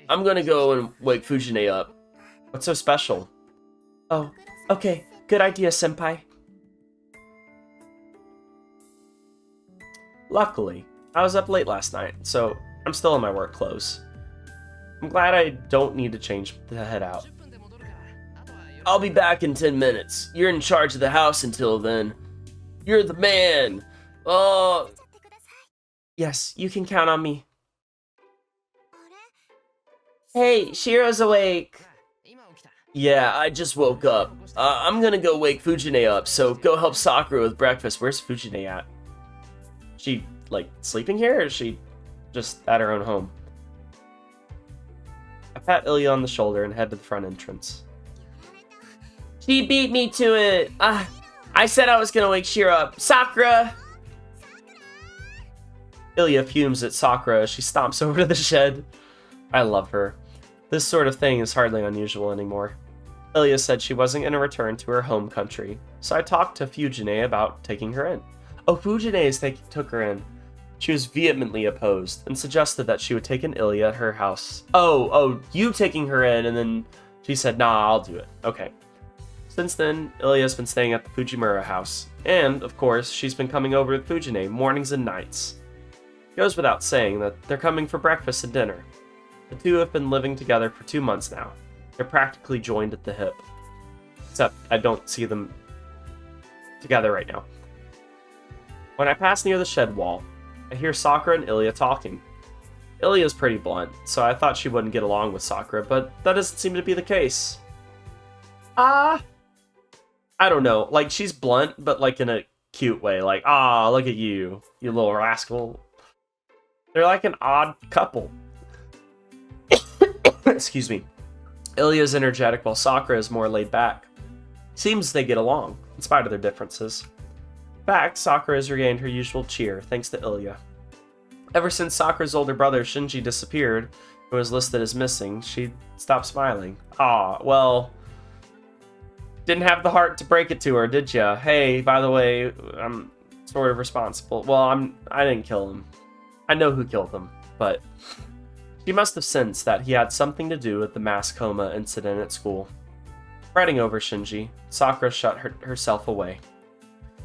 I'm gonna go and wake Fujine up. What's so special? Oh, okay. Good idea, senpai. Luckily, I was up late last night, so I'm still in my work clothes. I'm glad I don't need to change to head out. I'll be back in 10 minutes. You're in charge of the house until then. You're the man. Oh. Yes, you can count on me. Hey, Shiro's awake. Yeah, I just woke up. I'm gonna go wake Fujine up, so go help Sakura with breakfast. Where's Fujine at? She, like, sleeping here, or is she just at her own home? I pat Illya on the shoulder and head to the front entrance. She beat me to it. I said I was gonna wake Shiro up. Sakura! Illya fumes at Sakura as she stomps over to the shed. I love her. This sort of thing is hardly unusual anymore. Illya said she wasn't going to return to her home country, so I talked to Fujine about taking her in. Oh, Fujine took her in. She was vehemently opposed and suggested that she would take in Illya at her house. Oh, you taking her in, and then she said, nah, I'll do it. Okay. Since then, Illya's been staying at the Fujimura house, and, of course, she's been coming over with Fujine mornings and nights. It goes without saying that they're coming for breakfast and dinner. The two have been living together for 2 months now. They're practically joined at the hip. Except I don't see them together right now. When I pass near the shed wall, I hear Sakura and Illya talking. Illya's pretty blunt, so I thought she wouldn't get along with Sakura, but that doesn't seem to be the case. I don't know. Like, she's blunt, but like in a cute way. Like, look at you, you little rascal. They're like an odd couple. Excuse me. Illya's energetic while Sakura is more laid back. Seems they get along, in spite of their differences. In fact, Sakura has regained her usual cheer, thanks to Illya. Ever since Sakura's older brother Shinji disappeared, and was listed as missing, she stopped smiling. Well, didn't have the heart to break it to her, did ya? Hey, by the way, I'm sort of responsible. Well, I didn't kill him. I know who killed him, but she must have sensed that he had something to do with the mass coma incident at school. Fretting over Shinji, Sakura shut herself away.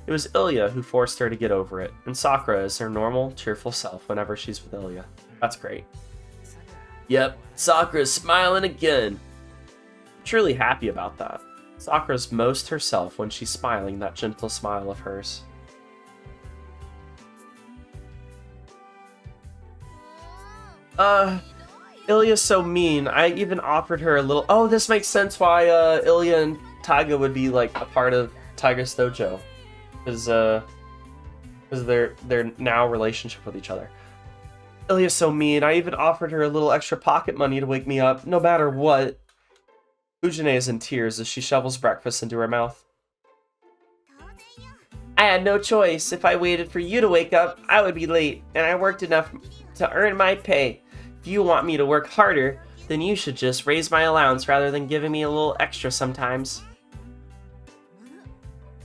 It was Illya who forced her to get over it, and Sakura is her normal, cheerful self whenever she's with Illya. That's great. Yep, Sakura's smiling again. I'm truly happy about that. Sakura's most herself when she's smiling, that gentle smile of hers. Illya's so mean. I even offered her a little... Oh, this makes sense why Illya and Taiga would be like a part of Taiga's dojo. Because their now relationship with each other. Illya's so mean. I even offered her a little extra pocket money to wake me up, no matter what. Fujine is in tears as she shovels breakfast into her mouth. I had no choice. If I waited for you to wake up, I would be late, and I worked enough to earn my pay. If you want me to work harder, then you should just raise my allowance rather than giving me a little extra sometimes.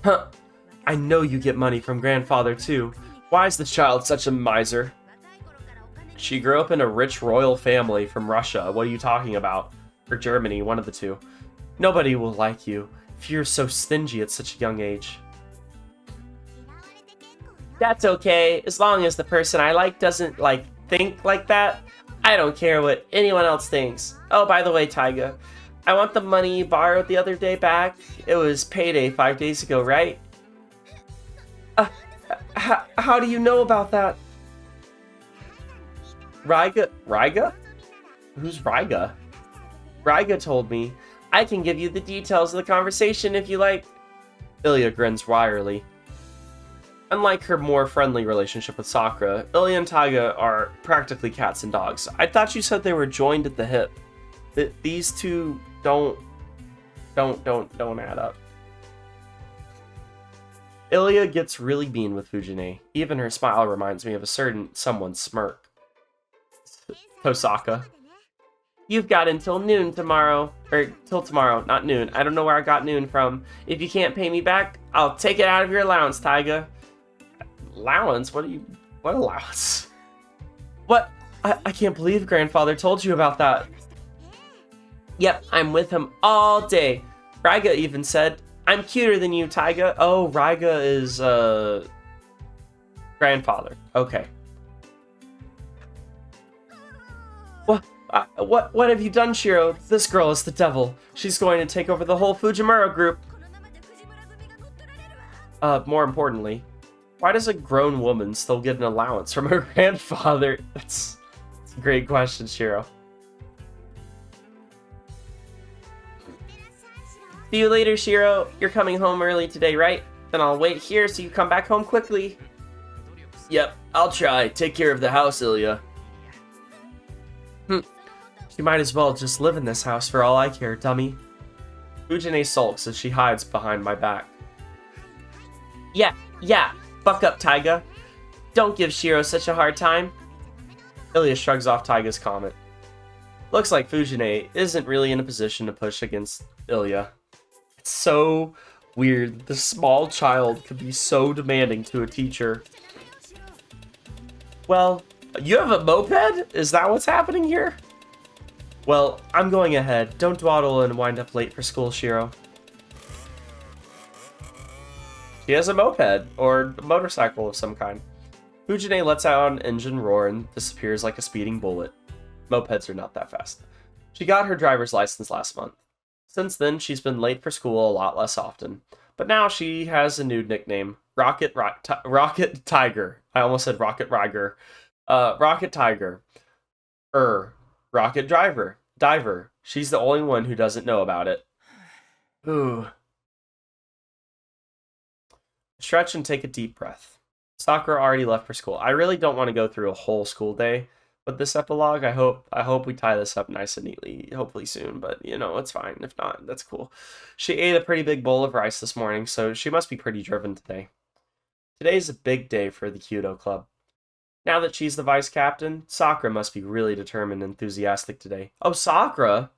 Huh. I know you get money from grandfather too. Why is the child such a miser? She grew up in a rich royal family from Russia. What are you talking about? Or Germany, one of the two. Nobody will like you if you're so stingy at such a young age. That's okay, as long as the person I like doesn't, think like that. I don't care what anyone else thinks. Oh, by the way, Taiga, I want the money you borrowed the other day back. It was payday 5 days ago, right? How do you know about that? Raiga? Who's Raiga? Raiga told me. I can give you the details of the conversation if you like. Illya grins wryly. Unlike her more friendly relationship with Sakura, Illya and Taiga are practically cats and dogs. I thought you said they were joined at the hip. These two don't add up. Illya gets really mean with Fujine. Even her smile reminds me of a certain someone's smirk. Tosaka. You've got until noon tomorrow. Or, till tomorrow, not noon. I don't know where I got noon from. If you can't pay me back, I'll take it out of your allowance, Taiga. Allowance? What allowance? What? I can't believe grandfather told you about that. Yep, I'm with him all day. Raiga even said, I'm cuter than you, Taiga. Oh, Raiga is, grandfather. Okay. What have you done, Shiro? This girl is the devil. She's going to take over the whole Fujimura group. More importantly, why does a grown woman still get an allowance from her grandfather? That's a great question, Shiro. See you later, Shiro. You're coming home early today, right? Then I'll wait here so you come back home quickly. Yep, I'll try. Take care of the house, Illya. You might as well just live in this house for all I care, dummy. Fujine sulks as she hides behind my back. Yeah, buck up, Taiga. Don't give Shiro such a hard time. Illya shrugs off Taiga's comment. Looks like Fujine isn't really in a position to push against Illya. It's so weird. The small child could be so demanding to a teacher. Well, you have a moped? Is that what's happening here? Well, I'm going ahead. Don't dawdle and wind up late for school, Shiro. She has a moped, or a motorcycle of some kind. Fujine lets out an engine roar and disappears like a speeding bullet. Mopeds are not that fast. She got her driver's license last month. Since then, she's been late for school a lot less often. But now she has a new nickname, Rocket Tiger. I almost said Rocket Riger. Rocket Tiger. Rocket Diver. She's the only one who doesn't know about it. Ooh. Stretch and take a deep breath. Sakura already left for school. I really don't want to go through a whole school day with this epilogue. I hope we tie this up nice and neatly, hopefully soon, but it's fine. If not, that's cool. She ate a pretty big bowl of rice this morning, so she must be pretty driven today. Today's a big day for the Kyudo Club. Now that she's the vice captain, Sakura must be really determined and enthusiastic today. Oh, Sakura!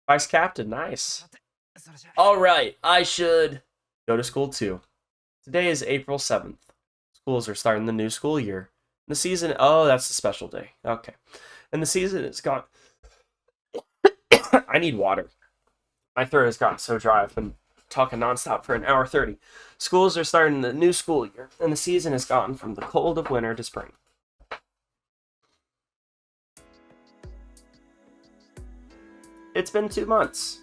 Vice captain, nice. Alright, I should go to school too. Today is April 7th. Schools are starting the new school year. The season, oh, that's a special day. Okay. And the season is gone. I need water. My throat has gotten so dry. I've been talking nonstop for an hour 30. Schools are starting the new school year, and the season has gone from the cold of winter to spring. It's been 2 months.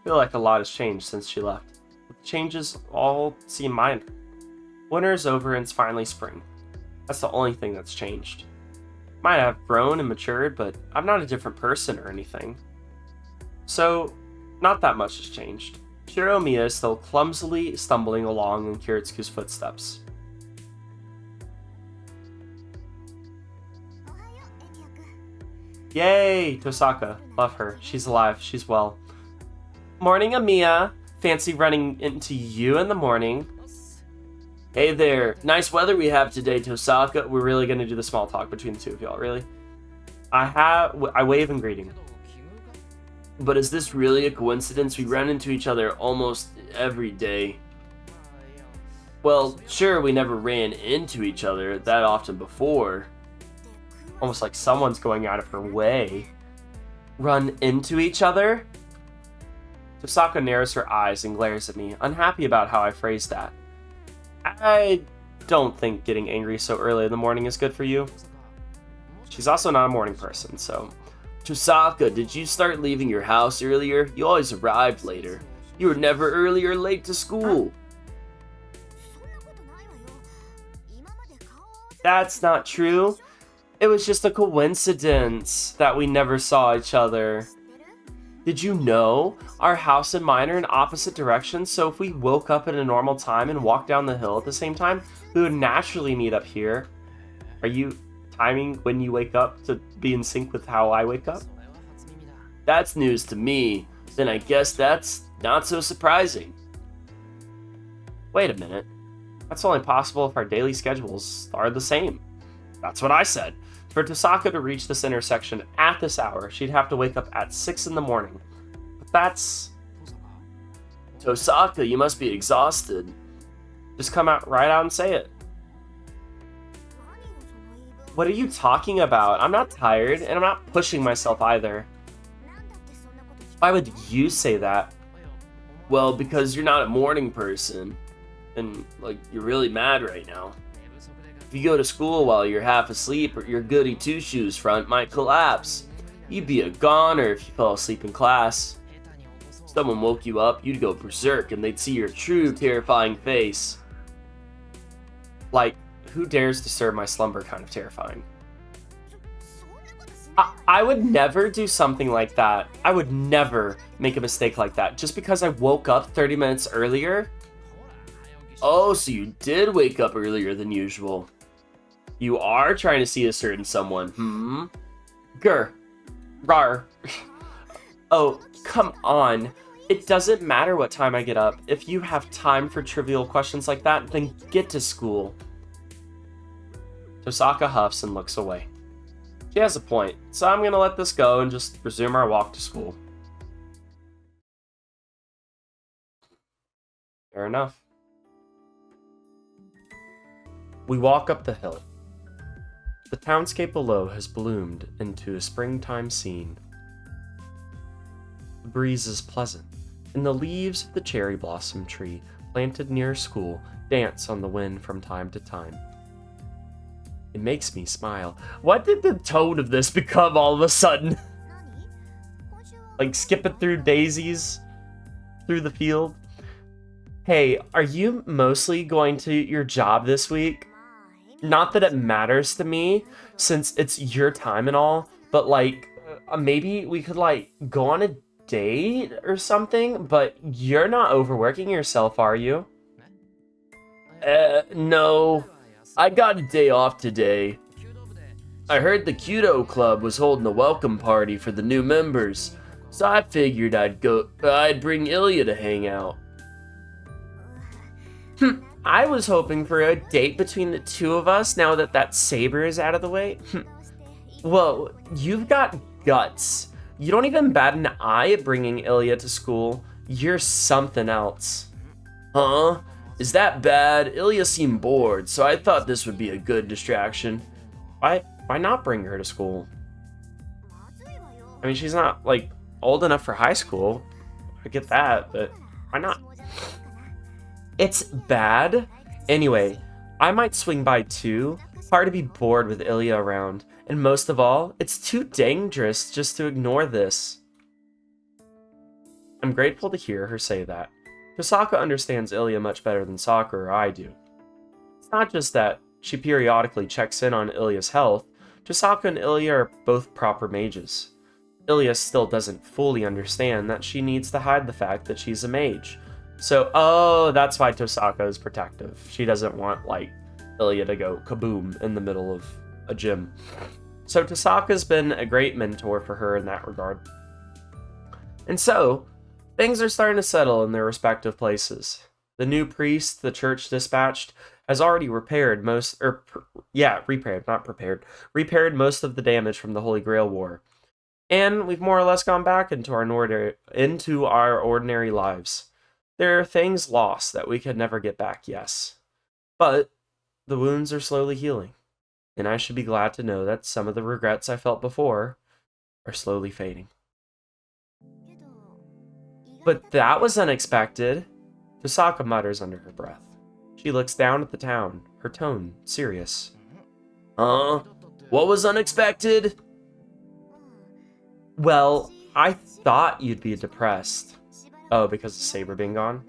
I feel like a lot has changed since she left. The changes all seem minor. Winter is over and it's finally spring. That's the only thing that's changed. Might have grown and matured, but I'm not a different person or anything. So, not that much has changed. Shiro Miya is still clumsily stumbling along in Kiritsuku's footsteps. Yay! Tosaka. Love her. She's alive. She's well. Morning, Amiya. Fancy running into you in the morning. Hey there. Nice weather we have today, Tosaka. We're really going to do the small talk between the two of y'all, really? I wave in greeting. But is this really a coincidence? We run into each other almost every day. Well, sure, we never ran into each other that often before. Almost like someone's going out of her way. Run into each other? Tosaka narrows her eyes and glares at me, unhappy about how I phrased that. I don't think getting angry so early in the morning is good for you. She's also not a morning person, so... Tosaka, did you start leaving your house earlier? You always arrived later. You were never early or late to school. That's not true. It was just a coincidence that we never saw each other. Did you know? Our house and mine are in opposite directions, so if we woke up at a normal time and walked down the hill at the same time, we would naturally meet up here. Are you timing when you wake up to be in sync with how I wake up? That's news to me. Then I guess that's not so surprising. Wait a minute. That's only possible if our daily schedules are the same. That's what I said. For Tosaka to reach this intersection at this hour, she'd have to wake up at 6 in the morning. But that's... Tosaka, you must be exhausted. Just come out right out and say it. What are you talking about? I'm not tired, and I'm not pushing myself either. Why would you say that? Well, because you're not a morning person. And, like, you're really mad right now. If you go to school while you're half asleep, or your goody two-shoes front might collapse. You'd be a goner if you fell asleep in class. If someone woke you up, you'd go berserk and they'd see your true terrifying face. Like, who dares disturb my slumber kind of terrifying? I would never do something like that. I would never make a mistake like that. Just because I woke up 30 minutes earlier. Oh, so you did wake up earlier than usual. You are trying to see a certain someone, Grr. Rar. Oh, come on. It doesn't matter what time I get up. If you have time for trivial questions like that, then get to school. Tosaka huffs and looks away. She has a point, so I'm gonna let this go and just resume our walk to school. Fair enough. We walk up the hill. The townscape below has bloomed into a springtime scene. The breeze is pleasant, and the leaves of the cherry blossom tree planted near school dance on the wind from time to time. It makes me smile. What did the tone of this become all of a sudden? Like skipping through daisies through the field? Hey, are you mostly going to your job this week? Not that it matters to me, since it's your time and all, but like, maybe we could like go on a date or something, but you're not overworking yourself, are you? No. I got a day off today. I heard the Kyudo Club was holding a welcome party for the new members, so I figured I'd bring Illya to hang out. I was hoping for a date between the two of us now that Saber is out of the way. Whoa, you've got guts. You don't even bat an eye at bringing Illya to school. You're something else. Huh? Is that bad? Illya seemed bored, so I thought this would be a good distraction. Why not bring her to school? I mean, she's not, like, old enough for high school. I get that, but why not? It's bad. Anyway, I might swing by too. Hard to be bored with Illya around. And most of all, it's too dangerous just to ignore this. I'm grateful to hear her say that. Tosaka understands Illya much better than Sakura or I do. It's not just that she periodically checks in on Illya's health. Tosaka and Illya are both proper mages. Illya still doesn't fully understand that she needs to hide the fact that she's a mage. So, oh, that's why Tosaka is protective. She doesn't want, like, Illya to go kaboom in the middle of a gym. So Tosaka's been a great mentor for her in that regard. And so, things are starting to settle in their respective places. The new priest the church dispatched has already repaired most of the damage from the Holy Grail War. And we've more or less gone back into our ordinary lives. There are things lost that we could never get back, yes. But the wounds are slowly healing. And I should be glad to know that some of the regrets I felt before are slowly fading. But that was unexpected, Tosaka mutters under her breath. She looks down at the town, her tone serious. Huh? What was unexpected? Well, I thought you'd be depressed. Oh, because of Saber being gone?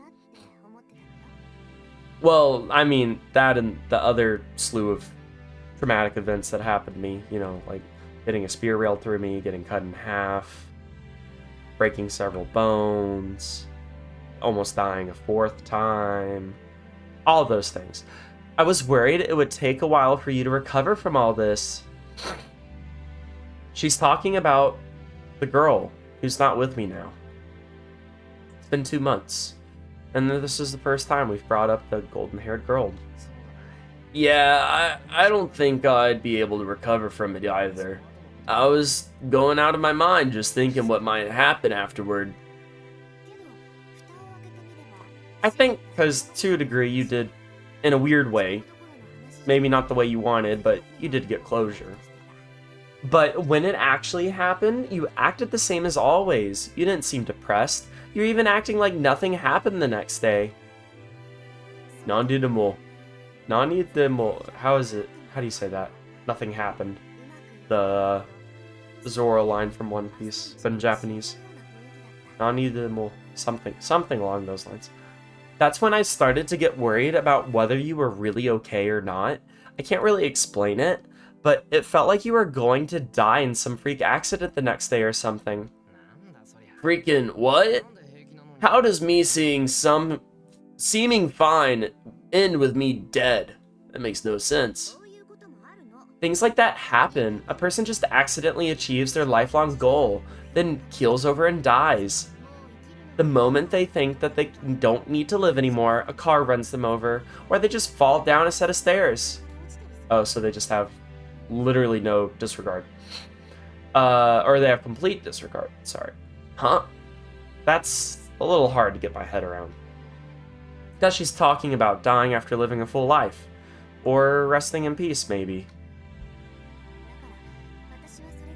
Well, I mean, that and the other slew of traumatic events that happened to me, you know, like getting a spear railed through me, getting cut in half, breaking several bones, almost dying a fourth time, all of those things. I was worried it would take a while for you to recover from all this. She's talking about the girl who's not with me now. It's been 2 months, and this is the first time we've brought up the golden-haired girl. Yeah, I don't think I'd be able to recover from it either. I was going out of my mind just thinking what might happen afterward. I think because to a degree you did, in a weird way, Maybe not the way you wanted, but you did get closure. But when it actually happened, you acted the same as always. You didn't seem depressed. You're even acting like nothing happened the next day. Nani de mo. Nani de mo. How is it? How do you say that? Nothing happened. The Zoro line from One Piece, but in Japanese. Nani de mo. Something along those lines. That's when I started to get worried about whether you were really okay or not. I can't really explain it, but it felt like you were going to die in some freak accident the next day or something. Freaking what? How does me seeming fine end with me dead? That makes no sense. Things like that happen. A person just accidentally achieves their lifelong goal, then keels over and dies. The moment they think that they don't need to live anymore, a car runs them over, or they just fall down a set of stairs. Oh, so they just have literally no disregard. Or they have complete disregard, sorry. Huh? That's a little hard to get my head around. Because she's talking about dying after living a full life. Or resting in peace, maybe.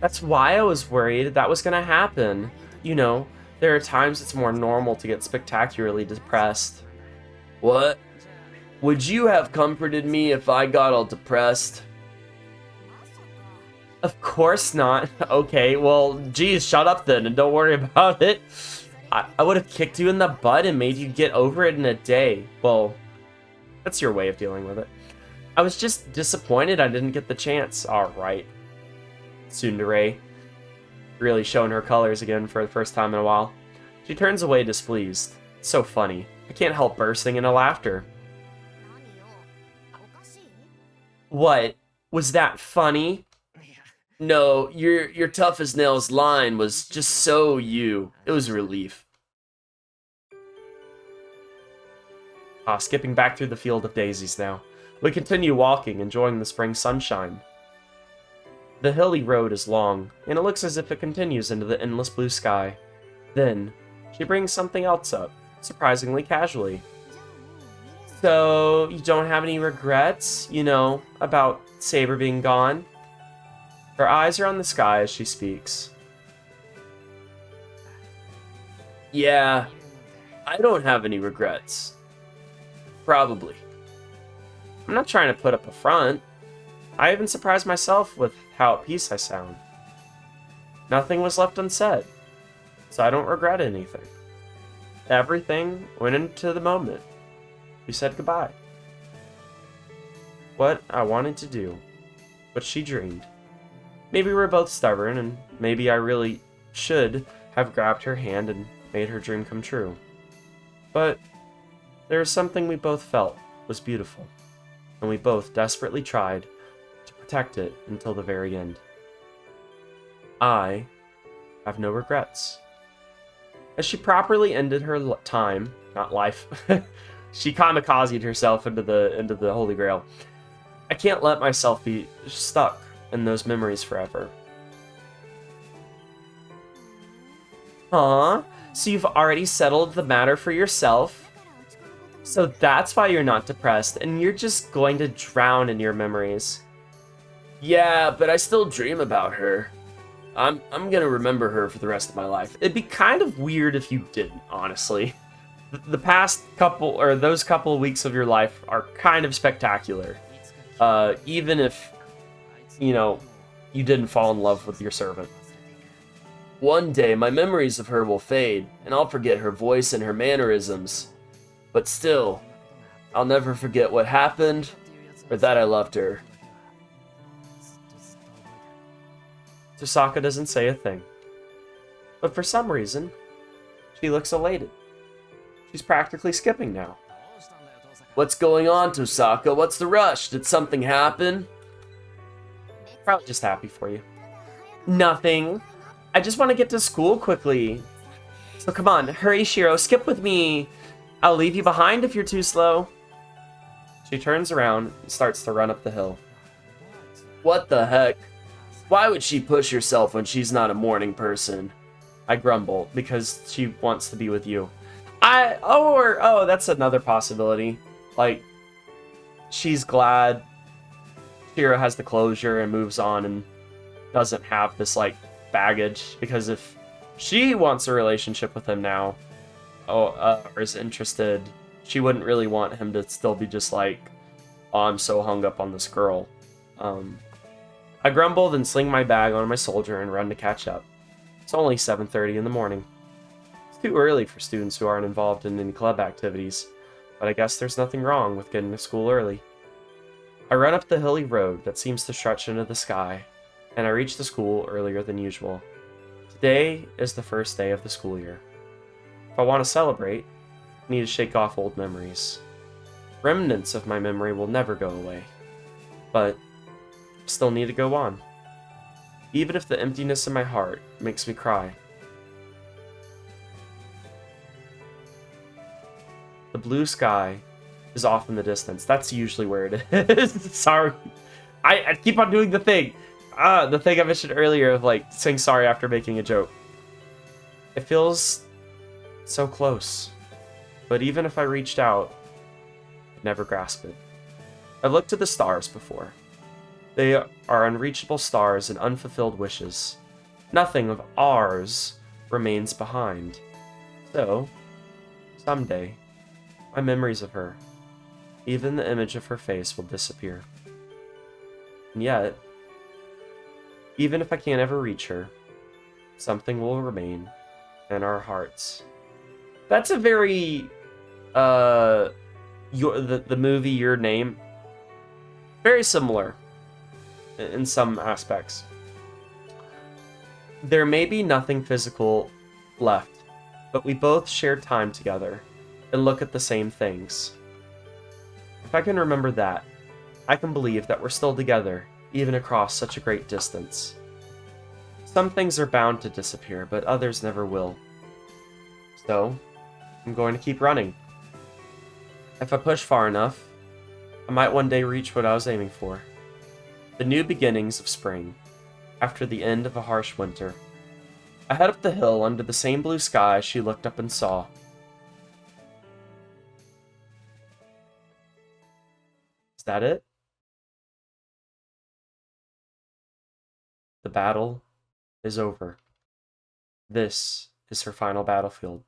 That's why I was worried that was gonna happen. You know, there are times it's more normal to get spectacularly depressed. What? Would you have comforted me if I got all depressed? Of course not. Okay, well, geez, shut up then and don't worry about it. I would have kicked you in the butt and made you get over it in a day. Well, that's your way of dealing with it. I was just disappointed I didn't get the chance. Alright. Tsundere. Really showing her colors again for the first time in a while. She turns away displeased. It's so funny. I can't help bursting into laughter. What? Was that funny? No, your tough as nails line was just so you. It was a relief. Skipping back through the field of daisies now. We continue walking, enjoying the spring sunshine. The hilly road is long, and it looks as if it continues into the endless blue sky. Then, she brings something else up, surprisingly casually. So, you don't have any regrets, you know, about Saber being gone? Her eyes are on the sky as she speaks. Yeah, I don't have any regrets. Probably. I'm not trying to put up a front. I even surprised myself with how at peace I sound. Nothing was left unsaid, so I don't regret anything. Everything went into the moment. We said goodbye. What I wanted to do, what she dreamed. Maybe we're both stubborn, and maybe I really should have grabbed her hand and made her dream come true. But there was something we both felt was beautiful, and we both desperately tried to protect it until the very end. I have no regrets. As she properly ended her time, not life, she kamikazed herself into the Holy Grail. I can't let myself be stuck in those memories forever. Huh? So you've already settled the matter for yourself? So that's why you're not depressed, and you're just going to drown in your memories. Yeah, but I still dream about her. I'm gonna remember her for the rest of my life. It'd be kind of weird if you didn't, honestly. The past couple, or those couple of weeks of your life are kind of spectacular. Even if, you know, you didn't fall in love with your servant. One day, my memories of her will fade, and I'll forget her voice and her mannerisms. But still, I'll never forget what happened, or that I loved her. Tosaka doesn't say a thing. But for some reason, she looks elated. She's practically skipping now. What's going on, Tosaka? What's the rush? Did something happen? Probably just happy for you. Nothing. I just want to get to school quickly. So come on, hurry, Shiro, skip with me. I'll leave you behind if you're too slow. She turns around and starts to run up the hill. What the heck? Why would she push herself when she's not a morning person? I grumble because she wants to be with you. Oh, that's another possibility. Like, she's glad Shiro has the closure and moves on and doesn't have this, like, baggage. Because if she wants a relationship with him now, or is interested, she wouldn't really want him to still be just like, oh, I'm so hung up on this girl. I grumble, then sling my bag on my soldier and run to catch up. It's only 7:30 in the morning. It's too early for students who aren't involved in any club activities, but I guess there's nothing wrong with getting to school early. I run up the hilly road that seems to stretch into the sky, and I reach the school earlier than usual. Today is the first day of the school year. If I want to celebrate, I need to shake off old memories. Remnants of my memory will never go away, but I still need to go on. Even if the emptiness in my heart makes me cry. The blue sky is off in the distance. That's usually where it is. Sorry. I keep on doing the thing. The thing I mentioned earlier of like saying sorry after making a joke. It feels so close. But even if I reached out, I'd never grasp it. I've looked to the stars before. They are unreachable stars and unfulfilled wishes. Nothing of ours remains behind. So, someday, my memories of her, even the image of her face, will disappear. And yet, even if I can't ever reach her, something will remain in our hearts. That's a very, the movie Your Name, very similar in some aspects. There may be nothing physical left, but we both share time together and look at the same things. If I can remember that, I can believe that we're still together, even across such a great distance. Some things are bound to disappear, but others never will. So, I'm going to keep running. If I push far enough, I might one day reach what I was aiming for. The new beginnings of spring, after the end of a harsh winter. I head up the hill under the same blue sky she looked up and saw. Is that it? The battle is over. This is her final battlefield.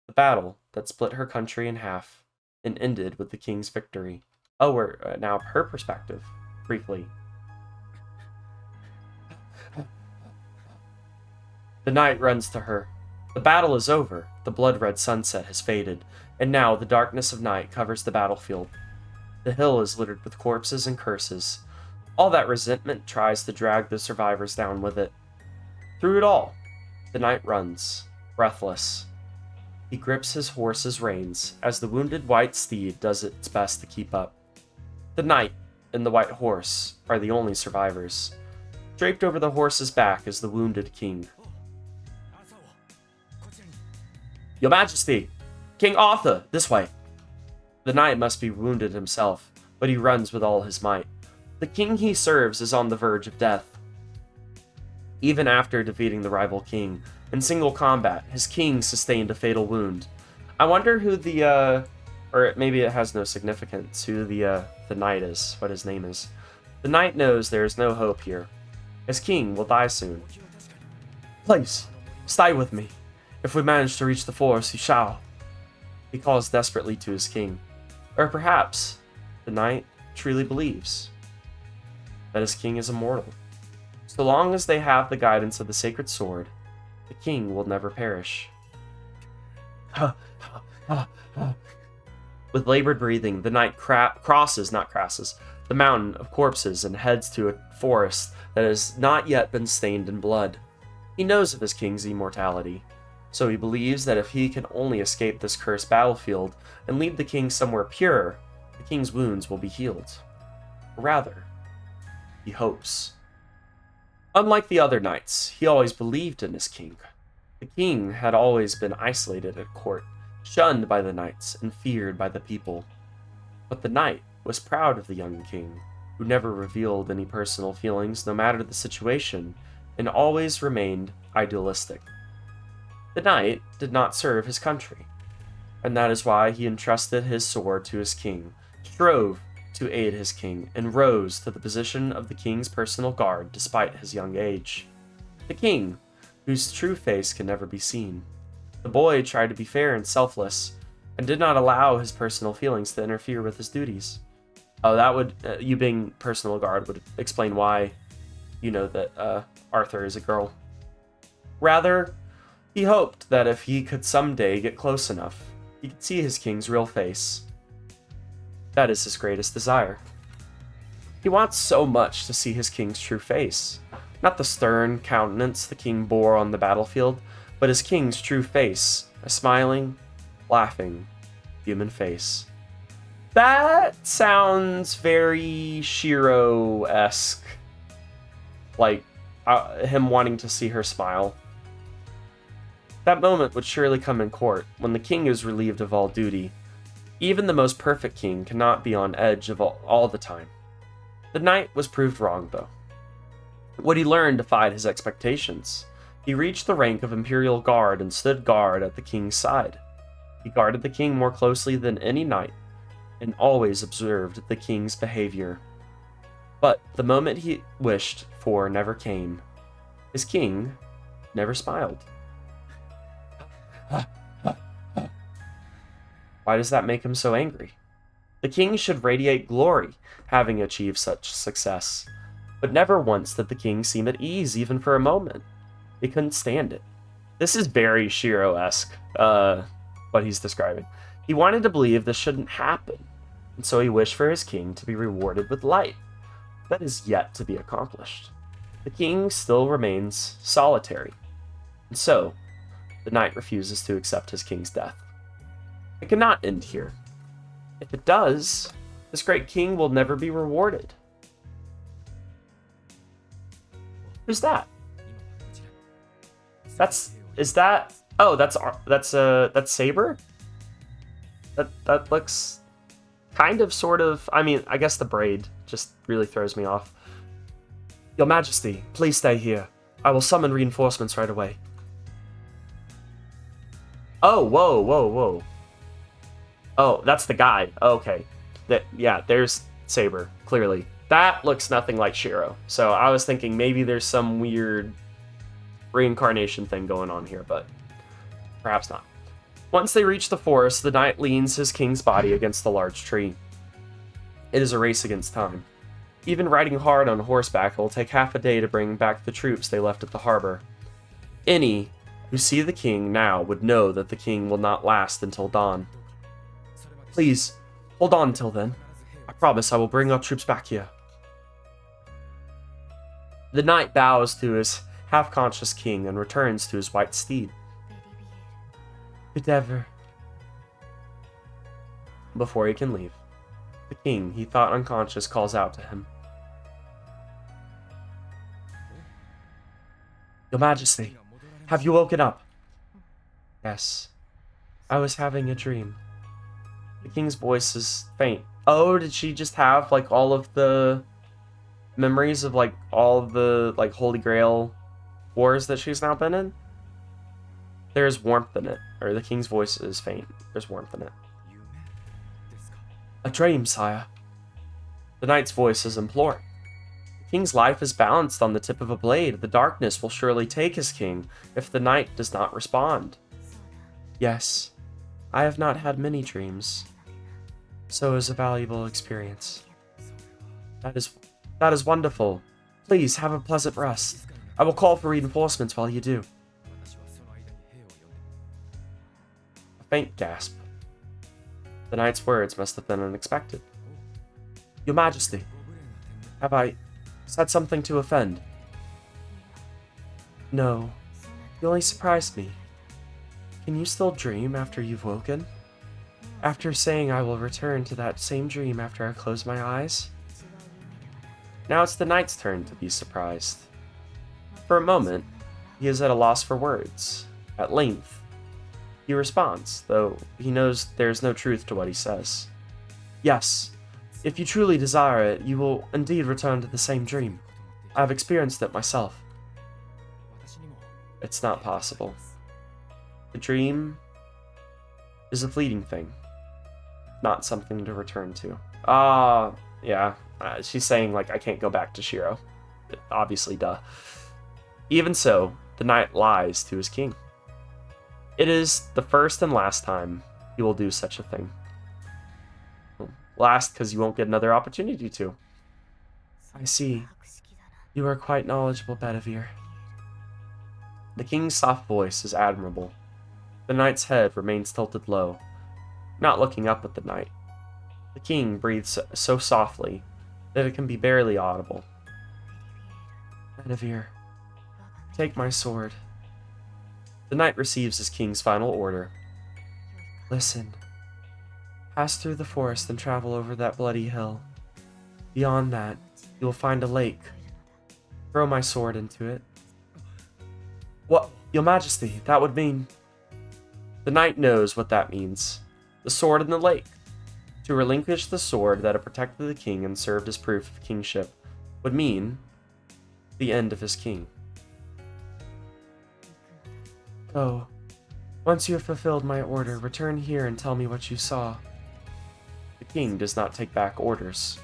The battle that split her country in half and ended with the king's victory. Oh, we're now her perspective, briefly. The knight runs to her. The battle is over. The blood-red sunset has faded, and now the darkness of night covers the battlefield. The hill is littered with corpses and curses. All that resentment tries to drag the survivors down with it. Through it all, the knight runs, breathless. He grips his horse's reins as the wounded white steed does its best to keep up. The knight and the white horse are the only survivors. Draped over the horse's back is the wounded king. Your Majesty! King Arthur, this way! The knight must be wounded himself, but he runs with all his might. The king he serves is on the verge of death. Even after defeating the rival king, in single combat, his king sustained a fatal wound. I wonder who the, or maybe it has no significance, who the knight is, what his name is. The knight knows there is no hope here. His king will die soon. Please, stay with me. If we manage to reach the forest, you shall. He calls desperately to his king. Or perhaps the knight truly believes that his king is immortal. So long as they have the guidance of the sacred sword, the king will never perish. With labored breathing, the knight crosses the mountain of corpses and heads to a forest that has not yet been stained in blood. He knows of his king's immortality, so he believes that if he can only escape this cursed battlefield and lead the king somewhere pure, the king's wounds will be healed. Or rather, he hopes. Unlike the other knights, he always believed in his king. The king had always been isolated at court, shunned by the knights and feared by the people. But the knight was proud of the young king, who never revealed any personal feelings no matter the situation, and always remained idealistic. The knight did not serve his country, and that is why he entrusted his sword to his king, strove to aid his king and rose to the position of the king's personal guard despite his young age. The king, whose true face can never be seen. The boy tried to be fair and selfless, and did not allow his personal feelings to interfere with his duties. Oh, that would, you being personal guard would explain why you know that Arthur is a girl. Rather, he hoped that if he could someday get close enough, he could see his king's real face. That is his greatest desire. He wants so much to see his king's true face. Not the stern countenance the king bore on the battlefield, but his king's true face, a smiling, laughing, human face. That sounds very Shiro-esque. Like, him wanting to see her smile. That moment would surely come in court, when the king is relieved of all duty. Even the most perfect king cannot be on edge of all the time. The knight was proved wrong, though. What he learned defied his expectations. He reached the rank of Imperial Guard and stood guard at the king's side. He guarded the king more closely than any knight, and always observed the king's behavior. But the moment he wished for never came. His king never smiled. Why does that make him so angry? The king should radiate glory, having achieved such success. But never once did the king seem at ease, even for a moment. He couldn't stand it. This is very Shiro-esque, what he's describing. He wanted to believe this shouldn't happen, and so he wished for his king to be rewarded with light. That is yet to be accomplished. The king still remains solitary, and so the knight refuses to accept his king's death. It cannot end here. If it does, this great king will never be rewarded. Who's that? That's Saber? That looks kind of sort of, I mean, I guess the braid just really throws me off. Your Majesty, please stay here. I will summon reinforcements right away. Oh, whoa. Oh, that's the guy. Okay. There's Saber, clearly. That looks nothing like Shiro. So I was thinking maybe there's some weird reincarnation thing going on here, but perhaps not. Once they reach the forest, the knight leans his king's body against the large tree. It is a race against time. Even riding hard on horseback will take half a day to bring back the troops they left at the harbor. Any who see the king now would know that the king will not last until dawn. Please, hold on till then. I promise I will bring our troops back here. The knight bows to his half-conscious king and returns to his white steed. Good ever. Before he can leave, the king, he thought unconscious, calls out to him. Your Majesty, have you woken up? Yes. I was having a dream. The king's voice is faint. Oh, did she just have, like, all of the memories of, like, all of the, like, Holy Grail wars that she's now been in? There's warmth in it. Or the king's voice is faint. There's warmth in it. A dream, sire. The knight's voice is imploring. The king's life is balanced on the tip of a blade. The darkness will surely take his king if the knight does not respond. Yes, I have not had many dreams. So is a valuable experience. That is wonderful. Please have a pleasant rest. I will call for reinforcements while you do. A faint gasp. The knight's words must have been unexpected. Your Majesty, have I said something to offend? No, you only surprised me. Can you still dream after you've woken? After saying I will return to that same dream after I close my eyes? Now it's the knight's turn to be surprised. For a moment, he is at a loss for words. At length, he responds, though he knows there is no truth to what he says. Yes, if you truly desire it, you will indeed return to the same dream. I have experienced it myself. It's not possible. The dream is a fleeting thing. not something to return to. Yeah. She's saying, like, I can't go back to Shiro. Obviously, duh. Even so, the knight lies to his king. It is the first and last time he will do such a thing. Last, because you won't get another opportunity to. I see. You are quite knowledgeable, Bedivere. The king's soft voice is admirable. The knight's head remains tilted low, not looking up at the knight. The king breathes so softly that it can be barely audible. Bedivere, take my sword. The knight receives his king's final order. Listen. Pass through the forest and travel over that bloody hill. Beyond that, you will find a lake. Throw my sword into it. What? Your Majesty, that would mean... The knight knows what that means. The sword in the lake. To relinquish the sword that had protected the king and served as proof of kingship would mean the end of his king. Go. Once you have fulfilled my order, return here and tell me what you saw. The king does not take back orders.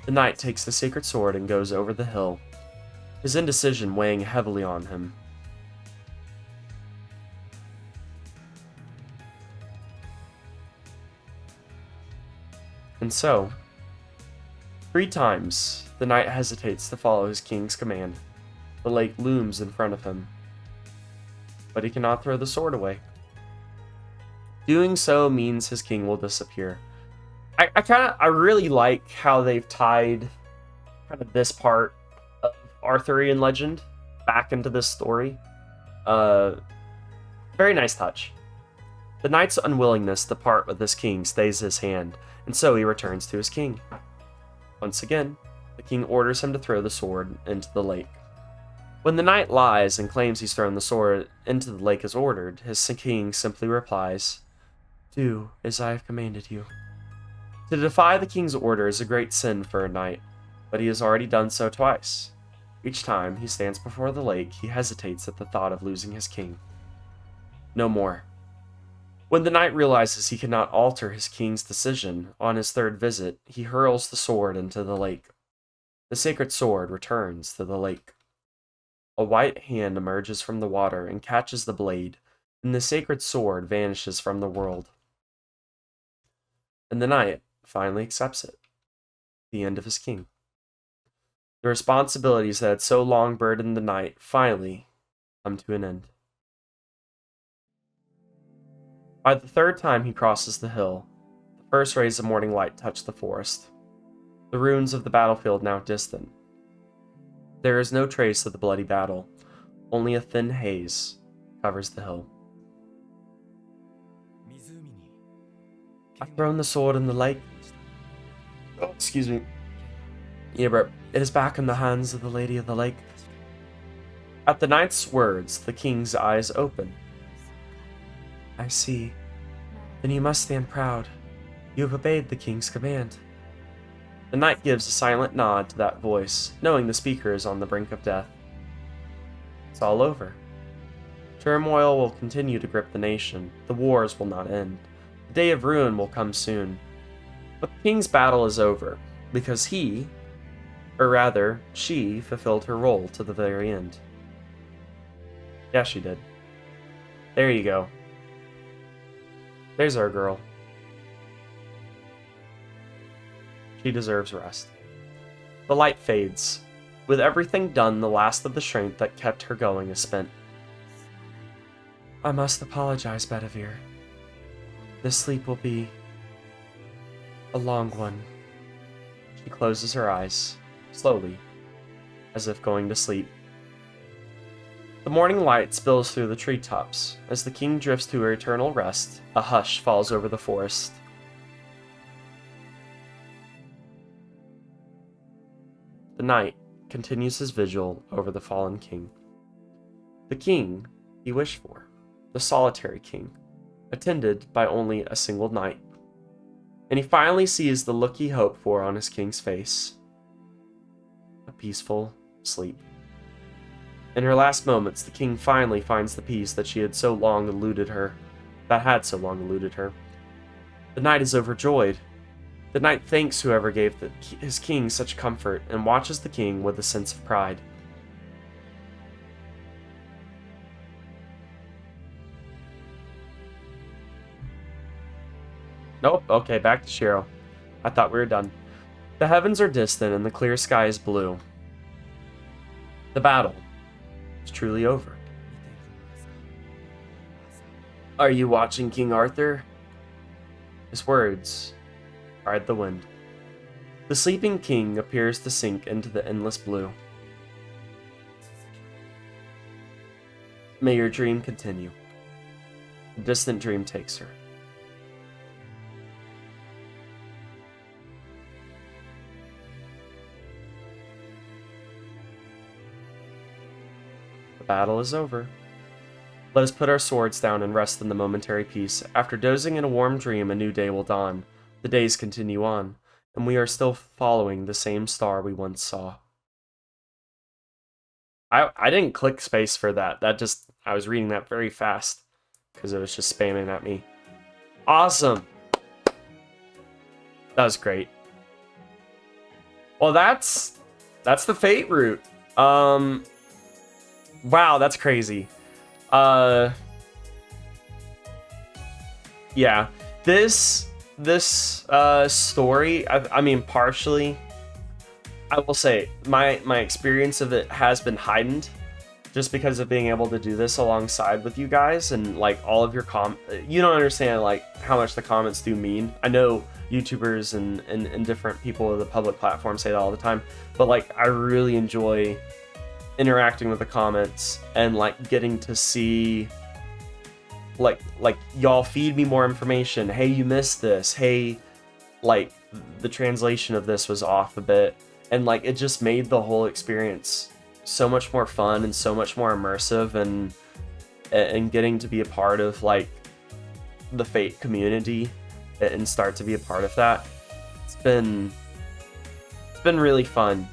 The knight takes the sacred sword and goes over the hill, his indecision weighing heavily on him. And so, 3 times, the knight hesitates to follow his king's command. The lake looms in front of him, but he cannot throw the sword away. Doing so means his king will disappear. I really like how they've tied kind of this part of Arthurian legend back into this story. Very nice touch. The knight's unwillingness to part with his king stays his hand, and so he returns to his king. Once again, the king orders him to throw the sword into the lake. When the knight lies and claims he's thrown the sword into the lake as ordered, his king simply replies, "Do as I have commanded you." To defy the king's order is a great sin for a knight, but he has already done so twice. Each time he stands before the lake, he hesitates at the thought of losing his king. No more. When the knight realizes he cannot alter his king's decision, on his 3rd visit, he hurls the sword into the lake. The sacred sword returns to the lake. A white hand emerges from the water and catches the blade, and the sacred sword vanishes from the world. And the knight finally accepts it. The end of his king. The responsibilities that had so long burdened the knight finally come to an end. By the 3rd time he crosses the hill, the first rays of morning light touch the forest. The ruins of the battlefield now distant. There is no trace of the bloody battle. Only a thin haze covers the hill. I've thrown the sword in the lake. Oh, excuse me. Yeah, but it is back in the hands of the Lady of the Lake. At the knight's words, the king's eyes open. I see. Then you must stand proud. You have obeyed the king's command. The knight gives a silent nod to that voice, knowing the speaker is on the brink of death. It's all over. Turmoil will continue to grip the nation. The wars will not end. The day of ruin will come soon. But the king's battle is over, because he, or rather, she, fulfilled her role to the very end. Yeah, she did. There you go. There's our girl. She deserves rest. The light fades. With everything done, the last of the strength that kept her going is spent. I must apologize, Bedivere. This sleep will be a long one. She closes her eyes, slowly, as if going to sleep. The morning light spills through the treetops. As the king drifts to her eternal rest, a hush falls over the forest. The knight continues his vigil over the fallen king. The king he wished for, the solitary king, attended by only a single knight. And he finally sees the look he hoped for on his king's face. A peaceful sleep. In her last moments, the king finally finds the peace that had so long eluded her. The knight is overjoyed. The knight thanks whoever gave his king such comfort and watches the king with a sense of pride. Nope, okay, back to Shirou. I thought we were done. The heavens are distant and the clear sky is blue. The battle is truly over. Are you watching King Arthur? His words ride the wind. The sleeping king appears to sink into the endless blue. May your dream continue. A distant dream takes her. The battle is over. Let us put our swords down and rest in the momentary peace. After dozing in a warm dream, a new day will dawn. The days continue on, and we are still following the same star we once saw. I didn't click space for that. I was reading that very fast because it was just spamming at me. Awesome. That was great. Well, that's the Fate route. Wow, that's crazy. Yeah, this story, I mean, partially, I will say my experience of it has been heightened just because of being able to do this alongside with you guys, and like all of your you don't understand like how much the comments do mean. I know YouTubers and different people of the public platform say that all the time, but like I really enjoy interacting with the comments and like getting to see like y'all feed me more information. Hey, you missed this. Hey, like the translation of this was off a bit, and like it just made the whole experience so much more fun and so much more immersive, and getting to be a part of like the Fate community and start to be a part of that. It's been really fun.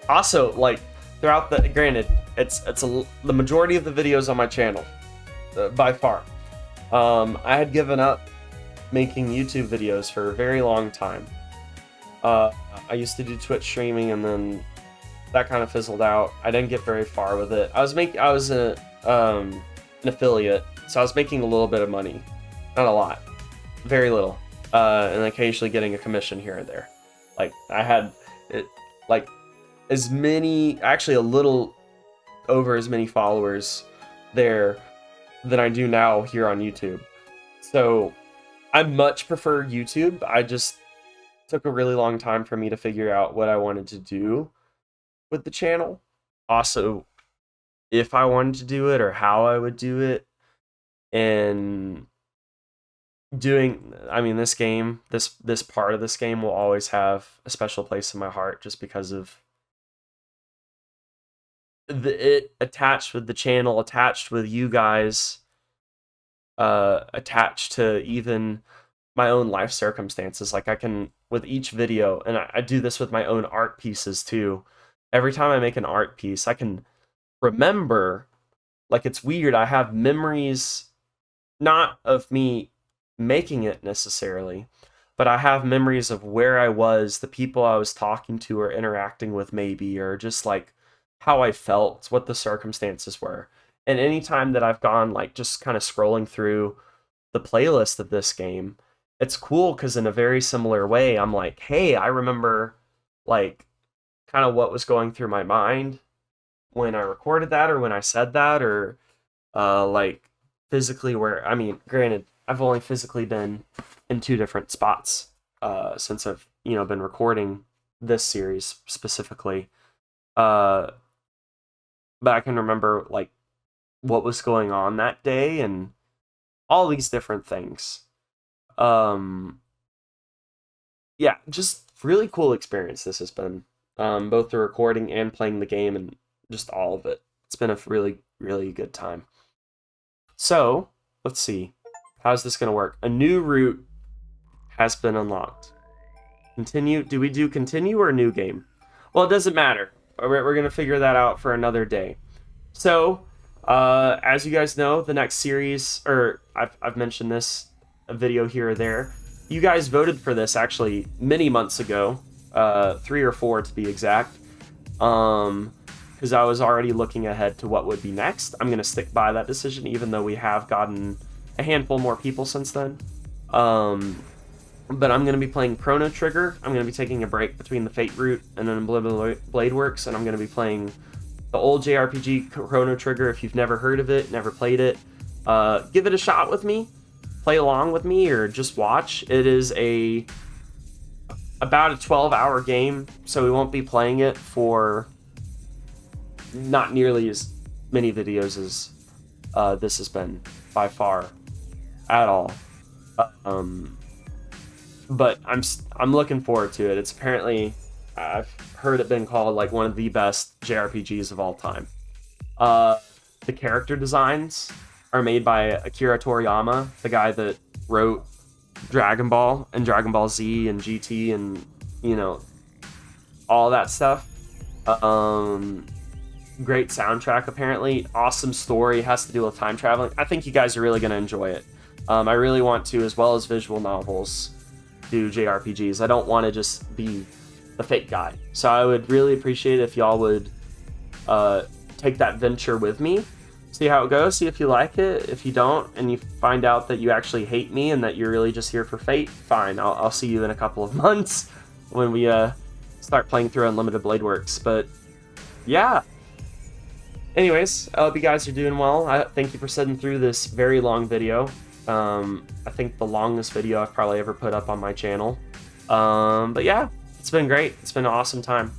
Also, like throughout the, granted, it's the majority of the videos on my channel, by far. I had given up making YouTube videos for a very long time. I used to do Twitch streaming, and then that kind of fizzled out. I didn't get very far with it. I was an affiliate, so I was making a little bit of money, not a lot, very little, and occasionally getting a commission here and there. Like I had it, like as many, actually a little over as many followers there than I do now here on YouTube. So I much prefer YouTube. I just took a really long time for me to figure out what I wanted to do with the channel. Also, if I wanted to do it or how I would do it. And doing, I mean, this game, this part of this game will always have a special place in my heart just because of it attached with the channel, attached with you guys, attached to even my own life circumstances. Like I can, with each video, and I do this with my own art pieces too. Every time I make an art piece, I can remember, like it's weird, I have memories, not of me making it necessarily, but I have memories of where I was, the people I was talking to or interacting with maybe, or just like how I felt, what the circumstances were. And anytime that I've gone like just kind of scrolling through the playlist of this game, it's cool because in a very similar way, I'm like, hey, I remember like kind of what was going through my mind when I recorded that or when I said that, or like physically where, I mean, granted, I've only physically been in 2 different spots since I've, been recording this series specifically. But I can remember like what was going on that day and all these different things. Yeah, just really cool experience this has been. Both the recording and playing the game and just all of it. It's been a really, really good time. So, let's see. How's this going to work? A new route has been unlocked. Continue. Do we do continue or new game? Well, it doesn't matter. We're going to figure that out for another day. So, As you guys know, the next series, or I've mentioned this a video here or there. You guys voted for this actually many months ago, 3 or 4 to be exact. Because I was already looking ahead to what would be next. I'm gonna stick by that decision, even though we have gotten a handful more people since then. But I'm going to be playing Chrono Trigger. I'm going to be taking a break between the Fate route and then Blade Works, and I'm going to be playing the old JRPG Chrono Trigger. If you've never heard of it, never played it, give it a shot with me. Play along with me or just watch. It is about a 12-hour game, so we won't be playing it for not nearly as many videos as this has been by far at all. But I'm looking forward to it. It's apparently, I've heard it been called like one of the best JRPGs of all time. The character designs are made by Akira Toriyama, the guy that wrote Dragon Ball and Dragon Ball Z and GT and, you know, all that stuff. Great soundtrack, apparently. Awesome story, has to do with time traveling. I think you guys are really going to enjoy it. I really want to, as well as visual novels, do JRPGs. I don't want to just be the Fate guy. So I would really appreciate it if y'all would take that venture with me. See how it goes, see if you like it. If you don't, and you find out that you actually hate me and that you're really just here for Fate, fine. I'll see you in a couple of months when we start playing through Unlimited Blade Works. But yeah. Anyways, I hope you guys are doing well. Thank you for sitting through this very long video. I think the longest video I've probably ever put up on my channel. But yeah, it's been great. It's been an awesome time.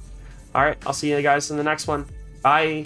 All right, I'll see you guys in the next one. Bye.